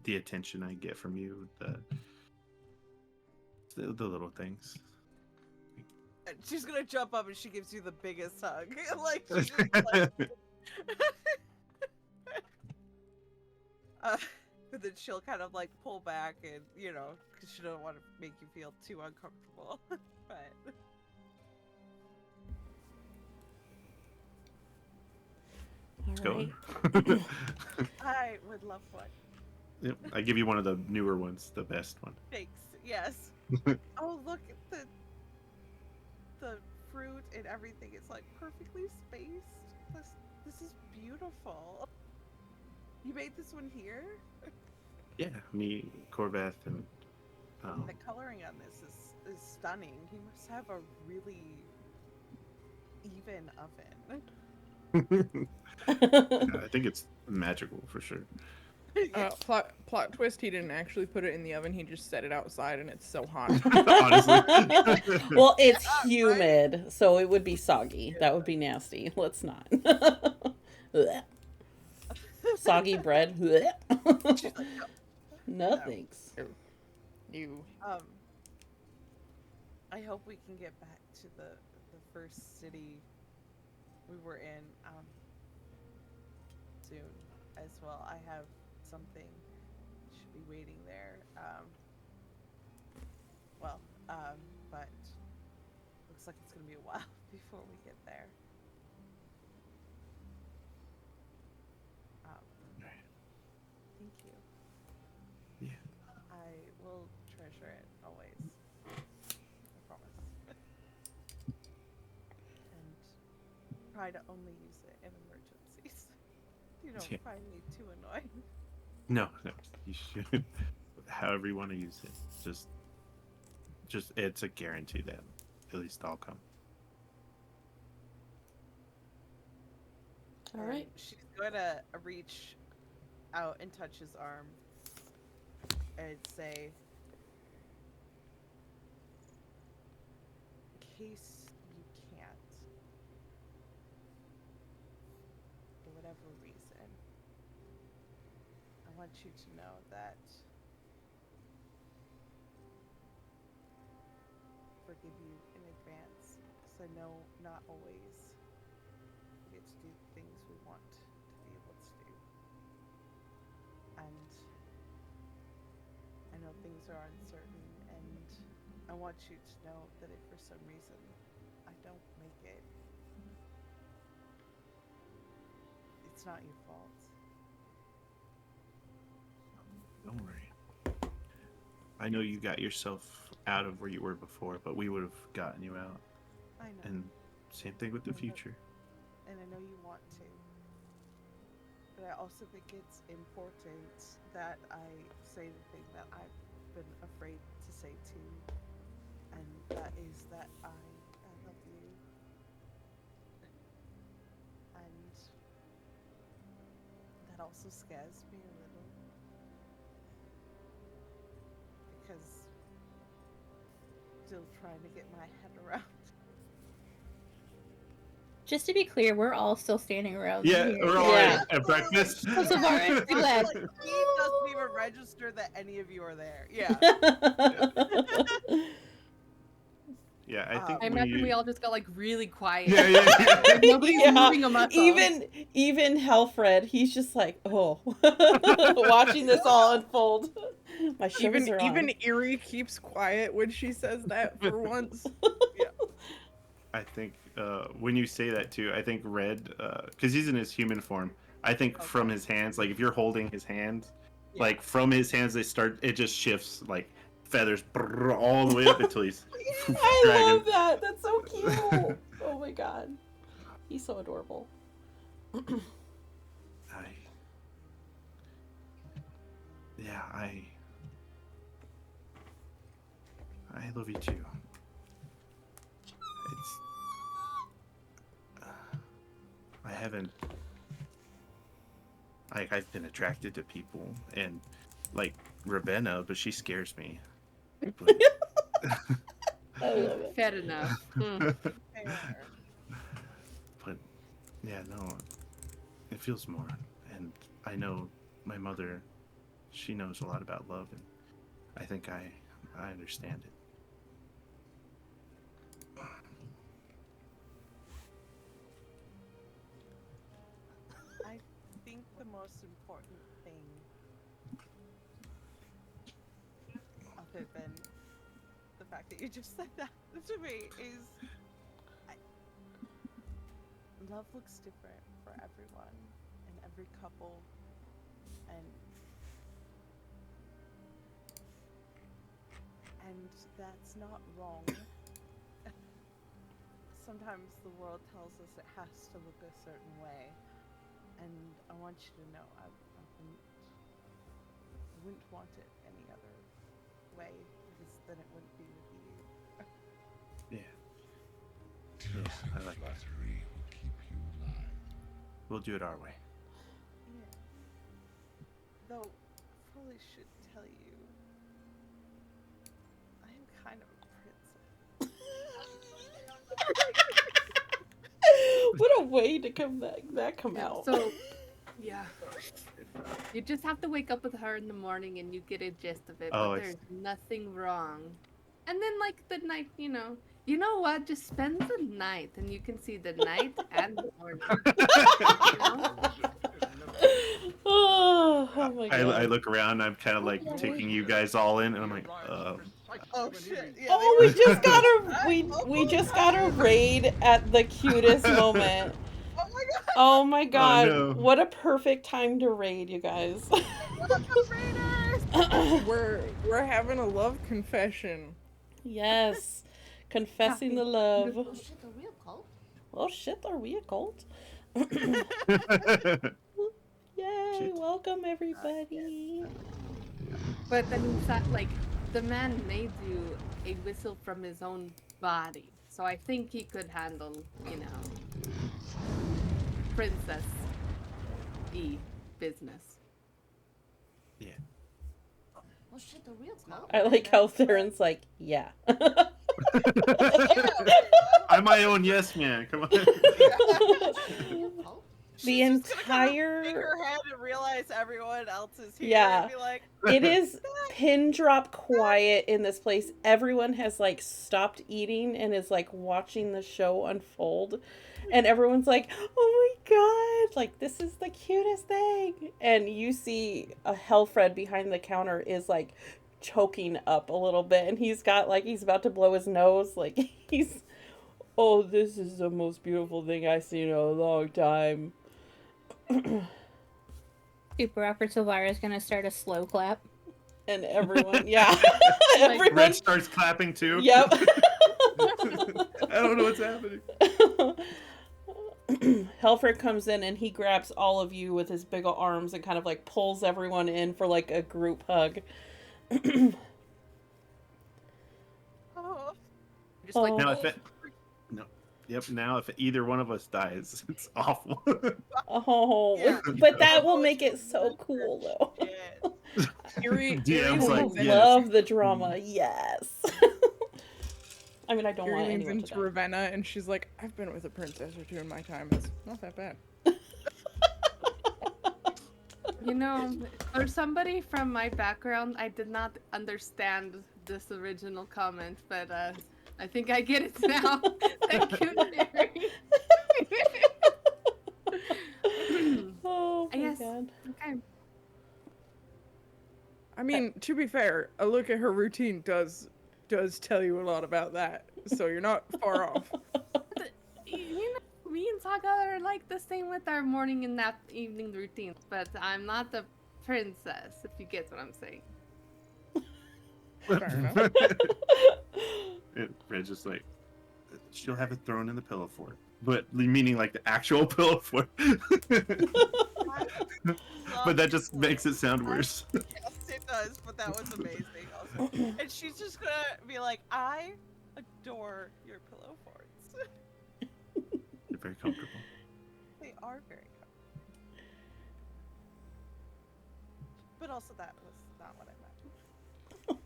the attention I get from you, the little things. She's gonna jump up and she gives you the biggest hug. Like, she's just like but then she'll kind of like pull back and, you know, because she don't want to make you feel too uncomfortable. But Let's All go. right. I would love one. Yep, I give you one of the newer ones, the best one. Thanks. Yes. Oh, look at the fruit and everything. It's like perfectly spaced. This is beautiful. You made this one here? Yeah, me, Corvath, and The coloring on this is stunning. He must have a really even oven. I think it's magical for sure. Plot twist, he didn't actually put it in the oven, he just set it outside and it's so hot. Honestly. Well, it's humid, so it would be soggy. That would be nasty. Let's not. Blech. Soggy bread. Blech. She's like, No thanks. You. I hope we can get back to the first city we were in soon as well. I have something should be waiting there. But looks like it's gonna be a while before we get there. Thank you. Yeah. I will treasure it always. I promise. And try to only use it in emergencies. You don't Yeah. find me too annoying. No, you should. However you want to use it, just it's a guarantee that at least I'll come. All right. And she's going to reach out and touch his arm and say, in case you can't, for whatever reason, I want you to know that I forgive you in advance, because I know not always we get to do the things we want to be able to do. And I know things are uncertain, and I want you to know that if for some reason I don't make it, it's not your fault. Don't worry. I know you got yourself out of where you were before, but we would have gotten you out. I know. And same thing with the future. And I know you want to. But I also think it's important that I say the thing that I've been afraid to say too. And that is that I love you. And that also scares me a little. Because still trying to get my head around. Just to be clear, we're all still standing around. Yeah, here. we're all Yeah. at breakfast. So far, I'm glad. Like, he doesn't even register that any of you are there. Yeah. Yeah, I think I imagine we all just got like really quiet. Yeah. Like, nobody's Yeah, moving a muscle. even Helfred, he's just like, oh, watching this all unfold. My shivers are on. Even Eerie keeps quiet when she says that for once. I think when you say that too, I think Red, because he's in his human form, I think from his hands, like if you're holding his hands, Yeah. like from his hands, it just shifts like feathers all the way up until he's I dragon. love that. That's so cute. Oh my god, he's so adorable. I love you too. I I've been attracted to people and like Ravenna, but she scares me. But, I love it. Fair enough. Hmm. Fair. but yeah, no, it feels more. And I know my mother, she knows a lot about love, and I think I understand it. I think the most important thing, other than the fact that you just said that to me, is love looks different for everyone and every couple, and that's not wrong. Sometimes the world tells us it has to look a certain way, and I want you to know I wouldn't want it any other way, because then it wouldn't be with you. Yeah. Yeah, I like that. We'll do it our way. Yeah. Though, I probably should tell you, I am kind of a princess. What a way to come Yeah, out. so, yeah. You just have to wake up with her in the morning and you get a gist of it, Oh, but I there's see. nothing wrong. And then, like, the night, you know what? Just spend the night and you can see the night and the morning. You know? Oh my god. I look around, I'm kind of like taking you guys all in, and I'm like, Oh shit! Yeah, Oh, they we were- just got we just got a raid at the cutest moment. Oh my god! Oh my god. no. What a perfect time to raid, you guys. We're having a love confession. Yes. Confessing the love. Oh shit, a real cult? Oh shit, are we a cult? Shit. Yay, welcome everybody. But I mean, like, the man made you a whistle from his own body. So I think he could handle, princess-y business. Yeah. Oh shit, a real cult? I like how Theron's like, yeah. I'm my own yes man. Come on. A real cult? The She's just gonna kind of shake entire her head and realize everyone else is here. Yeah. And be like, it is pin drop quiet in this place. Everyone has like stopped eating and is like watching the show unfold. And everyone's like, oh my god, like this is the cutest thing. And you see a Helfred behind the counter is like choking up a little bit. And he's got like, he's about to blow his nose. Like he's, oh, this is the most beautiful thing I've seen in a long time. Super Upper Silvara's gonna start a slow clap. And everyone, yeah. Like, Everyone, Red starts clapping too. yep. I don't know what's happening. Helfred comes in and he grabs all of you with his big ol' arms and kind of like pulls everyone in for like a group hug. oh, Just like, Oh. Now if it, no, yep. Now if either one of us dies, it's awful. Oh, Yeah. but that will make it so cool though. shit. Erie, DM's Erie like, leans in- yes. Love the drama, yes. I mean, I don't Erie want leans anyone to into die. Ravenna and she's like, I've been with a princess or two in my time. It's not that bad. for somebody from my background, I did not understand this original comment, but I think I get it now. Thank you, Mary. Oh my Yes. god. Okay. I mean, to be fair, a look at her routine does tell you a lot about that. So you're not far off. Me and Saga are like the same with our morning and nap evening routines, but I'm not the princess, if you get what I'm saying. Fair enough. Red's just like, she'll have it thrown in the pillow fort, but meaning like the actual pillow fort. But that just makes it sound worse. Yes, it does, but that was amazing. Also. And she's just gonna be like, I adore your pillow forts. They're very comfortable. They are very Also, that was not what I meant.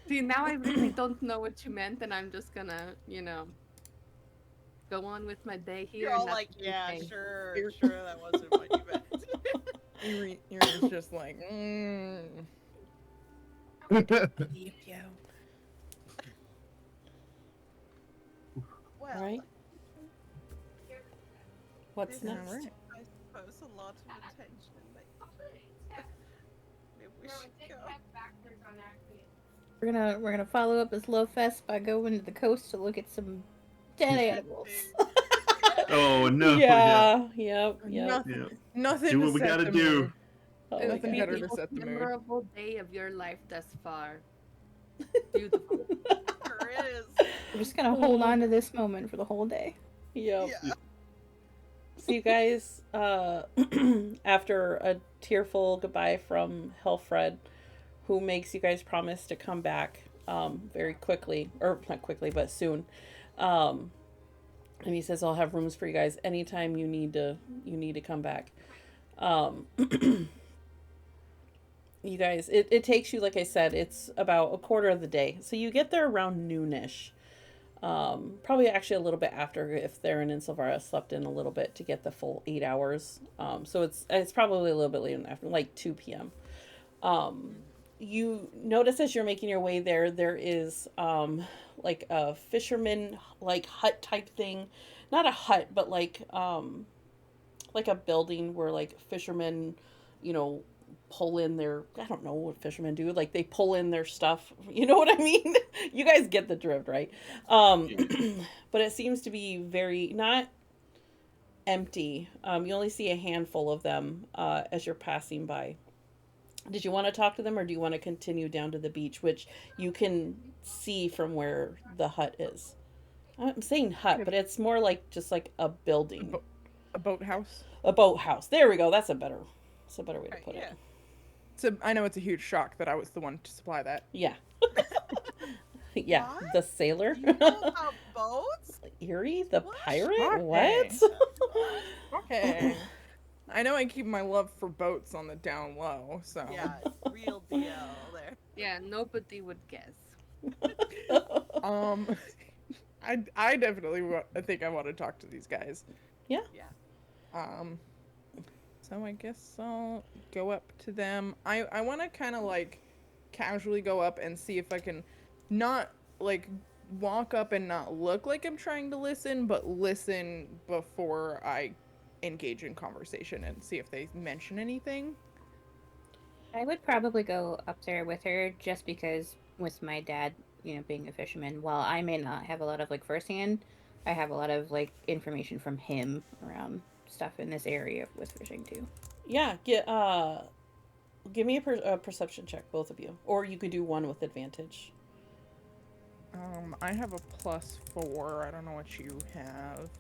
See, now I really don't know what you meant, and I'm just gonna, go on with my day here. You're and all not like, do yeah, anything." sure, You're- sure, that wasn't what you meant. Erin's just like, yeah. Well, Right? What's this next? Alright. is, I suppose, a lot of attention. Maybe we should go. We're gonna follow up this love fest by going to the coast to look at some dead animals. Oh no! Yeah. Yep. Nothing, Yeah. nothing Do to what we set gotta the do. mood. Oh my Nothing Be God. better the to most set the mood. memorable day of your life thus far. Beautiful. Sure is. We're just gonna hold on to this moment for the whole day. Yep. Yeah. So you guys, after a tearful goodbye from Helfred, who makes you guys promise to come back very quickly, or not quickly, but soon. And he says, I'll have rooms for you guys anytime you need to come back. You guys, it takes you, like I said, it's about a quarter of the day. So you get there around noonish. Probably actually a little bit after if Theron and Silvara slept in a little bit to get the full 8 hours. So it's probably a little bit later in the afternoon, like 2 p.m. You notice as you're making your way there is like a fisherman like hut type thing. Not a hut, but like a building where like fishermen, pull in their, I don't know what fishermen do, like they pull in their stuff, you know what I mean? You guys get the drift, right? But it seems to be very not empty. You only see a handful of them as you're passing by. Did you want to talk to them, or do you want to continue down to the beach, which you can see from where the hut is? I'm saying hut, but it's more like just like a building, A boathouse. a boathouse. There we go. That's a better way to put Yeah. it. So I know it's a huge shock that I was the one to supply that. Yeah. Yeah, What? the sailor. You know about boats? Eerie, the What? pirate? Okay. What? Okay. I know I keep my love for boats on the down low, so Yeah, real deal there. Yeah, nobody would guess. um, I definitely I think I want to talk to these guys. Yeah. So I guess I'll go up to them. I want to kind of like casually go up and see if I can not like walk up and not look like I'm trying to listen, but listen before I engage in conversation and see if they mention anything. I would probably go up there with her just because with my dad, being a fisherman, while I may not have a lot of like firsthand, I have a lot of like information from him around stuff in this area with fishing too. Yeah, give me a perception check, both of you. Or you could do one with advantage. I have a +4. I don't know what you have.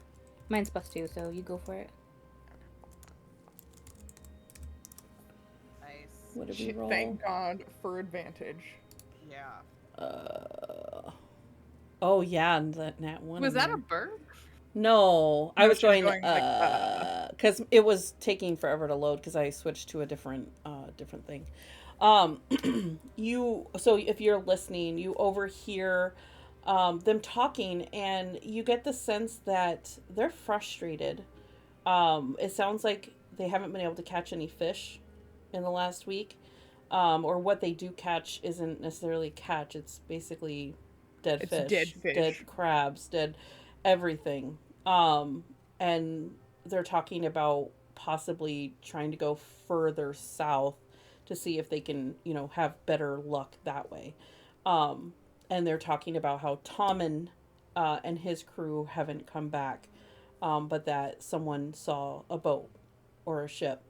Mine's +2, so you go for it. Nice. What did we Shit, roll? thank God for advantage. Yeah. Oh yeah, and that nat one. Was in that there. a bird? No, I No, was she was going going, like, because it was taking forever to load because I switched to a different thing. So if you're listening, you overhear them talking, and you get the sense that they're frustrated. It sounds like they haven't been able to catch any fish in the last week, or what they do catch isn't necessarily catch. It's basically dead It's fish, dead fish. dead crabs, dead everything. And they're talking about possibly trying to go further south to see if they can, have better luck that way. And they're talking about how Tommen and his crew haven't come back, but that someone saw a boat or a ship,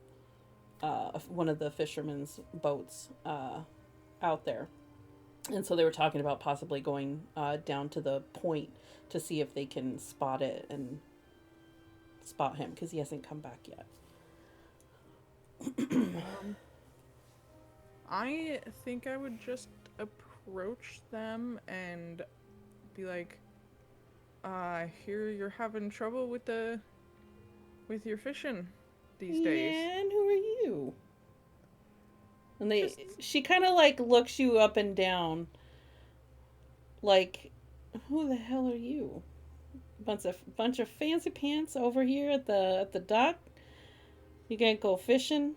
one of the fishermen's boats out there. And so they were talking about possibly going down to the point to see if they can spot it and spot him because he hasn't come back yet. I think I would just approach them and be like, I hear you're having trouble with your fishing these days. And who are you? And they, Just- she kind of like looks you up and down, like, who the hell are you? Bunch of fancy pants over here at the dock. You gonna go fishing?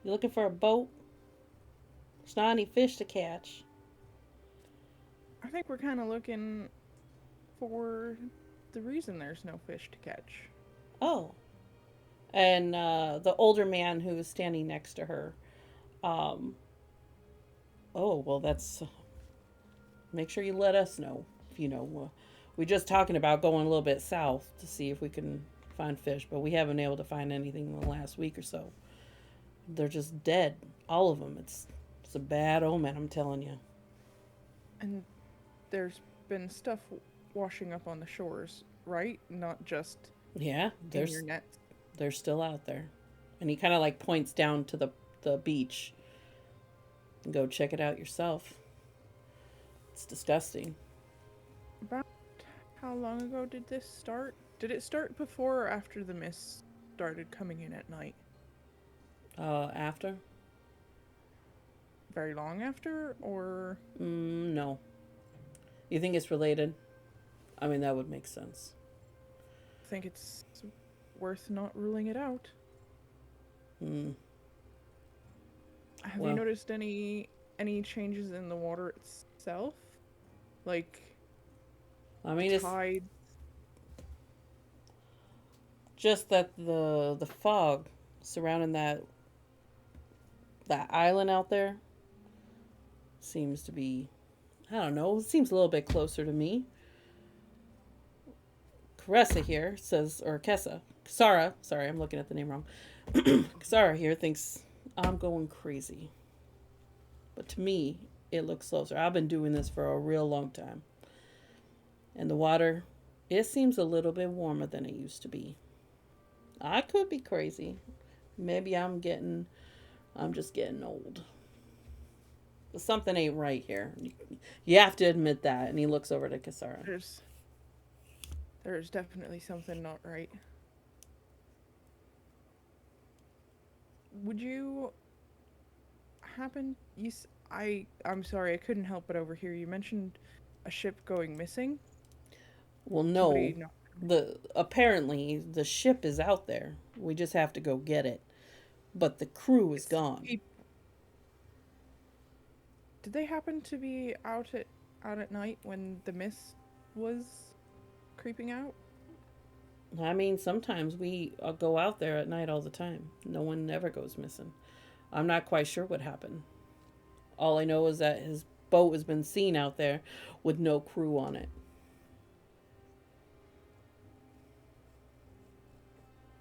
You looking for a boat? There's not any fish to catch. I think we're kind of looking for the reason there's no fish to catch. Oh. And the older man who was standing next to her, oh, well, that's. Make sure you let us know. If you know, we're just talking about going a little bit south to see if we can find fish, but we haven't been able to find anything in the last week or so. They're just dead, all of them. It's a bad omen, I'm telling you. And there's been stuff washing up on the shores, right? Not just Yeah, in your nets. they're still out there, and he kind of like points down to the beach. Go check it out yourself. It's disgusting. About how long ago did this start? Did it start before or after the mist started coming in at night? After? Very long after, or No. You think it's related? I mean, that would make sense. I think it's worth not ruling it out. Hmm. Have Well. you noticed any changes in the water itself? Like I mean, it's tide? just that the fog surrounding that island out there seems to be, I don't know, it seems a little bit closer to me. Caressa here says, or Kasara, sorry, I'm looking at the name wrong. Kasara here thinks I'm going crazy. But to me, it looks closer. I've been doing this for a real long time. And the water, it seems a little bit warmer than it used to be. I could be crazy. Maybe I'm just getting old. But something ain't right here. You have to admit that. And he looks over to Kasara. There's definitely something not right. Would you happen I'm sorry, I couldn't help but overhear you mentioned a ship going missing? Well, no. Somebody Apparently the ship is out there. We just have to go get it. But the crew is gone. Did they happen to be out at night when the mist was creeping out? I mean, sometimes we go out there at night all the time. No one ever goes missing. I'm not quite sure what happened. All I know is that his boat has been seen out there with no crew on it.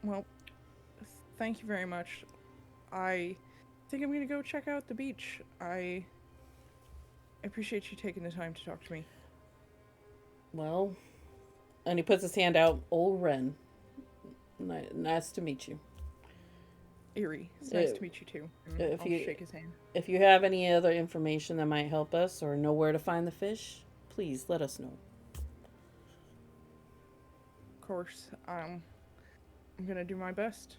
Well, thank you very much. I think I'm gonna go check out the beach. I appreciate you taking the time to talk to me. Well, and he puts his hand out. Old Ren. Nice to meet you. Eerie, it's nice to meet you too. And if I'll you- shake his hand. If you have any other information that might help us or know where to find the fish, please let us know. Of course, I'm gonna do my best.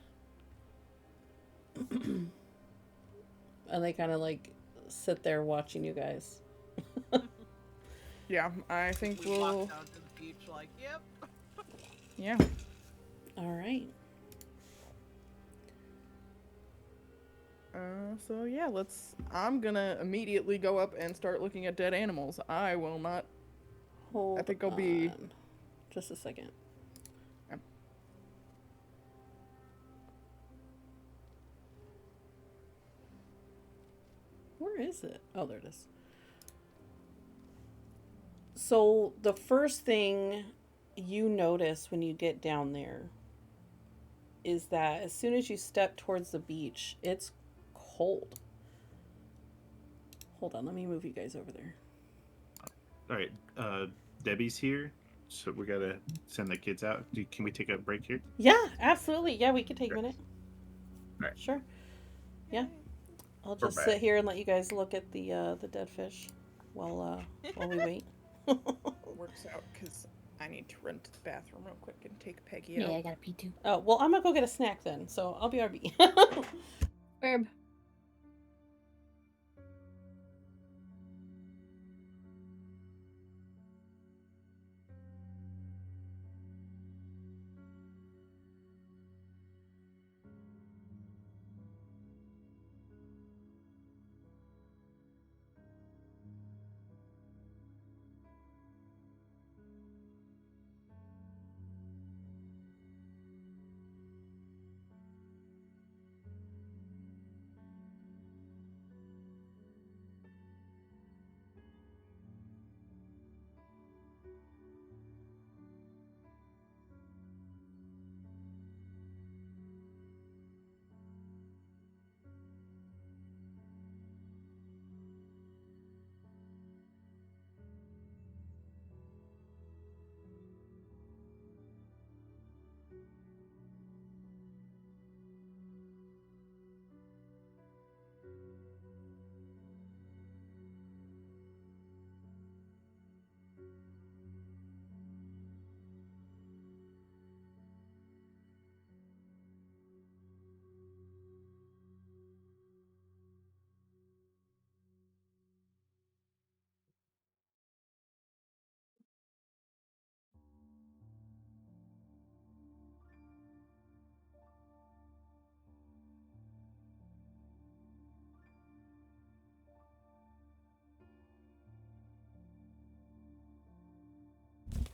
And they kind of like sit there watching you guys. Yeah, I think We we'll. walk down to the beach like, yep. Yeah. All right. So yeah, I'm gonna immediately go up and start looking at dead animals. I will not. Hold think I'll be- on. Just a second. Yep. Where is it? Oh, there it is. So the first thing you notice when you get down there is that as soon as you step towards the beach, it's cold. Hold on, let me move you guys over there. All right, Debbie's here, so we gotta send the kids out. Can we take a break here? Yeah, absolutely. Yeah, we can take a minute. Alright. Sure. Yeah. I'll We're just back. sit here and let you guys look at the dead fish while we wait. Works out because I need to run to the bathroom real quick and take Peggy Yeah, out. I gotta pee too. Oh, well, I'm gonna go get a snack then, so I'll be RB. Verb.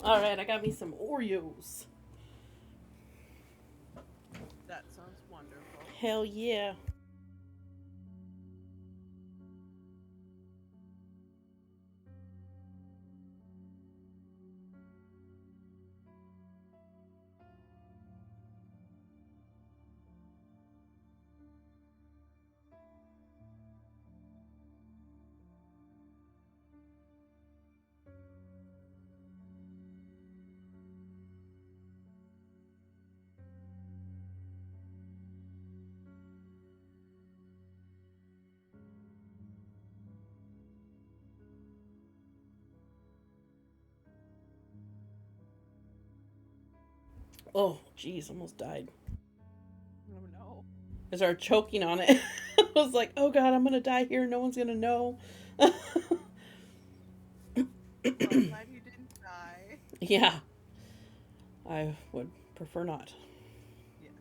All right, I got me some Oreos. That sounds wonderful. Hell yeah. Oh, jeez, almost died. Oh no. I started choking on it. I was like, oh god, I'm gonna die here. No one's gonna know. Well, I'm glad you didn't die. Yeah, I would prefer not. Yes.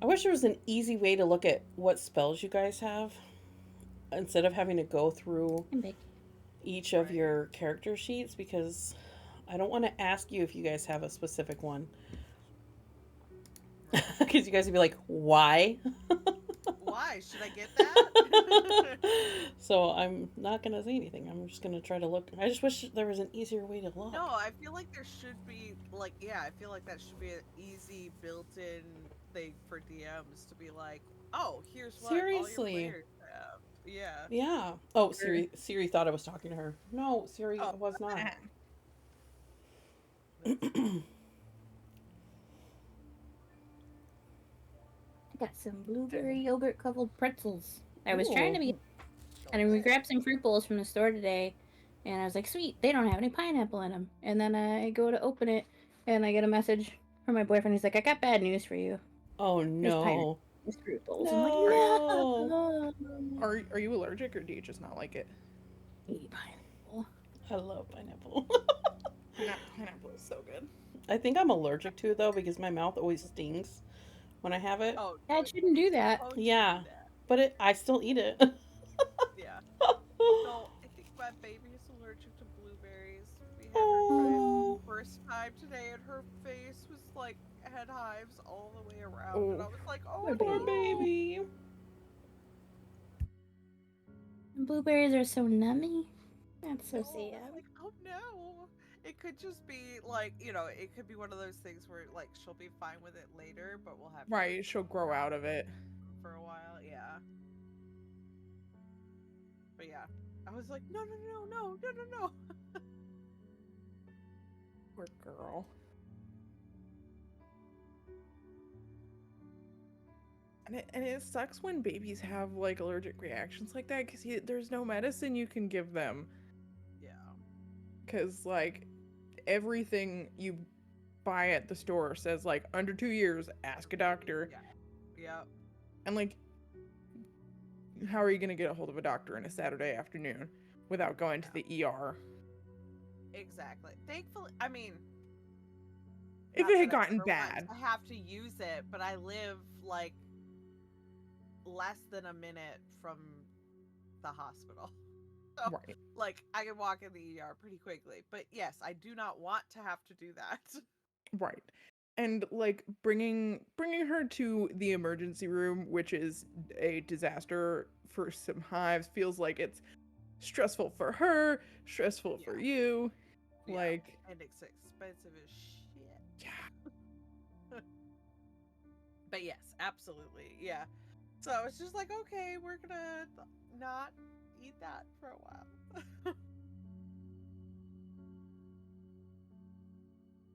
I wish there was an easy way to look at what spells you guys have instead of having to go through each of Right. your character sheets, because I don't want to ask you if you guys have a specific one. Because you guys would be like, why? Why? Should I get that? So I'm not going to say anything. I'm just going to try to look. I just wish there was an easier way to look. No, I feel like there should be, like, yeah, I feel like that should be an easy built-in thing for DMs to be like, oh, here's what Seriously. all your players have. Yeah. Yeah. Oh, Siri thought I was talking to her. No, Siri Oh. was not. I got some blueberry yogurt covered pretzels. I was Ooh. trying to be, and we grabbed some fruit bowls from the store today, and I was like, sweet, they don't have any pineapple in them. And then I go to open it, and I get a message from my boyfriend. He's like, I got bad news for you. Oh, no. It's fruit bowls. No. I'm like, Are you allergic or do you just not like it? eat pineapple. I love pineapple. Pineapple is so good. I think I'm allergic to it, though, because my mouth always stings when I have it. Oh, Dad shouldn't do that. oh, Yeah. do that. But I still eat it. Yeah. So, I think my baby is allergic to blueberries. We had her Oh. try it first time today, and her face was like, had hives all the way around. And I Oh. was like, oh, Poor Poor no. baby. Blueberries are so nummy. That's so No, sad. I was like, oh no. It could just be like, you know, it could be one of those things where like she'll be fine with it later, but we'll have to Right, she'll grow out of it. for a while, yeah. But yeah, I was like, no, no, no, no, no, no, no. Poor girl. And it sucks when babies have like allergic reactions like that because there's no medicine you can give them. Yeah. Because like everything you buy at the store says like under 2 years, ask a doctor. Yeah. And like, how are you gonna get a hold of a doctor on a Saturday afternoon without going to the ER? Exactly. Thankfully, I mean, If not it had that I gotten ever bad. want to have to use it, but I live like less than a minute from the hospital. So, Right. like, I can walk in the ER pretty quickly. But yes, I do not want to have to do that. Right. And like bringing her to the emergency room, which is a disaster for some hives, feels like it's stressful for her, stressful for you. Yeah, Like, and it's expensive as shit. yeah. But yes, absolutely. Yeah. So it's just like, okay, we're gonna not eat that for a while.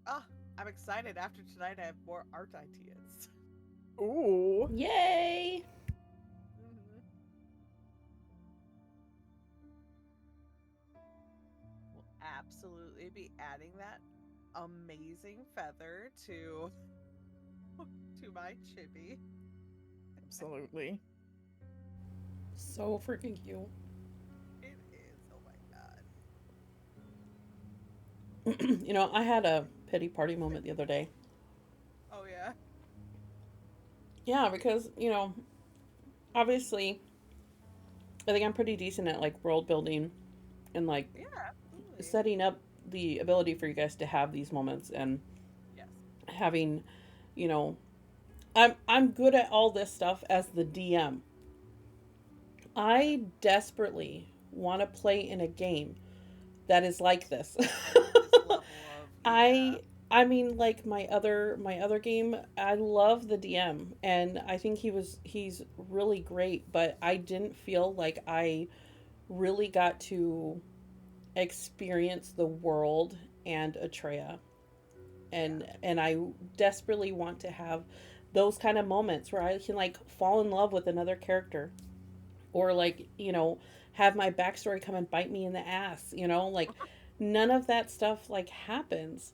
Ah, I'm excited. After tonight, I have more art ideas. Ooh. Yay! Mhm. We'll absolutely be adding that amazing feather to my chibi. Absolutely. So freaking cute. It is. Oh my god. You know, I had a pity party moment the other day. Oh yeah. Yeah, because, you know, obviously, I think I'm pretty decent at, like, world building and like Yeah, absolutely. setting up the ability for you guys to have these moments and Yes. having, you know, I'm good at all this stuff as the DM. I desperately want to play in a game that is like this. This level of yeah. I I mean like my other game, I love the DM and I think he's really great, but I didn't feel like I really got to experience the world and Atreya. Yeah. And I desperately want to have those kind of moments where I can like fall in love with another character or like, have my backstory come and bite me in the ass, like none of that stuff like happens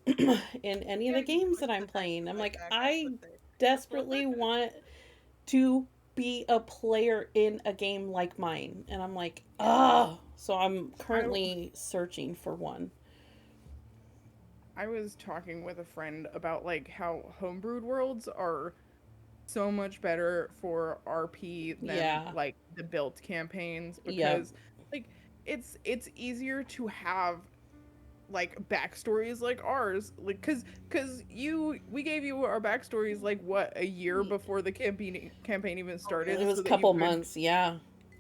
in any of Yeah, the you games push that I'm the next playing. I'm like like, back up I with it. desperately want to be a player in a game like mine. And I'm like, oh, so I'm I currently searching for one. I was talking with a friend about like how homebrewed worlds are so much better for RP than Yeah. like the built campaigns Yeah. because like it's easier to have like backstories like ours like cuz you we gave you our backstories like what a year before the campaign even Oh It started yeah. was so a that you couple could months. Yeah.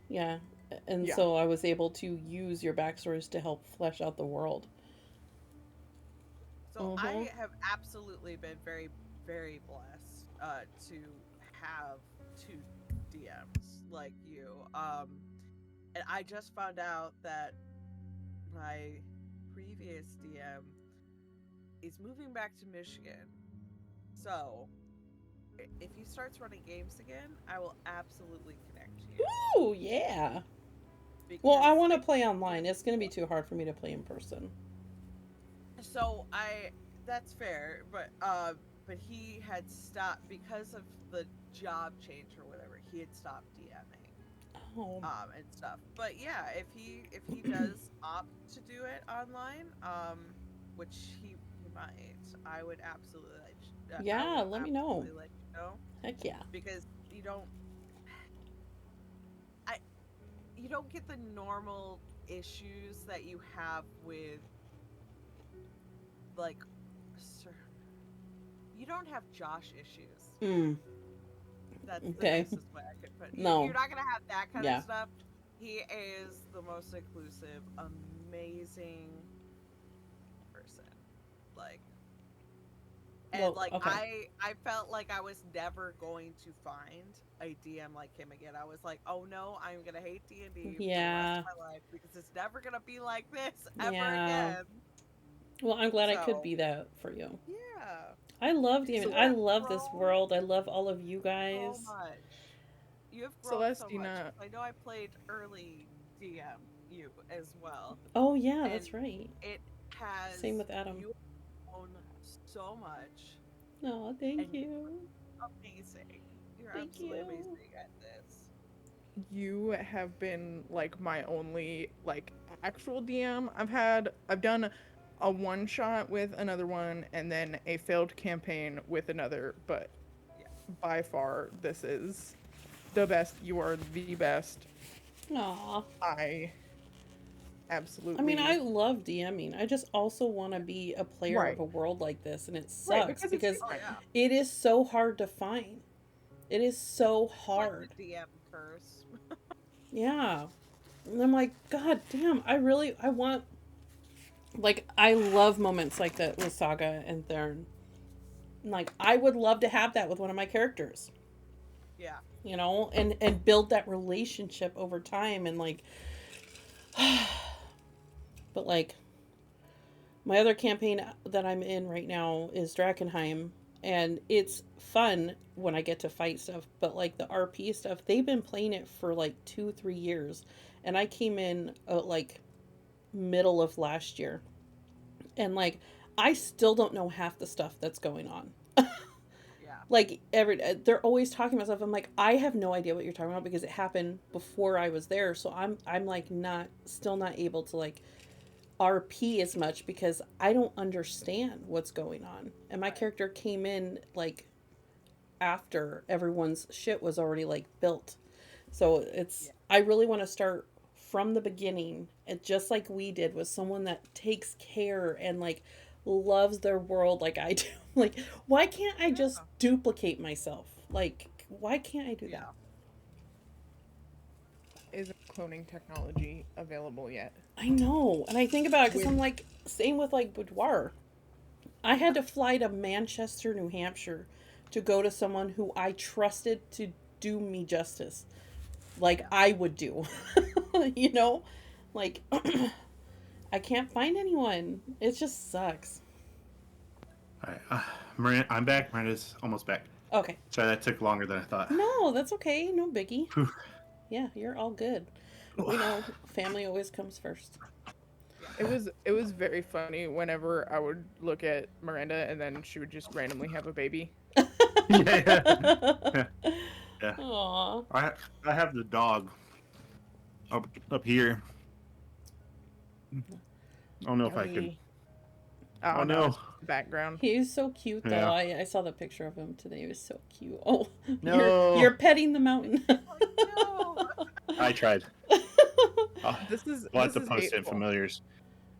Yeah. And yeah. so I was able to use your backstories to help flesh out the world. So Mm-hmm. I have absolutely been very, very blessed to have two DMs like you. And I just found out that my previous DM is moving back to Michigan. So if he starts running games again, I will absolutely connect you Oh, yeah. Well, I because want to like play online. It's going to be too hard for me to play in person. so I that's fair, but he had stopped because of the job change or whatever. He had stopped DMing Oh. and stuff. But yeah, if he does opt to do it online, which he might, I would absolutely I Yeah, will let me know. absolutely let you know Heck yeah. because I you don't get the normal issues that you have with like you don't have Josh issues. Mm. That's the Okay. nicest way I could put it. You're No. not gonna have that kind of Yeah. stuff. He is the most inclusive, amazing person. Like, and Well, like okay. I felt like I was never going to find a DM like him again. I was like, oh no, I'm gonna hate D&D for the rest of Yeah. my life because it's never gonna be like this ever Yeah. again. Well, I'm glad I could So be that for you. yeah, I love So Damon. you I have love this grown world. I love all of you so guys. much. You have grown so much. Celestina, I know I played early DM you as well, Oh, yeah, and that's right. it Same has with Adam. you grown so much, Oh, and thank you're you. amazing. You're Thank absolutely you. amazing at this. you have been like my only like actual DM. I've done a one shot with another one and then a failed campaign with another, but Yeah, by far this is the best. You are the best. Aw. I I mean, I absolutely love DMing. I just also want to be a player of right. a world like this, and it Right, sucks because it's because oh different. yeah, it is so hard to find. It is so it's like the hard. DM curse. Yeah. And I'm like, God damn, I want, like, I love moments like that with Saga and Thern. Like, I would love to have that with one of my characters, Yeah, and build that relationship over time and, like, but, like, my other campaign that I'm in right now is Drakenheim, and it's fun when I get to fight stuff. But like the RP stuff, they've been playing it for like 2-3 years, and I came in like middle of last year, and like I still don't know half the stuff that's going on. yeah, Like they're always talking about stuff. I'm like, I have no idea what you're talking about because it happened before I was there. So I'm like not able to like RP as much because I don't understand what's going on. And my right. character came in like after everyone's shit was already like built. So Yeah, I really want to start from the beginning, and just like we did, with someone that takes care and like loves their world like I do. Like, why can't I just duplicate myself? Like, why can't I do Yeah. that? Isn't cloning technology available yet? I know. And I think about it because I'm like, same with like boudoir. I had to fly to Manchester, New Hampshire to go to someone who I trusted to do me justice. Like I would do. You know? Like, I can't find anyone. It just sucks. All right, Miranda, I'm back. Miranda's almost back. Okay. Sorry, that took longer than I thought. No, that's okay. No biggie. Whew. Yeah, you're all good. We know family always comes first. It was very funny whenever I would look at Miranda and then she would just randomly have a baby. Yeah. Yeah. Aw. I have the dog up here. I don't know if I could. Oh, Oh no. no. Background. He was so cute though. Yeah. I saw the picture of him today. He was so cute. Oh, No. you're petting the mountain. No. I tried. This is We'll have this to is post it in hateful. familiars.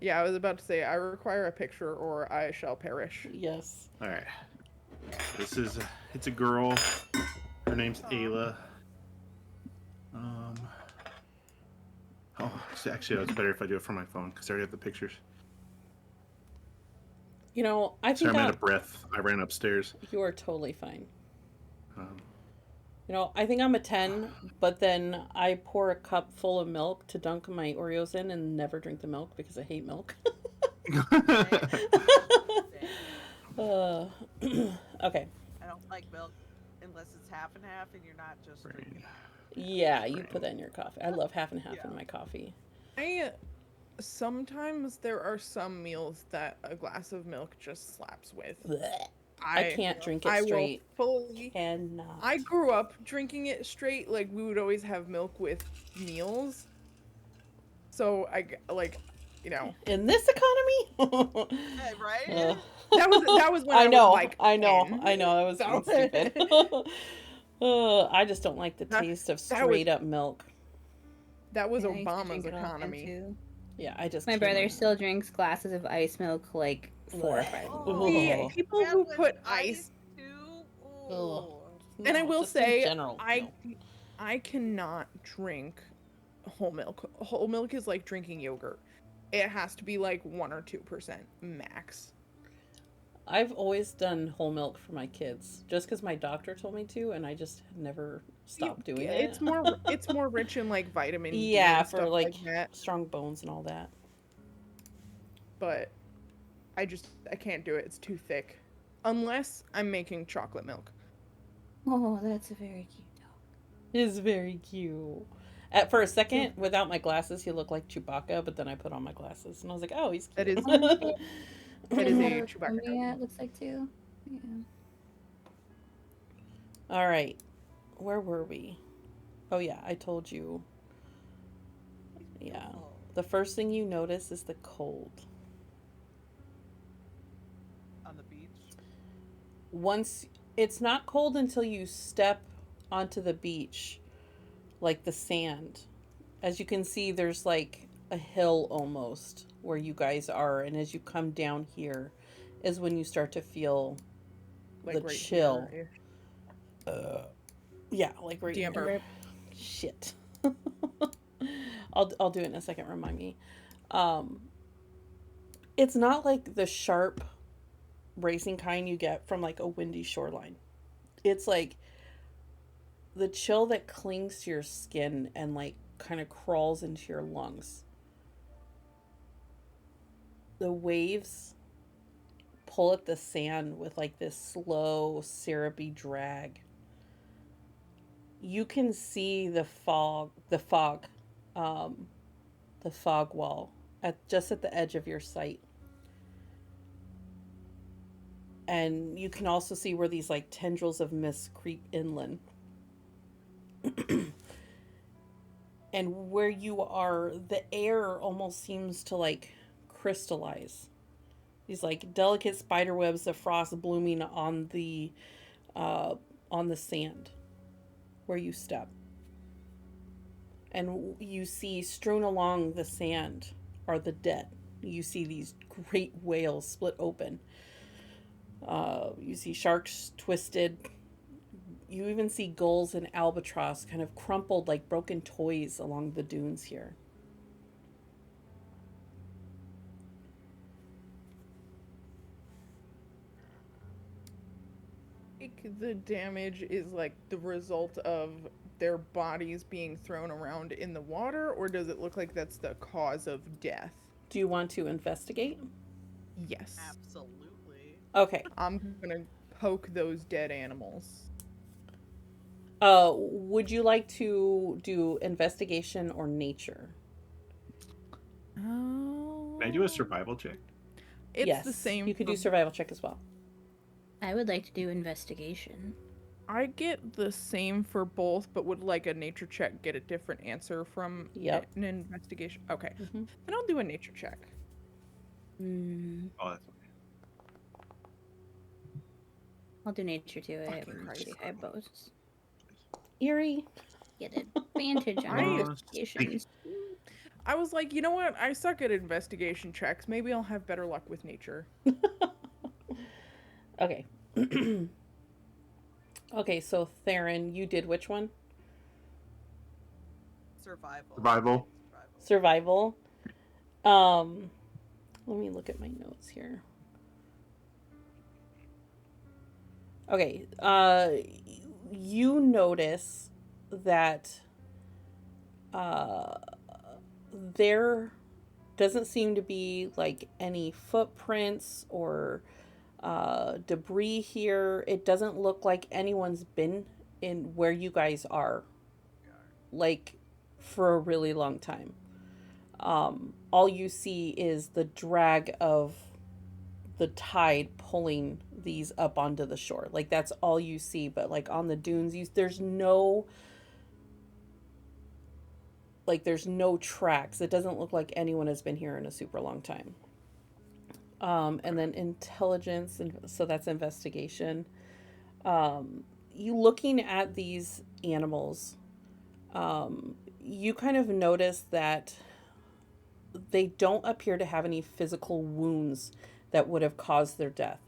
Yeah, I was about to say I require a picture or I shall perish. Yes. All right. It's a girl. Her name's Ayla. Oh, actually, it's better if I do it from my phone because I already have the pictures. You know, I Sorry, think I'm out of breath. I ran upstairs. you are totally fine. Um, You know, I think I'm a 10, but then I pour a cup full of milk to dunk my Oreos in and never drink the milk because I hate milk. Okay. I don't like milk unless it's half and half and you're not just drinking. Yeah, you put that in your coffee. I love half and half in my coffee. Sometimes there are some meals that a glass of milk just slaps with. Blech. I can't drink it I straight. will fully. Cannot. I grew up drinking it straight. Like we would always have milk with meals. So you know, In this economy? Yeah, right? that was when I know, was like I know, 10. I know. That was So- stupid. I just don't like the taste of that was- straight up milk. That was Yeah, I used to Obama's drink it all the time, economy. too. Yeah, I just. My brother cannot. still drinks glasses of ice milk like 4 or 5. Oh, Ooh. People yeah, who with put ice, too. Ugh. Ooh. and I No, will just in say, general, no. I cannot drink whole milk. Whole milk is like drinking yogurt. It has to be like 1 or 2% max. I've always done whole milk for my kids, just because my doctor told me to, and I just never stopped doing it. It's more rich in like vitamin D Yeah, and for stuff like that. strong bones and all that. But I can't do it. It's too thick. Unless I'm making chocolate milk. Oh, that's a very cute dog. It's very cute. For a second, without my glasses, he looked like Chewbacca, but then I put on my glasses, and I was like, oh, he's cute. That is- It is Isn't a that what Chewbacca Columbia dog. looks like too. Yeah. All right. Where were we? Oh, yeah, I told you. Yeah. The first thing you notice is the cold. On the beach. Once it's not cold until you step onto the beach, like the sand. As you can see, there's like a hill almost where you guys are, and as you come down here is when you start to feel the right chill. here. Yeah, like right DM here. burp. Shit. I'll do it in a second, remind me. It's not like the sharp racing kind you get from like a windy shoreline. It's like the chill that clings to your skin and like kind of crawls into your lungs. The waves pull at the sand with like this slow, syrupy drag. You can see the fog wall just at the edge of your sight. And you can also see where these like tendrils of mist creep inland. And where you are, the air almost seems to like crystallize. These like delicate spider webs of frost blooming on the sand where you step. and you see strewn along the sand are the dead. You see these great whales split open. You see sharks twisted. You even see gulls and albatross kind of crumpled like broken toys along the dunes here. Think the damage is like the result of their bodies being thrown around in the water, or does it look like that's the cause of death? Do you want to investigate? Yes. Absolutely. Okay. I'm gonna poke those dead animals. Would you like to do investigation or nature? Oh. Can I do a survival check? It's yes. the same. You could for- do survival check as well. I would like to do investigation. I get the same for both, but would like a nature check get a different answer from Yep. an investigation? Okay. Mm-hmm. Then I'll do a nature check. Hmm. Oh, that's okay. I'll do nature too. I have Fucking pretty Christ. high bows. Eerie. Get advantage on Nice. investigations. I was like, you know what? I suck at investigation checks. Maybe I'll have better luck with nature. Okay. Okay, so Theron, you did which one? Survival. Survival. Survival. Let me look at my notes here. Okay, you notice that there doesn't seem to be like any footprints or debris here. It doesn't look like anyone's been in where you guys are, like, for a really long time. All you see is the drag of the tide pulling these up onto the shore. Like, that's all you see. But like on the dunes, there's no tracks. It doesn't look like anyone has been here in a super long time. And then intelligence, and so that's investigation. You looking at these animals, you kind of notice that they don't appear to have any physical wounds that would have caused their death,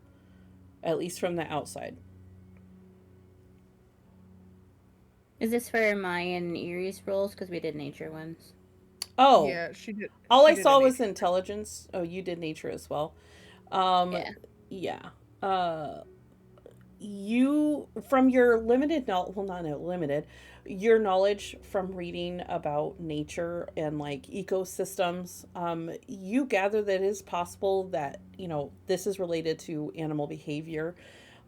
at least from the outside. Is this for my and Erie's rolls? Because we did nature ones. Oh, Yeah, she did. all she I did saw a was nature. intelligence. Oh, you did nature as well. Yeah. Yeah. You, from your limited knowledge, well, not limited, your knowledge from reading about nature and like ecosystems, you gather that it is possible that, this is related to animal behavior.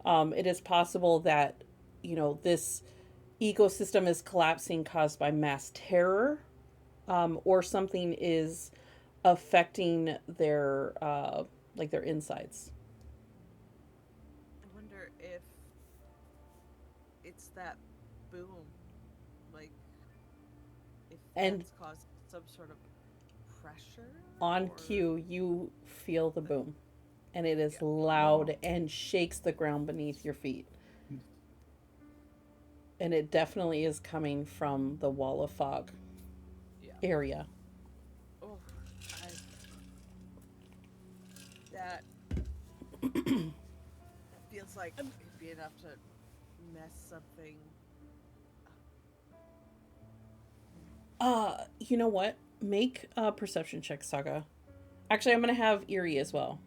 It is possible that, this ecosystem is collapsing caused by mass terror, or something is affecting their, their insides. I wonder if it's that boom, like if And- that's caused some sort of pressure. On or- cue, you feel the boom, and it is loud and shakes the ground beneath your feet. And it definitely is coming from the wall of fog Yeah. area. Oh, that feels like it'd be enough to mess something. You know what? Make a perception check, Saga. Actually, I'm gonna have Eerie as well.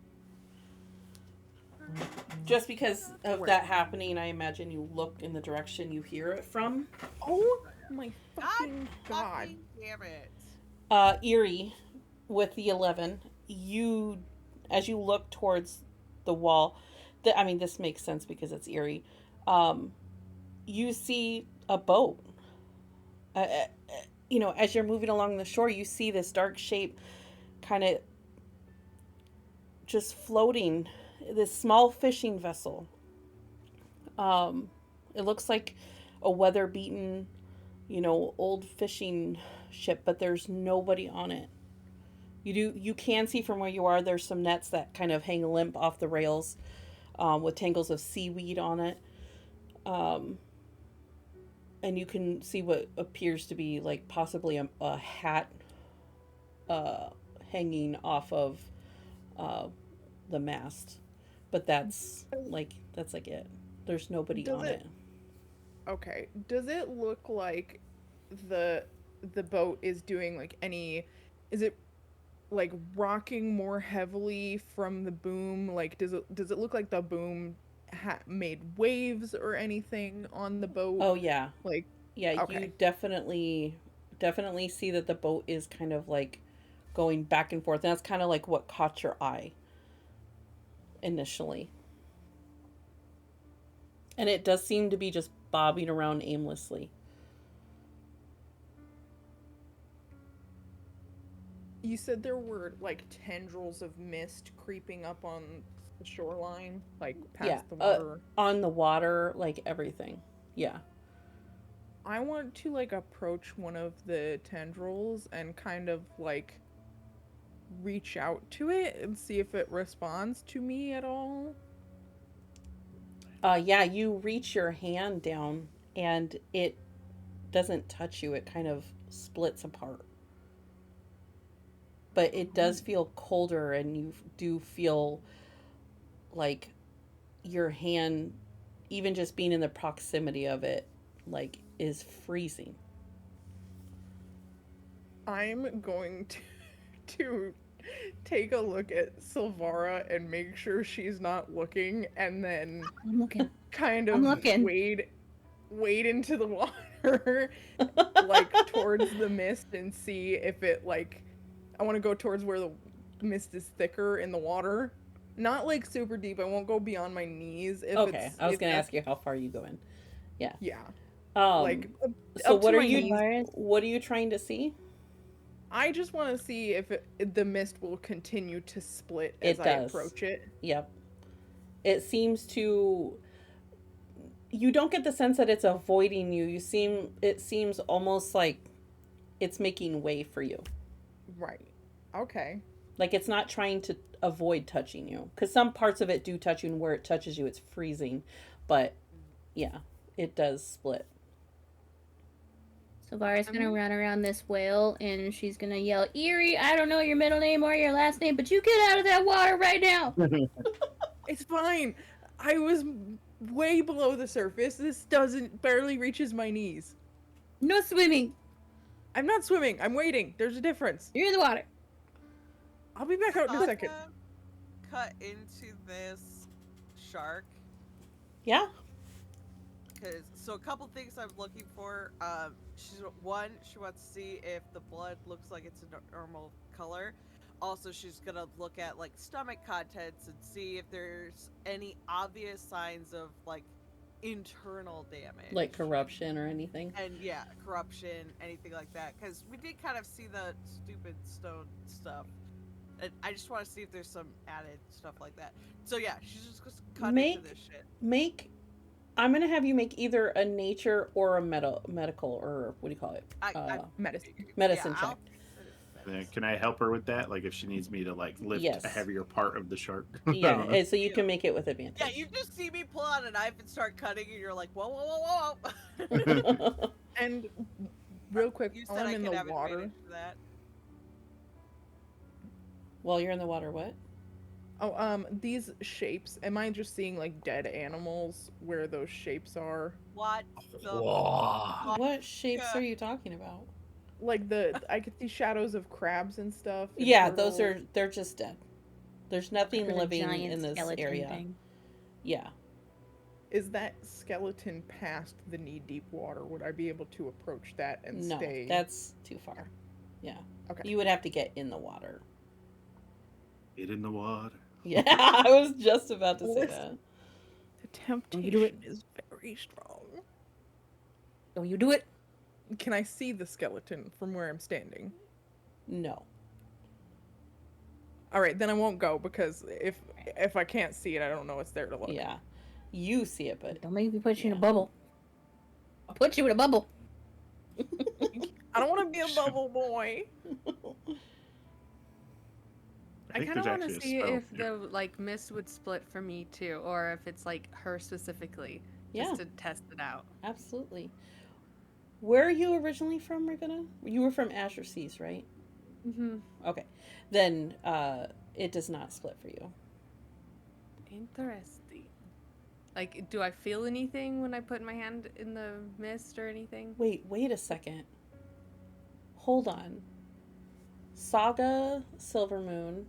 Just because of Where? that happening, I imagine you look in the direction you hear it from. Oh my fucking god! Fucking damn it! Eerie, with the 11, as you look towards the wall, this makes sense because it's Eerie. You see a boat. As you're moving along the shore, you see this dark shape kind of just floating, this small fishing vessel. It looks like a weather-beaten, old fishing ship, but there's nobody on it. You can see from where you are, there's some nets that kind of hang limp off the rails, with tangles of seaweed on it. and you can see what appears to be like possibly a hat uh, hanging off of uh, the mast, but that's like it. There's nobody Does on it- it. Okay. Does it look like the the boat is doing like any is it like rocking more heavily from the boom? Like does it look like the boom made waves or anything on the boat? Oh yeah, Like yeah. You okay. definitely see that the boat is kind of like going back and forth. And that's kind of like what caught your eye initially. And it does seem to be just bobbing around aimlessly. You said there were like tendrils of mist creeping up on the shoreline, like past Yeah, the water. on the water, like everything. Yeah. I want to like approach one of the tendrils and kind of like reach out to it and see if it responds to me at all. Yeah, you reach your hand down and it doesn't touch you. It kind of splits apart. But it does feel colder, and you do feel like your hand, even just being in the proximity of it, like is freezing. I'm going to take a look at Silvara and make sure she's not looking, and then I'm looking. kind I'm of looking. wade into the water like towards the mist and see if it like I want to go towards where the mist is thicker in the water. Not like super deep. I won't go beyond my knees if Okay, it's I was if gonna that's- ask you how far you go in. Yeah. Like, Like so up to what are my you? knees. Varus? What are you trying to see? I just want to see if the mist will continue to split It as I does. approach it. Yep. It seems to. You don't get the sense that it's avoiding you. It seems almost like it's making way for you. Right. Okay. Like it's not trying to avoid touching you. Because some parts of it do touch you, and where it touches you, it's freezing. But yeah, it does split. So Vara's gonna Mhm. run around this whale and she's gonna yell, Eerie, I don't know your middle name or your last name, but you get out of that water right now. It's fine. I was way below the surface. This doesn't barely reaches my knees. No swimming. I'm not swimming. I'm waiting. There's a difference. You're in the water. I'll be back out in a second. Sokka cut into this shark. Yeah. So a couple things I'm looking for. She wants to see if the blood looks like it's a normal color. Also, she's gonna look at like stomach contents and see if there's any obvious signs of like internal damage, Like corruption or anything. and yeah, corruption, anything like that. Because we did kind of see the stupid stone stuff. And I just want to see if there's some added stuff like that. So yeah, she's just gonna cut Make- into this shit. I'm gonna have you make either a nature or a medical, or what do you call it? Medicine. Medicine I'll- check. Can I help her with that? Like if she needs me to like lift Yes. a heavier part of the shark? Yeah, and so you can make it with advantage. Yeah, you just see me pull out a knife and start cutting, and you're like, whoa, whoa, whoa, whoa. And real quick, You while said I I'm in could the have water, advantage for that. While you're in the water, what? these shapes, am I just seeing like dead animals where those shapes are? What the Whoa. What shapes yeah. are you talking about? Like I could see shadows of crabs and stuff. and Yeah, those turtles. they're just dead. There's nothing There's a living giant in this skeleton area. thing. Yeah. Is that skeleton past the knee-deep water? Would I be able to approach that and No, stay? that's too far. Yeah. Okay. You would have to get in the water. Get in the water. Yeah, I was just about to say Listen. that. The temptation do it. is very strong. Don't you do it? Can I see the skeleton from where I'm standing? No. All right, then I won't go because if I can't see it, I don't know it's there to look. Yeah. You see it, but Don't make me put you in a Yeah. bubble. I'll put you in a bubble. I don't want to be a bubble boy. I think kind of there's want to actually a see spell if here. the like mist would split for me too, or if it's like her specifically, yeah, just to test it out. absolutely. Where are you originally from, Ravenna? You were from Azure Seas, right? Mm-hmm. Okay. Then it does not split for you. Interesting. Like, do I feel anything when I put my hand in the mist or anything? Wait a second. Hold on. Saga, Silvermoon,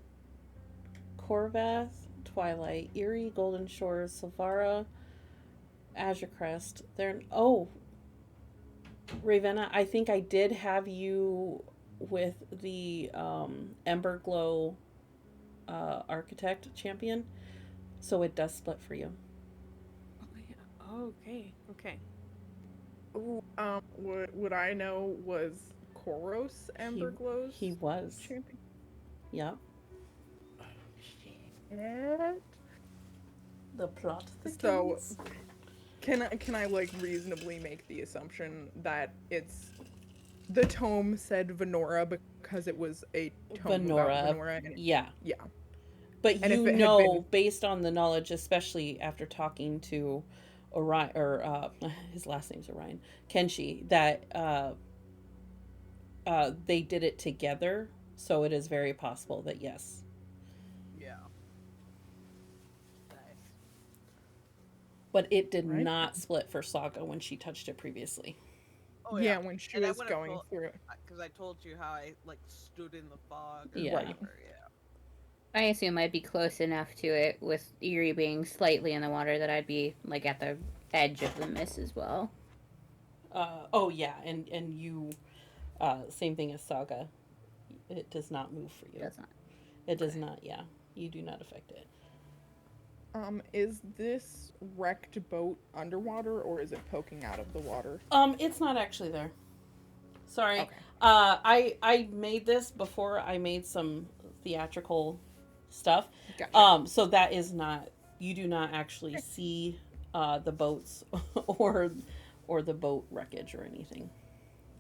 Corvath, Twilight, Eerie, Golden Shores, Silvara, Azure Crest. Ravenna, I think I did have you with the Emberglow Architect champion, so it does split for you. Oh, yeah. Okay. Okay. Ooh, what I know was Koros Emberglow's He was. champion. Yep. Shit. The plot So, thickens. can I like reasonably make the assumption that it's the tome said Venora because it was a tome about Venora and Yeah. yeah. But And if you it had know, been- based on the knowledge, especially after talking to Orion, or his last name's Orion, Kenshi, that they did it together. So it is very possible that yes. Yeah. Nice. But it did Right. not split for Saga when she touched it previously. Oh yeah, yeah. when she And I was would've going told- through it. Because I told you how I like stood in the fog. Or Yeah. whatever, yeah. I assume I'd be close enough to it with Eerie being slightly in the water that I'd be like at the edge of the mist as well. Oh yeah, and you, same thing as Saga. It does not move for you. Does not. It does not. Yeah, you do not affect it. Is this wrecked boat underwater or is it poking out of the water? It's not actually there. Sorry. Okay. I made this before I made some theatrical stuff. Gotcha. So that is not. You do not actually see the boats or the boat wreckage or anything.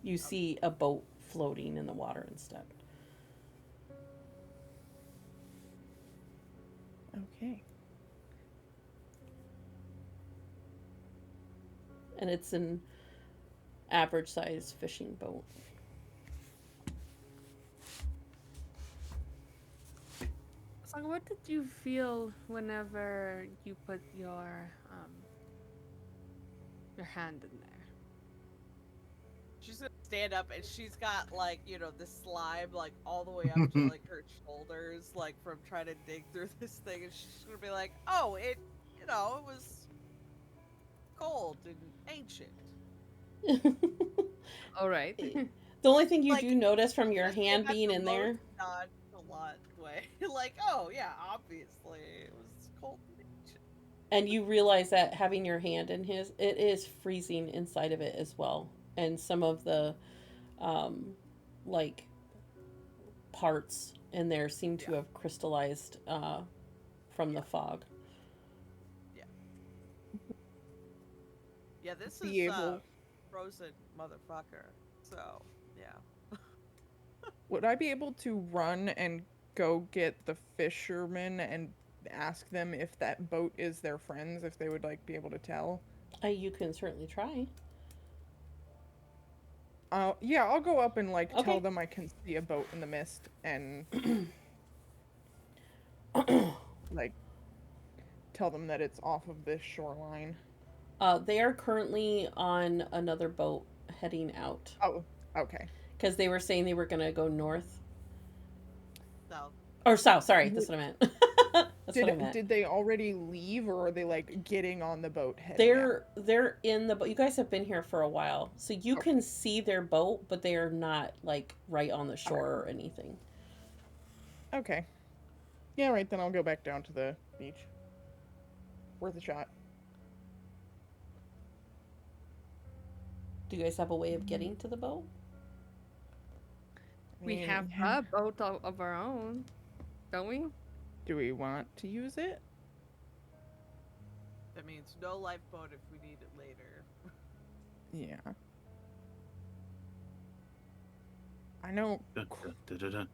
You see a boat floating in the water instead. Okay. And it's an average size fishing boat. So, what did you feel whenever you put your hand in there? She's gonna stand up and she's got like, you know, the slime like all the way up to like her shoulders, like from trying to dig through this thing, and she's gonna be like, oh, it was cold and ancient. All right. The only thing you Like, do notice from your Just hand at being the in most there, nonchalant way. Like, oh yeah, obviously it was cold and ancient. and you realize that having your hand in his, it is freezing inside of it as well. And some of the, like, parts in there seem to have crystallized from the fog. Yeah, this Be is able- frozen motherfucker. So yeah. Would I be able to run and go get the fishermen and ask them if that boat is their friends, if they would like be able to tell? You can certainly try. Yeah, I'll go up and like Okay. tell them I can see a boat in the mist and like tell them that it's off of this shoreline. They are currently on another boat heading out Oh, okay. because they were saying they were gonna go north So or south. Sorry, that's what I meant. That's what I meant. Did they already leave or are they like getting on the boat heading out? They're in the boat. You guys have been here for a while, so you can see their boat, but they are not like right on the shore or anything. Okay. Yeah, right, then I'll go back down to the beach. Worth a shot. Do you guys have a way of getting to the boat? I We mean, have a boat of our own, don't we? Do we want to use it? that means no lifeboat if we need it later. Yeah. I know Dun, dun, dun, dun,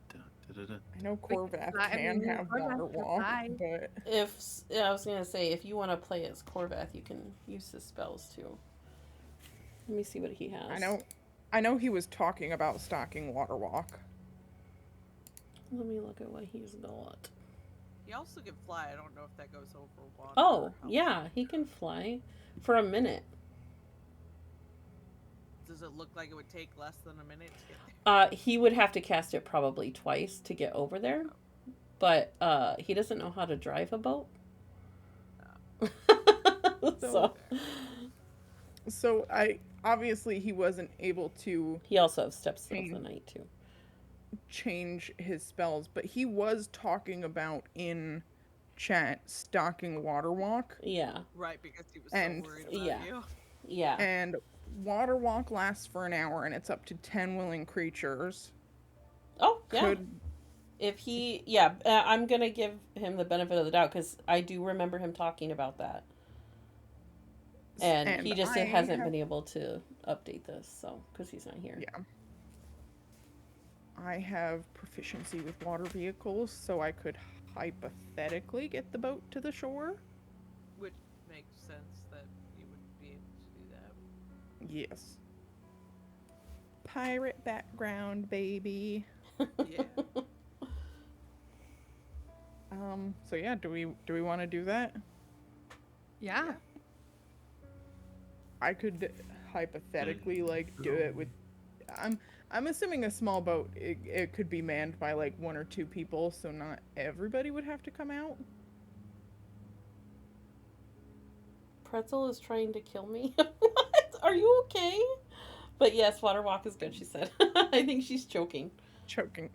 dun, dun. I know We can Corvath fly- I can mean, have Corvath water can walk, fly. but I was gonna say, if you want to play as Corvath, you can use his spells too. Let me see what he has. I know he was talking about stocking Waterwalk. Let me look at what he's got. He also can fly. I don't know if that goes over water. Oh, or how- yeah, he can fly for a minute. Does it look like it would take less than a minute to get there? He would have to cast it probably twice to get over there, but he doesn't know how to drive a boat. So So obviously he wasn't able to he also has steps of the night too. change his spells, but he was talking about in chat stocking Waterwalk, Yeah, Right, because he was And- so worried about yeah. you. yeah. and Waterwalk lasts for an hour, and it's up to 10 willing creatures. Oh, yeah. Could If he, I'm gonna give him the benefit of the doubt because I do remember him talking about that, and he just I hasn't have- been able to update this, so because he's not here. Yeah. I have proficiency with water vehicles, so I could hypothetically get the boat to the shore. Which makes sense that you would be able to do that. Yes. Pirate background, baby. Yeah. So yeah, do we want to do that? Yeah. I could hypothetically like do it with I'm assuming a small boat it could be manned by like 1 or 2 people, so not everybody would have to come out. Pretzel is trying to kill me. What? Are you okay? But yes, Waterwalk is good. She said. I think she's choking. Choking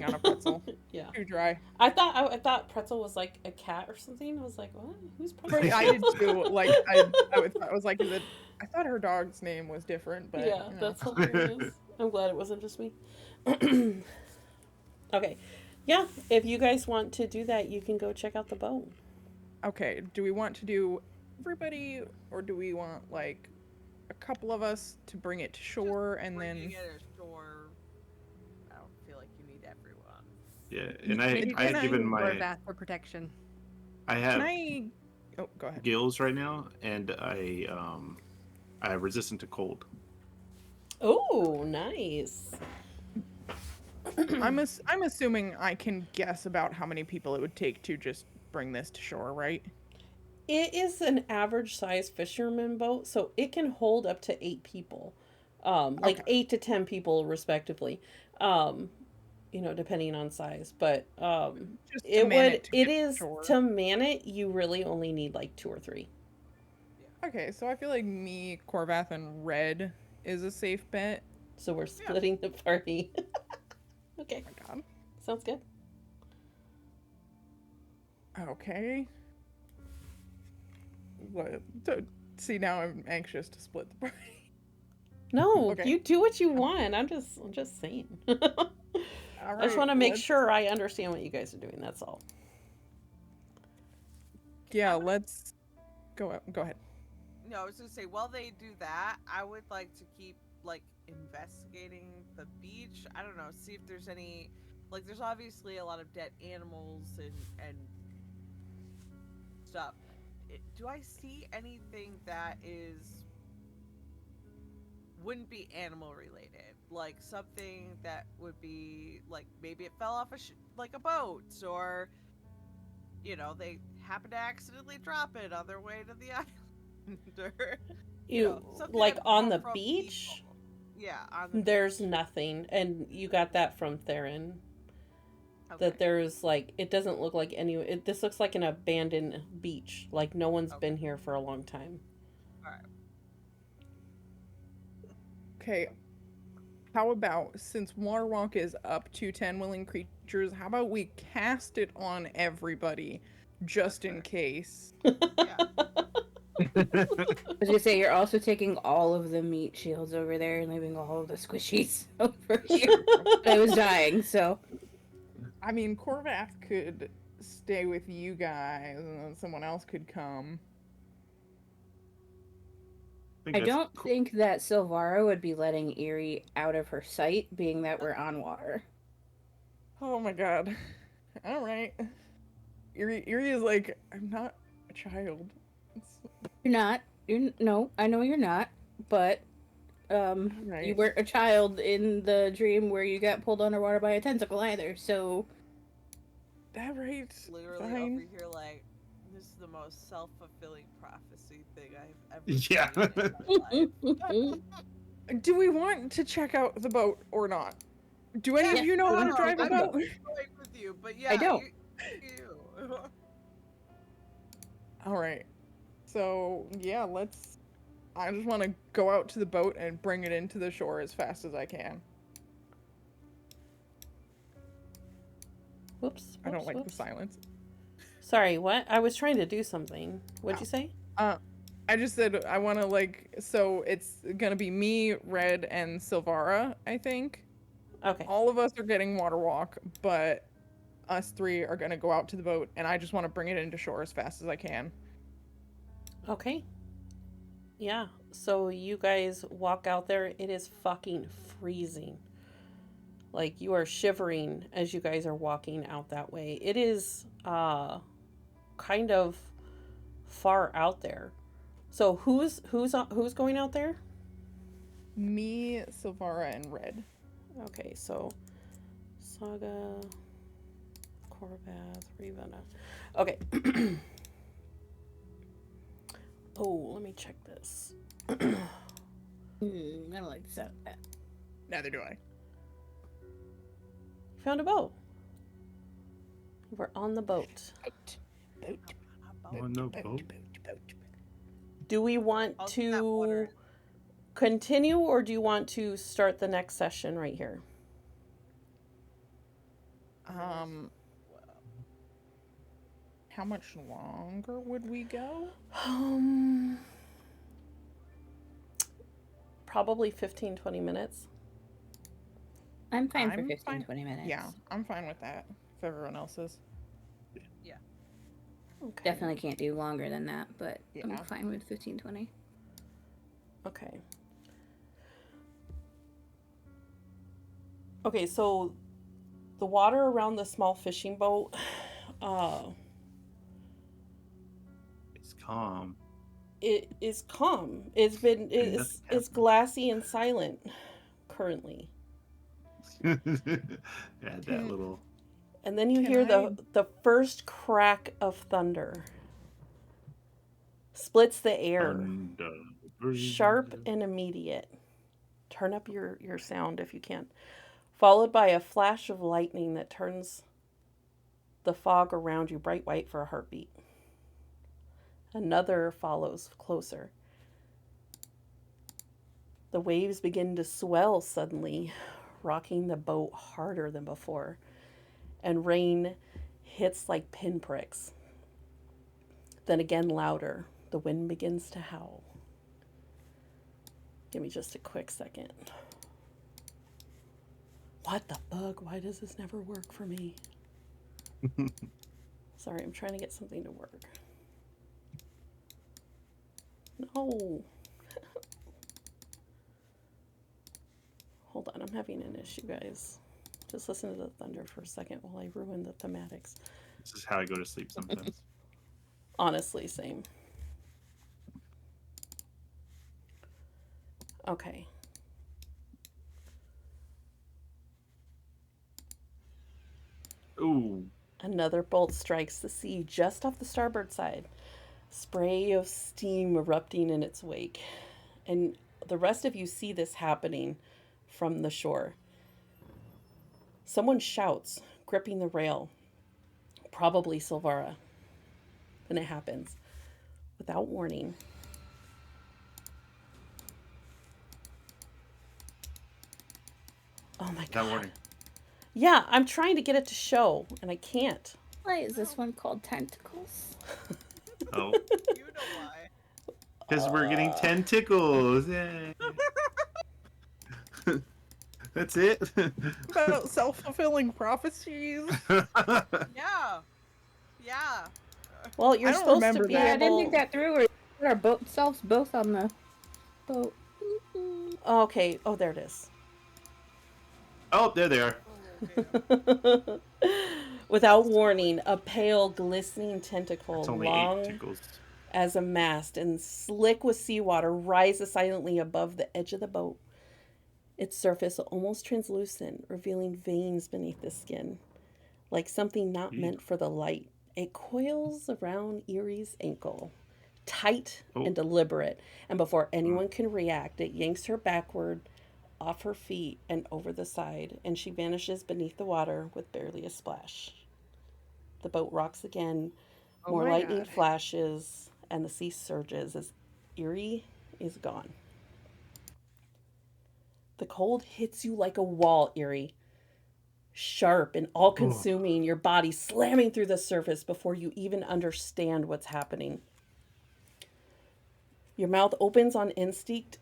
on a pretzel. Yeah. Too dry. I thought Pretzel was like a cat or something. I was like, what? Who's Pretzel? I did too. Like I was like, I thought her dog's name was different, but Yeah, you know. that's hilarious. I'm glad it wasn't just me. Okay. Yeah, if you guys want to do that, you can go check out the boat. Okay. Do we want to do everybody, or do we want like a couple of us to bring it to shore and Bringing then? it ashore, I don't feel like you need everyone. Yeah, and Maybe I had given my bath for protection. I Can have I? Oh, go ahead. gills right now, and I have resistant to cold. Oh, nice. I'm assuming I can guess about how many people it would take to just bring this to shore, right? It is an average size fisherman boat, so it can hold up to 8 people. Like Okay. 8 to 10 people respectively. Depending on size, but Just to it man would to it get is shore. to man it, you really only need like 2 or 3. Okay, so I feel like me, Corvath, and Red is a safe bet. So we're splitting the party. Okay, Oh my god. sounds good. Okay. What? See, now I'm anxious to split the party. No, Okay. you do what you want. I'm just saying. I just want to make sure I understand what you guys are doing. That's all. Yeah, let's go ahead. No, I was gonna say while they do that, I would like to keep like investigating the beach. I don't know, see if there's any like there's obviously a lot of dead animals and stuff. Do I see anything that wouldn't be animal related? Like something that would be like maybe it fell off like a boat, or they happened to accidentally drop it on their way to the island. Or, something like that on fell the from beach? people. Yeah, on the There's beach. nothing, and you got that from Theron. Okay. That there's like it doesn't look like this looks like an abandoned beach. Like no one's Okay. been here for a long time. Okay. How about, since Waterwalk is up to 10 willing creatures, how about we cast it on everybody, just in case? Yeah. I was gonna say, you're also taking all of the meat shields over there and leaving all of the squishies over here. I was dying, so. I mean, Corvath could stay with you guys, and then someone else could come. I don't think that Silvara would be letting Eerie out of her sight, being that we're on water. Oh my god. Alright. Eerie is like, I'm not a child. You're not. No, I know you're not, but You Right. weren't a child in the dream where you got pulled underwater by a tentacle either, so That right. Literally Fine. over here, like, this is the most self-fulfilling prophecy thing I've ever Yeah. seen in my life. Do we want to check out the boat or not? Do any Yeah, of you know how to no, drive a I'm boat? going with you, but yeah, don't. You. All right. So yeah, let's. I just want to go out to the boat and bring it into the shore as fast as I can. Whoops. I don't whoops, like the whoops. silence. Sorry, what? I was trying to do something. What'd you say? I just said I want to like. So it's gonna be me, Red, and Silvara. I think Okay. all of us are getting water walk, but us three are gonna go out to the boat, and I just want to bring it into shore as fast as I can. Okay. Yeah. So you guys walk out there. It is fucking freezing. Like you are shivering as you guys are walking out that way. It is kind of far out there. So who's going out there? Me, Silvara, and Red. Okay, so Saga, Korvath, Rivana. Okay. Oh, let me check this. I don't like the sound of that. Neither do I. Found a boat. We're on the boat. On the boat. Do we want I'll do that to water. continue or do you want to start the next session right here? How much longer would we go? Probably 15, 20 minutes. I'm fine for I'm 15, fine. 20 minutes. Yeah, I'm fine with that. If everyone else is. Okay. Definitely can't do longer than that, but I'm Yeah. fine with 15, 20. Okay. Okay, so the water around the small fishing boat, It's calm. it is calm. It's nothing happened. glassy and silent currently. Yeah, that little. And then you Can hear I- the first crack of thunder. Splits the air. Thunder. Sharp and immediate. Turn up your sound if you can. Followed by a flash of lightning that turns the fog around you bright white for a heartbeat. Another follows closer. The waves begin to swell suddenly, rocking the boat harder than before. And rain hits like pinpricks. Then again louder. The wind begins to howl. Give me just a quick second. What the fuck? Why does this never work for me? Sorry, I'm trying to get something to work. No. Hold on, I'm having an issue, guys. Just listen to the thunder for a second while I ruin the thematics. This is how I go to sleep sometimes. Honestly, same. Okay. Ooh. Another bolt strikes the sea just off the starboard side. Spray of steam erupting in its wake. And the rest of you see this happening from the shore. Someone shouts, gripping the rail. Probably Silvara. Then it happens. Without warning. Oh my god. That warning. Yeah, I'm trying to get it to show, and I can't. Why is this one called Tentacles? Oh. You know why. Because we're getting 10 tickles. Yay. That's it. About self-fulfilling prophecies. Yeah. Yeah. Well, you're I don't supposed to remember be that. Yeah, I didn't able... think that through. Or put our boat selves both on the boat. Oh, okay. Oh, there it is. Oh, there they are. Oh, damn. Without warning, a pale, glistening tentacle, It's only long 8 tickles. as a mast and slick with seawater rises silently above the edge of the boat. Its surface almost translucent, revealing veins beneath the skin, like something not meant for the light. It coils around Erie's ankle, tight and deliberate, and before anyone can react, it yanks her backward, off her feet, and over the side, and she vanishes beneath the water with barely a splash. The boat rocks again, Oh more my lightning God. flashes, and the sea surges as Erie is gone. The cold hits you like a wall, Erie. Sharp and all consuming, your body slamming through the surface before you even understand what's happening. Your mouth opens on instinct.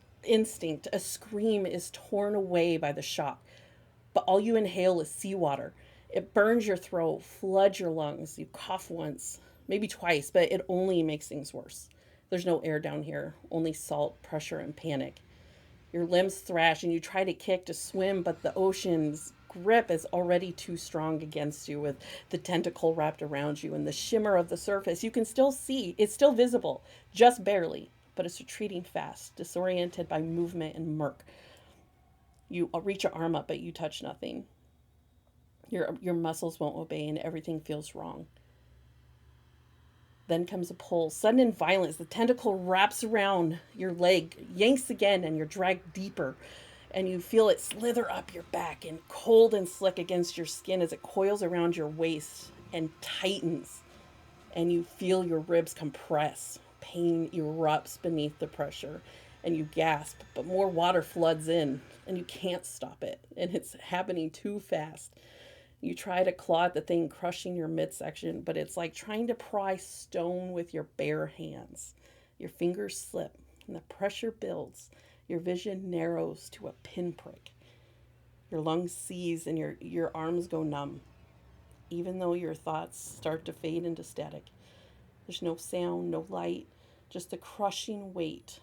A scream is torn away by the shock, but all you inhale is seawater. It burns your throat, floods your lungs. You cough once, maybe twice, but it only makes things worse. There's no air down here, only salt, pressure, and panic. Your limbs thrash and you try to kick to swim, but the ocean's grip is already too strong against you with the tentacle wrapped around you and the shimmer of the surface. You can still see, it's still visible, just barely, but it's retreating fast, disoriented by movement and murk. You reach your arm up, but you touch nothing. Your muscles won't obey and everything feels wrong. Then comes a pull, sudden and violent. The tentacle wraps around your leg, yanks again, and you're dragged deeper. And you feel it slither up your back and cold and slick against your skin as it coils around your waist and tightens. And you feel your ribs compress. Pain erupts beneath the pressure. And you gasp, but more water floods in. And you can't stop it. And it's happening too fast. You try to claw at the thing crushing your midsection, but it's like trying to pry stone with your bare hands. Your fingers slip, and the pressure builds. Your vision narrows to a pinprick. Your lungs seize, and your arms go numb, even though your thoughts start to fade into static. There's no sound, no light, just the crushing weight.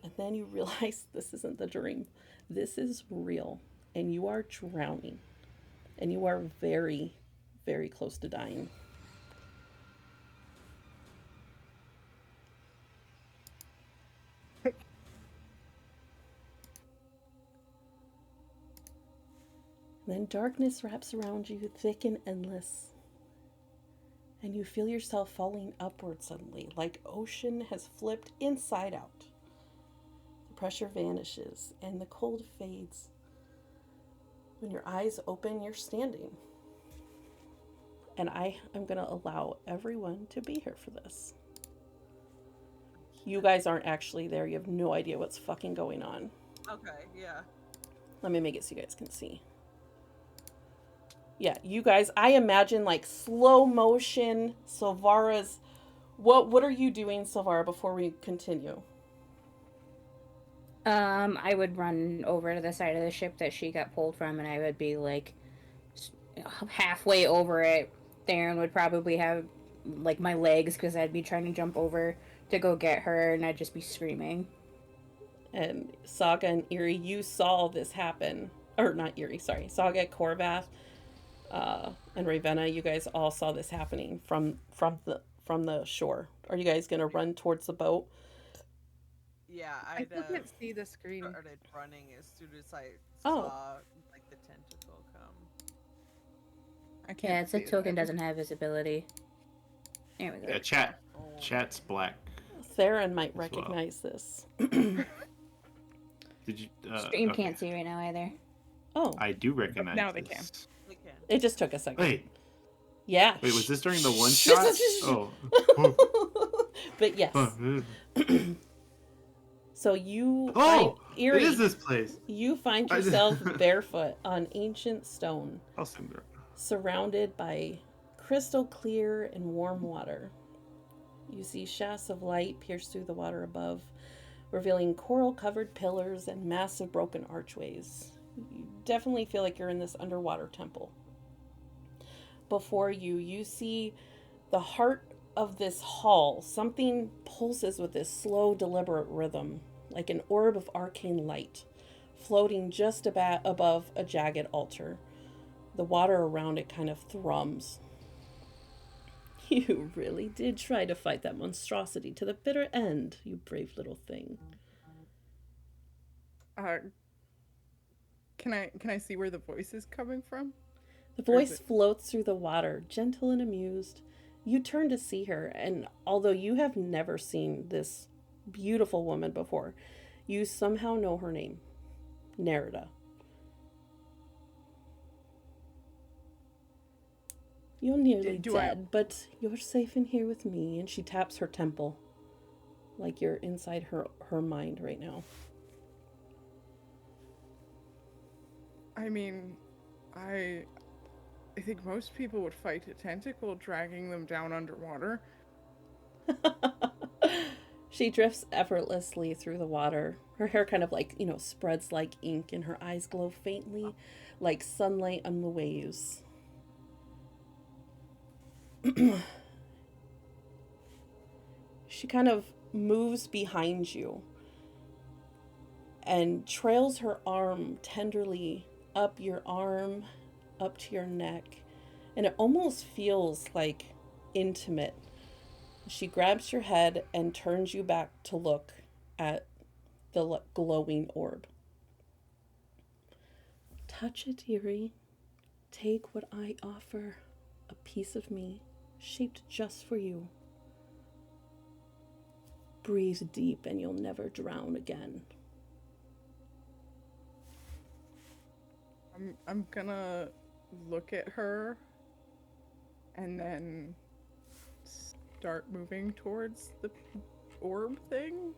And then you realize this isn't the dream. This is real, and you are drowning. And you are very, very close to dying. Then darkness wraps around you, thick and endless. And you feel yourself falling upward suddenly, like ocean has flipped inside out. The pressure vanishes and the cold fades. When your eyes open, you're standing. And I am going to allow everyone to be here for this. You guys aren't actually there. You have no idea what's fucking going on. Okay, yeah. Let me make it so you guys can see. Yeah, you guys, I imagine like slow motion, Silvara's... What are you doing, Silvara, before we continue? I would run over to the side of the ship that she got pulled from, and I would be like halfway over it. Theron would probably have like my legs because I'd be trying to jump over to go get her, and I'd just be screaming. And Saga and Erie, you saw this happen. Or not Erie, sorry. Saga, Korvath, and Ravenna, you guys all saw this happening from the shore. Are you guys gonna run towards the boat? Yeah, I still can't see the screen. started running as soon as I Oh. saw like the tentacle come. I can't Yeah, it's a see it. token doesn't have visibility. There we go. Yeah, chat's black. Theron might well. recognize this. Did you? Stream okay. can't see right now either. Oh, I do recognize. Now they can. this. They can. it just took a second. Wait, Yeah. was this during the one shot? Oh. But yes. Oh. So you Oh, find, Erie, it is this place. you find I- yourself barefoot on ancient stone, I'll send her. surrounded by crystal clear and warm water. You see shafts of light pierce through the water above, revealing coral-covered pillars and massive broken archways. You definitely feel like you're in this underwater temple. Before you, you see the heart of this hall. Something pulses with this slow, deliberate rhythm, like an orb of arcane light, floating just about above a jagged altar. The water around it kind of thrums. You really did try to fight that monstrosity to the bitter end, you brave little thing. Can I see where the voice is coming from? The Or is voice it- floats through the water, gentle and amused. You turn to see her, and although you have never seen this beautiful woman before, you somehow know her name, Nerida. You're nearly do I- dead, but you're safe in here with me. And she taps her temple, like you're inside her mind right now. I mean, I think most people would fight a tentacle dragging them down underwater. She drifts effortlessly through the water. Her hair kind of like, spreads like ink, and her eyes glow faintly like sunlight on the waves. She kind of moves behind you and trails her arm tenderly up your arm, up to your neck, and it almost feels like intimate. She grabs your head and turns you back to look at the glowing orb. Touch it, dearie. Take what I offer, a piece of me, shaped just for you. Breathe deep and you'll never drown again. I'm gonna look at her and then start moving towards the orb thing.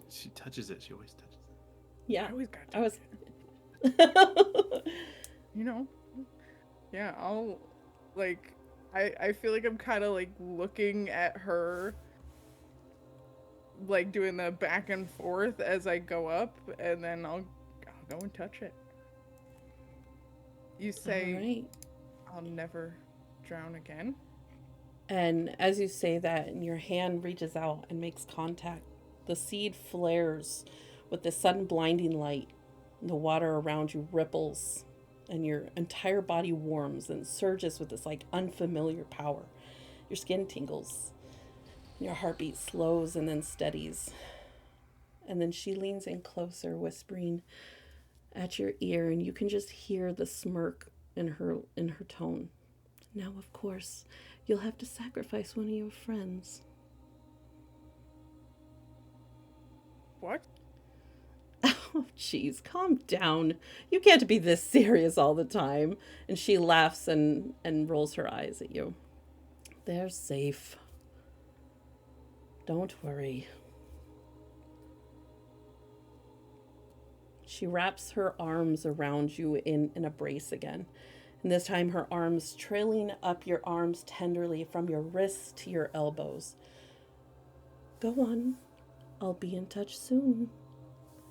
She touches it. She always touches it. Yeah, I always got I was. you know. Yeah, I'll like I feel like I'm kind of like looking at her like doing the back and forth as I go up, and then I'll go and touch it. You say All right. I'll never drown again? And as you say that, and your hand reaches out and makes contact, the seed flares with the sudden blinding light. The water around you ripples, and your entire body warms and surges with this like unfamiliar power. Your skin tingles, your heartbeat slows and then steadies. And then she leans in closer, whispering at your ear, and you can just hear the smirk in her tone. Now, of course, you'll have to sacrifice one of your friends. What? Oh, jeez, calm down. You can't be this serious all the time. And she laughs and rolls her eyes at you. They're safe. Don't worry. She wraps her arms around you in a brace again. And this time her arms trailing up your arms tenderly from your wrists to your elbows. Go on. I'll be in touch soon.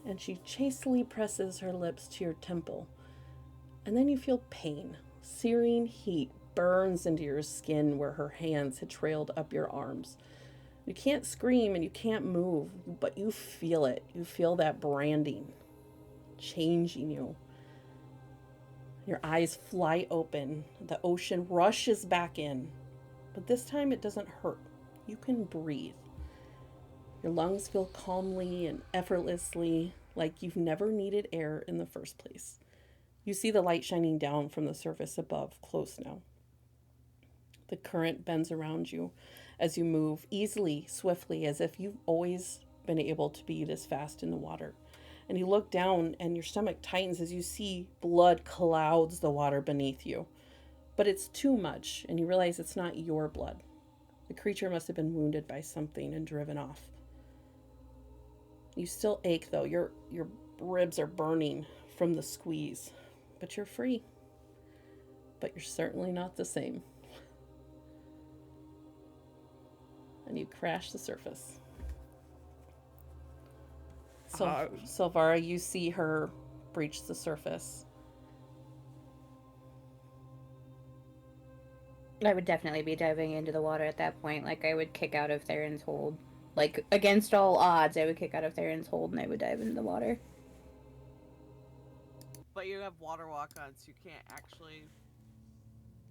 And she chastely presses her lips to your temple. And then you feel pain. Searing heat burns into your skin where her hands had trailed up your arms. You can't scream and you can't move, but you feel it. You feel that branding changing you. Your eyes fly open. The ocean rushes back in. But this time it doesn't hurt. You can breathe. Your lungs feel calmly and effortlessly, like you've never needed air in the first place. You see the light shining down from the surface above, close now. The current bends around you as you move easily, swiftly, as if you've always been able to be this fast in the water. And you look down and your stomach tightens as you see blood clouds the water beneath you. But it's too much, and you realize it's not your blood. The creature must have been wounded by something and driven off. You still ache, though. Your ribs are burning from the squeeze. But you're free. But you're certainly not the same. And you crash the surface. So, Silvara, you see her breach the surface. I would definitely be diving into the water at that point. Like, I would kick out of Theron's hold. Like, against all odds, I would kick out of Theron's hold and I would dive into the water. But you have water walk on, so you can't actually.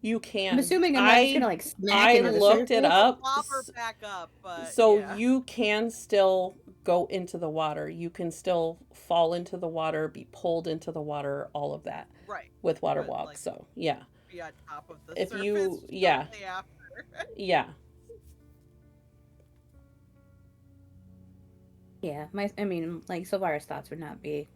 You can. I'm assuming I'm not just gonna like smack I into the looked it surface. up. Pop her back up, but So yeah. you can still go into the water. You can still fall into the water, be pulled into the water, all of that Right. with water But, walk. like, So yeah, be on top of the if surface you, yeah, shortly after. yeah, Yeah, I mean, like Sylvara's thoughts would not be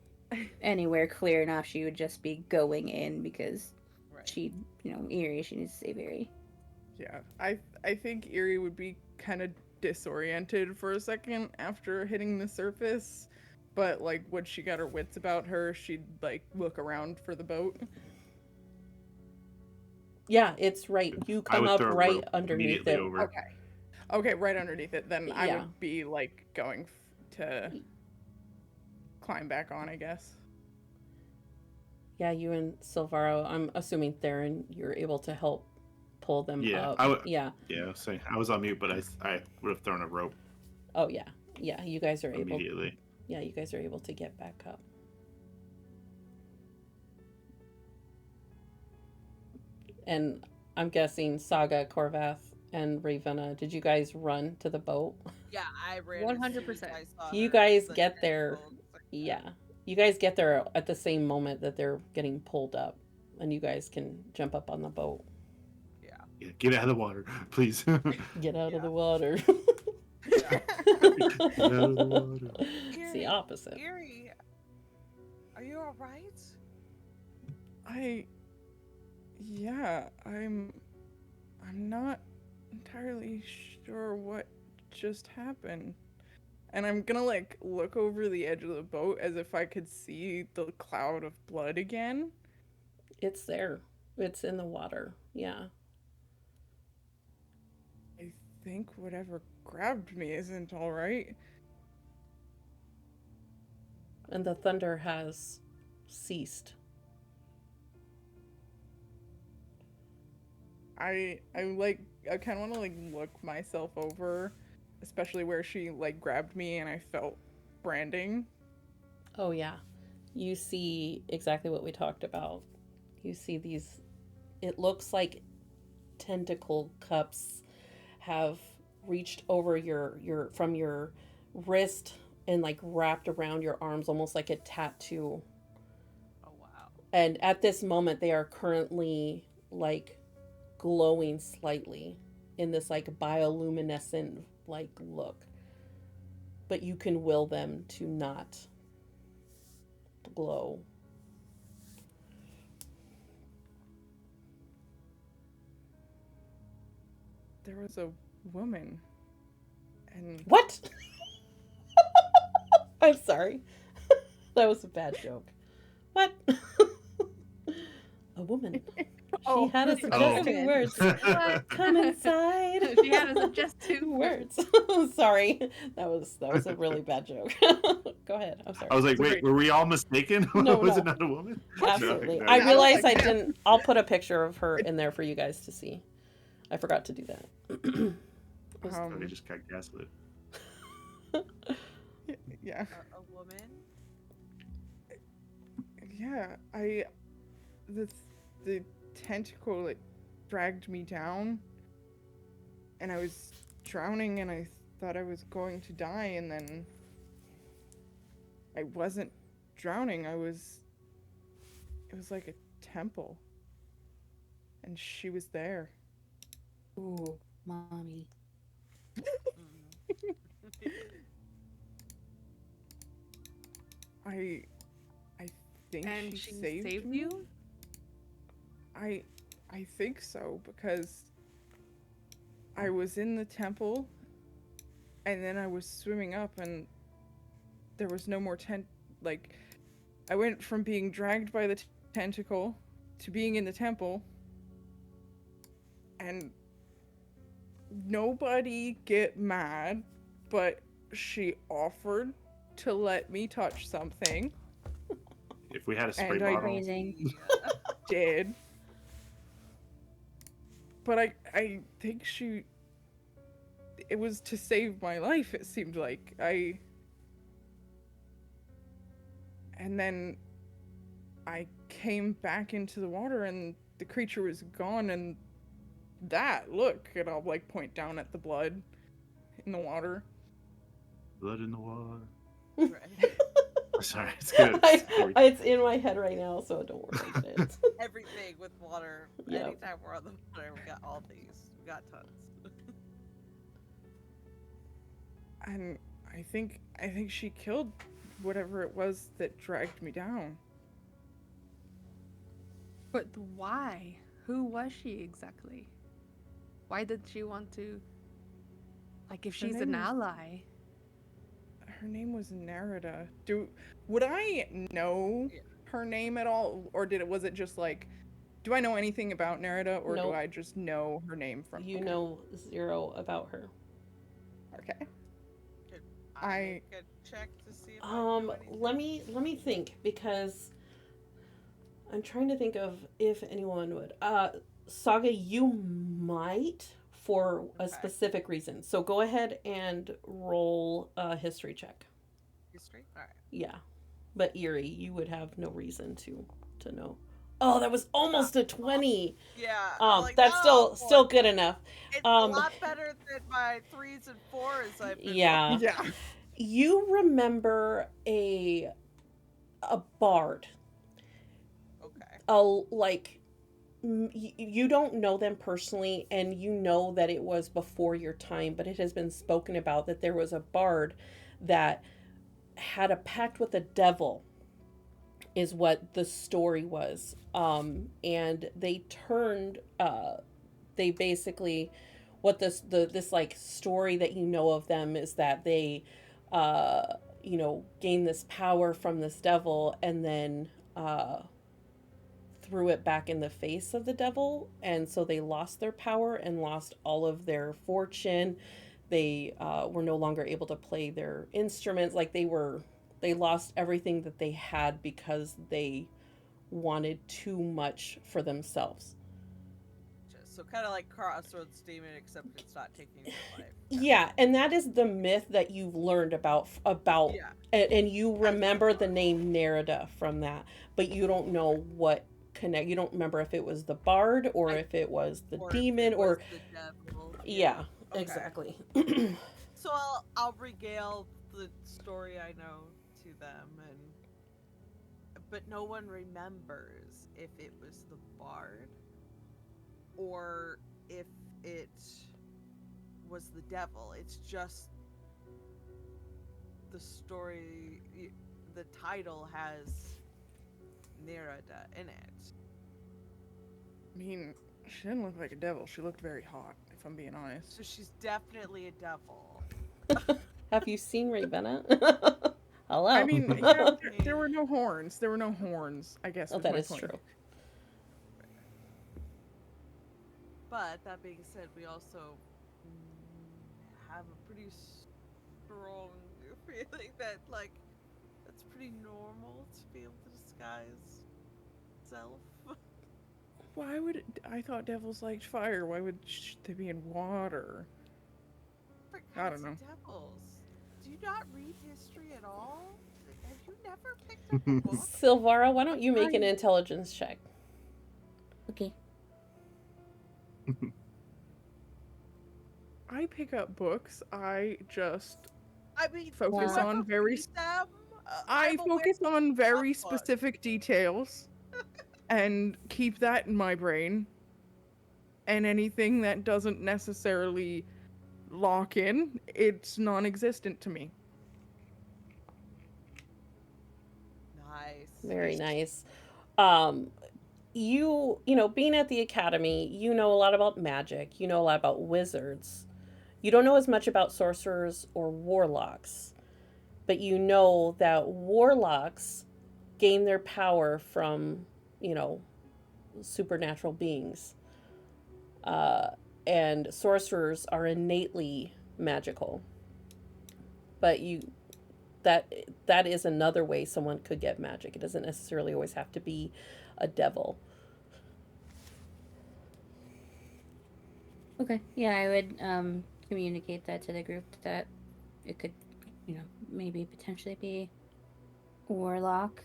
anywhere clear enough. She would just be going in because Right. she, Eerie. She needs to save Eerie. Yeah, I think Eerie would be kind of disoriented for a second after hitting the surface, but like when she got her wits about her, she'd like look around for the boat. yeah. It's right. You I come would up throw a right rope underneath immediately it. over. Okay. Okay, right underneath it. Then I Yeah. would be like going to climb back on, I guess. Yeah, you and Silvaro. I'm assuming Theron, you're able to help pull them Yeah, up. I would. Yeah. Yeah, so I was on mute, but I would have thrown a rope Oh yeah. Yeah. You guys are able. immediately. Yeah, you guys are able to get back up. And I'm guessing Saga, Corvath, and Ravenna, did you guys run to the boat? Yeah, I ran. 100%. You You guys get there. Yeah. You guys get there at the same moment that they're getting pulled up, and you guys can jump up on the boat. Yeah, get out of the water, please. Get out of Yeah. the water. Get out of the water. It's the opposite. Eerie, are you all right? Yeah, I'm not entirely sure what just happened. And I'm gonna like look over the edge of the boat as if I could see the cloud of blood again. It's there. It's in the water. Yeah. I think whatever grabbed me isn't all right. And the thunder has ceased. I kind of want to like look myself over, especially where she like grabbed me and I felt branding. Oh, yeah. You see exactly what we talked about. You see these, it looks like tentacle cups have reached over from your wrist and like wrapped around your arms almost like a tattoo. Oh wow. And at this moment, they are currently like glowing slightly in this like bioluminescent like look. But you can will them to not glow. There was a woman, and What? I'm sorry. That was a bad joke. What? A woman. Oh. She had us in Oh. just 2 words. What? Come inside. She had us in just 2 words. Sorry. That was a really bad joke. Go ahead. I'm sorry. I was like, It's a wait, great- were we all mistaken? No, Was no. it not a woman? Absolutely. No, I no. realized I Yeah. didn't. I'll put a picture of her in there for you guys to see. I forgot to do that. I just got gaslit. yeah, A woman? yeah. The tentacle like dragged me down, and I was drowning, and I thought I was going to die, and then I wasn't drowning. It was like a temple, and she was there. Ooh, mommy. I think And she she saved saved me? you? I think so, because I was in the temple and then I was swimming up and there was no more like I went from being dragged by the tentacle to being in the temple, and nobody get mad, but she offered to let me touch something. If we had a spray And I- bottle, Amazing. Did. But I think it was to save my life, it seemed like. And then I came back into the water and the creature was gone, and that, look, and I'll like point down at the blood in the water. Blood in the water. Right. Sorry, it's good. It's in my head right now, so don't worry about it. Everything with water. Yep. Anytime we're on the water, we got all these. We got tons. And I think she killed whatever it was that dragged me down. But why? Who was she exactly? Why did she want to? Like, if Her she's an name- ally. Her name was Nerida. Would I know Yeah. her name at all, or was it just like, do I know anything about Nerida, or Nope. do I just know her name from? You okay. know 0 about her. Okay. Could I- make a check to see if I know anything? Let me think, because I'm trying to think of if anyone would. Saga, you might, for a Okay. specific reason. So go ahead and roll a history check. History? Alright. Yeah. But Eerie, you would have no reason to know. Oh, that was almost a 20. Yeah. I'm like, That's no, still good enough. It's um, a lot better than my 3s and 4s I've been Yeah. Yeah. You remember a bard. Okay. You don't know them personally, and you know that it was before your time, but it has been spoken about that there was a bard that had a pact with the devil, is what the story was. And they turned, they basically, what this like story that you know of them is that they, gained this power from this devil, and then, threw it back in the face of the devil, and so they lost their power and lost all of their fortune. They were no longer able to play their instruments. Like they lost everything that they had because they wanted too much for themselves. So kind of like Crossroads Demon, except it's not taking your life. Yeah, and that is the myth that you've learned about Yeah. and you remember the name Nerida from that, but you don't know what you don't remember if it was the bard or if it was the Or if demon it was or the devil. yeah, Okay. exactly. So I'll regale the story I know to them, but no one remembers if it was the bard or if it was the devil. It's just the story. The title has Nerida in it. I mean, she didn't look like a devil. She looked very hot, if I'm being honest. So she's definitely a devil. Have you seen Ravenna? Hello. I mean, yeah, there were no horns. There were no horns, I guess. Oh, was that my is point. true. But that being said, we also have a pretty strong feeling that, like, that's pretty normal to be able to disguise self. Why would I thought devils liked fire? Why would they be in water? For I gods don't and devils. Do you not read history at all? Have you never picked up a book? Silvara, why don't you make an intelligence check? Okay. I pick up books. I just I mean, focus do you on ever very read them? I I'm aware focus on very of books. specific details and keep that in my brain. And anything that doesn't necessarily lock in, it's non-existent to me. Nice. Very nice. You know, being at the academy, you know a lot about magic. You know a lot about wizards. You don't know as much about sorcerers or warlocks, but you know that warlocks gain their power from, supernatural beings. And sorcerers are innately magical. But that is another way someone could get magic. It doesn't necessarily always have to be a devil. Okay. Yeah, I would communicate that to the group that it could, maybe potentially be warlock.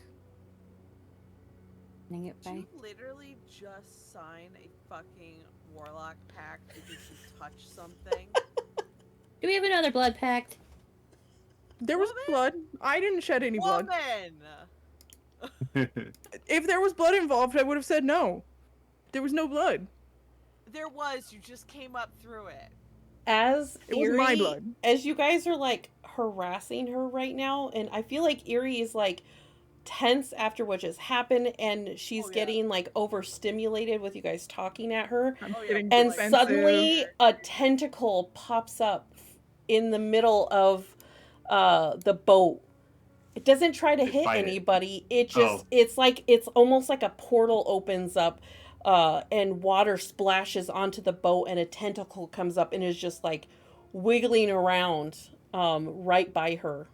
explaining it Did by. you literally just sign a fucking warlock pact because you touched something? Do we have another blood pact? There was Woman? blood. I didn't shed any blood. Woman! If there was blood involved, I would have said no. There was no blood. There was, you just came up through it. As It wasn't my blood. as you guys are like harassing her right now, and I feel like Erie is like tense after what just happened, and she's Oh, yeah. getting like overstimulated with you guys talking at her. I'm Oh, yeah, getting And defensive. suddenly a tentacle pops up in the middle of the boat. It doesn't try to They hit fight it. anybody. It just Oh. it's almost like a portal opens up and water splashes onto the boat, and a tentacle comes up and is just like wiggling around right by her.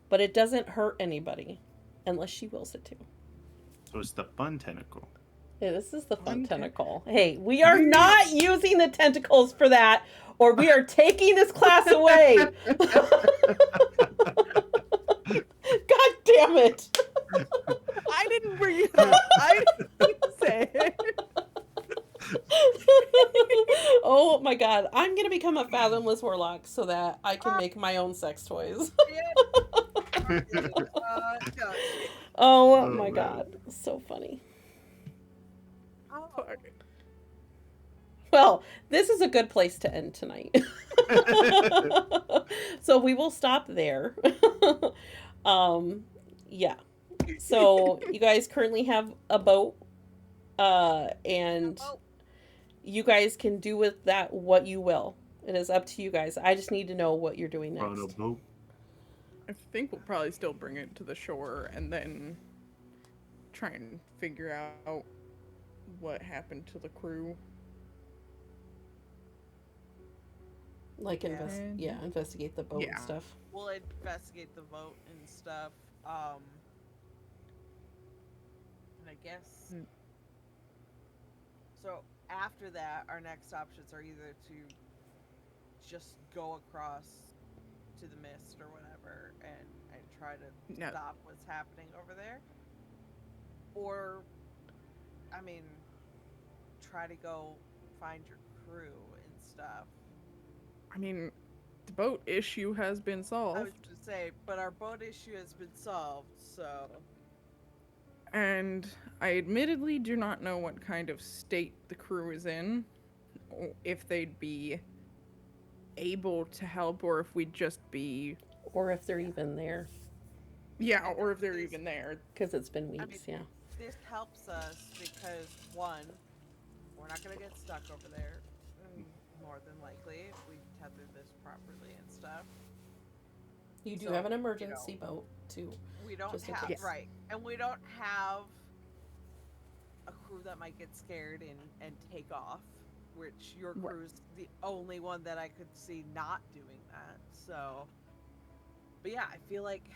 But it doesn't hurt anybody unless she wills it to. So it's the fun tentacle. Hey, this is the fun Fun tentacle. Hey, we are not using the tentacles for that, or we are taking this class away. God damn it. I didn't bring it up. I didn't say it. Oh my god. I'm going to become a fathomless warlock so that I can make my own sex toys. Yeah. Oh Oh, my man. god. So funny. Oh, Fuck. Well, this is a good place to end tonight. So we will stop there. Yeah. So you guys currently have a boat, and oh, you guys can do with that what you will. It is up to you guys. I just need to know what you're doing On a next. boat. I think we'll probably still bring it to the shore and then try and figure out what happened to the crew. Like Yeah. investigate the boat Yeah. and stuff. we'll investigate the vote and stuff. And I guess. Mm. So after that, our next options are either to just go across to the mist or whatever and try to No. stop what's happening over there, or, I mean, try to go find your crew and stuff. I mean, the boat issue has been I solved, was to say, but our boat issue has been solved, so and I admittedly do not know what kind of state the crew is in, or if they'd be able to help, or if we'd just be, Or if they're even there. yeah, or if they're even there. Because it's been I weeks, mean, yeah. this helps us because, one, we're not gonna get stuck over there, more than likely, if we tether this properly and stuff. You do So, have an you emergency boat, too. We don't Just in have case. right, and we don't have a crew that might get scared and take off, which your Right. crew's the only one that I could see not doing that. So, but yeah, I feel like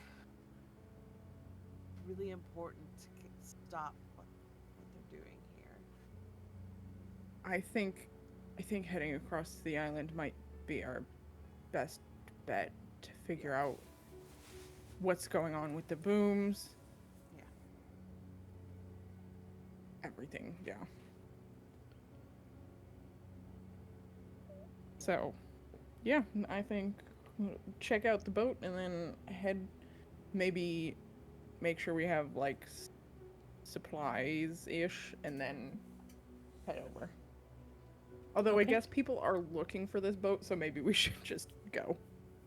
really important to stop what they're doing here. I think heading across the island might be our best bet to figure out what's going on with the booms. Yeah. Everything, yeah. So, yeah, I think check out the boat and then head, maybe make sure we have like supplies ish, and then head over. Although I Okay. guess people are looking for this boat, so maybe we should just go.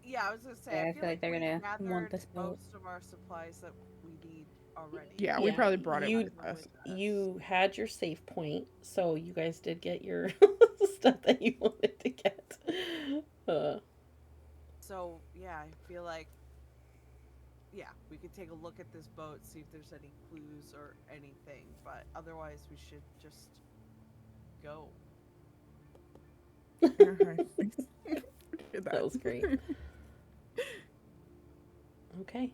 Yeah, I was gonna say. Yeah, I feel feel like they're we gonna gathered want this boat. most of our supplies that we need already. Yeah, we probably brought it you, with us. You had your save point, so you guys did get your stuff that you wanted to get. So yeah, I feel like we could take a look at this boat, see if there's any clues or anything, but otherwise we should just go. That was great. Okay.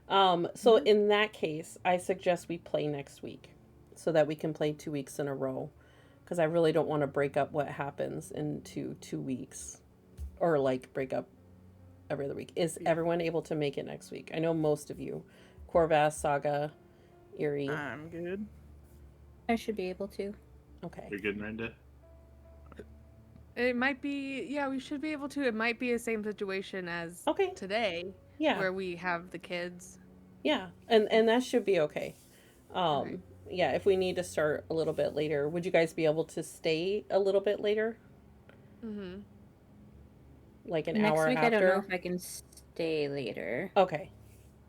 So in that case, I suggest we play next week so that we can play 2 weeks in a row. Because I really don't want to break up what happens into 2 weeks. Or like break up every other week. Is Yeah. everyone able to make it next week? I know most of you. Corvas, Saga, Erie? I'm good. I should be able to. Okay. You're good, Miranda? It might be, yeah, we should be able to. It might be the same situation as Okay. today, Yeah. where we have the kids. Yeah. And that should be okay. Okay. Yeah, if we need to start a little bit later, would you guys be able to stay a little bit later? Mm-hmm. Like an Next hour week, after? I don't know if I can stay later. Okay.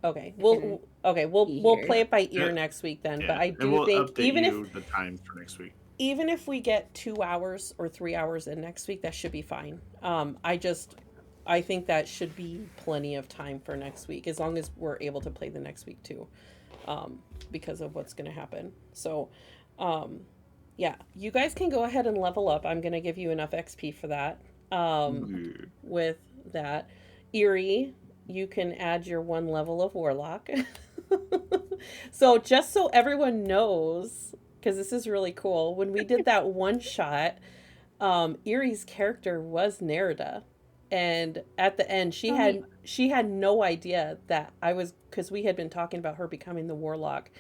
Okay. can We'll be play here. it by ear Yeah. next week then. Yeah. But I and do we'll think update you the time for next week. even if we get 2 hours or 3 hours in next week, that should be fine. I think that should be plenty of time for next week, as long as we're able to play the next week too, because of what's going to happen. So, yeah, you guys can go ahead and level up. I'm going to give you enough XP for that. With that, Erie, you can add your 1 level of Warlock. So just so everyone knows, because this is really cool, when we did that one shot, Erie's character was Nerida, and at the end she had no idea that I was, because we had been talking about her becoming the Warlock,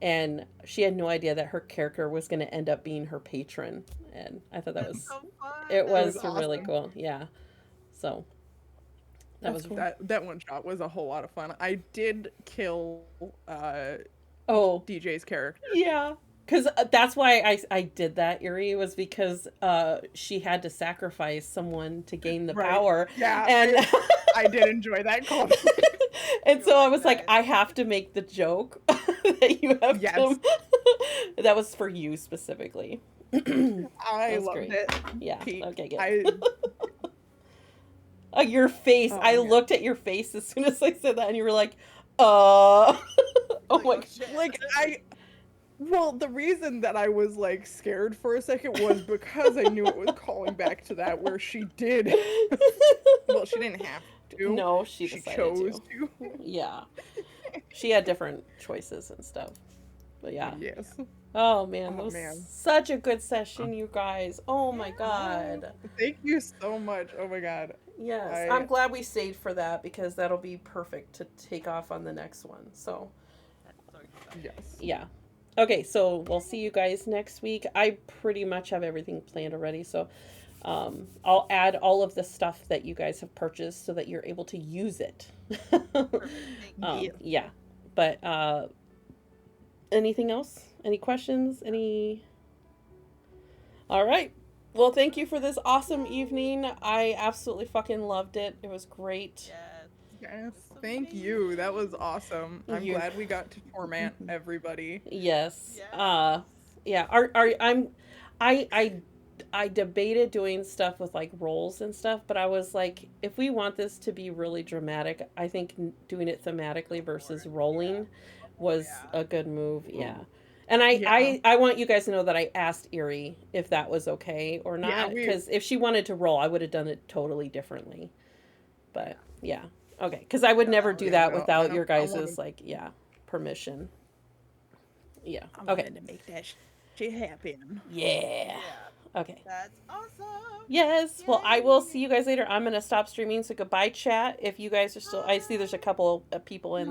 and she had no idea that her character was going to end up being her patron, and I thought that was So fun. it That was was really awesome. cool. Yeah, so that was That one shot was a whole lot of fun. I did kill oh DJ's character. yeah. Because that's why I did that, Erie, was because she had to sacrifice someone to gain the Right. power. Yeah, And I did enjoy that call. and so You're I like was like, that. I have to make the joke that you have Yes. to. That was for you specifically. I was loved great. it. Yeah. Pete, Okay, good. I Your face. Oh, I man. looked at your face as soon as I said that, and you were like, oh Like, my. shit. like well, the reason that I was like scared for a second was because I knew it was calling back to that where she did. Well, she didn't have to. No, she she decided chose to. to. Yeah. She had different choices and stuff. But yeah. Yes. Oh man, that Oh, was man. such a good session, you guys. Oh my god. Thank you so much. Oh my god. Yes. I- I'm glad we stayed for that, because that'll be perfect to take off on the next one. So, That's so exciting. Yes. yeah. Okay, so we'll see you guys next week. I pretty much have everything planned already, so I'll add all of the stuff that you guys have purchased so that you're able to use it. Perfect. Thank you. Yeah. But anything else? Any questions? Any? All right. Well, thank you for this awesome evening. I absolutely fucking loved it. It was great. Yes. Yes. So Thank amazing. you. That was awesome. I'm You- glad we got to torment everybody. Yes. Yes. Yeah. I debated doing stuff with like rolls and stuff, but I was like, if we want this to be really dramatic, I think doing it thematically versus rolling was yeah. a good move. Yeah. And Yeah. I want you guys to know that I asked Erie if that was okay or Yeah, not, we- because if she wanted to roll, I would have done it totally differently. But yeah. Okay. Because I would Yeah, never that do was- that no, without I your don't- I guys' wanna- like, yeah, permission. Yeah. I'm Okay. going to make that shit happen. Yeah. Yeah. Okay. That's awesome. Yes. Well, I will Yay. see you guys later. I'm going to stop streaming. So goodbye, chat. If you guys are still, I see there's a couple of people in there.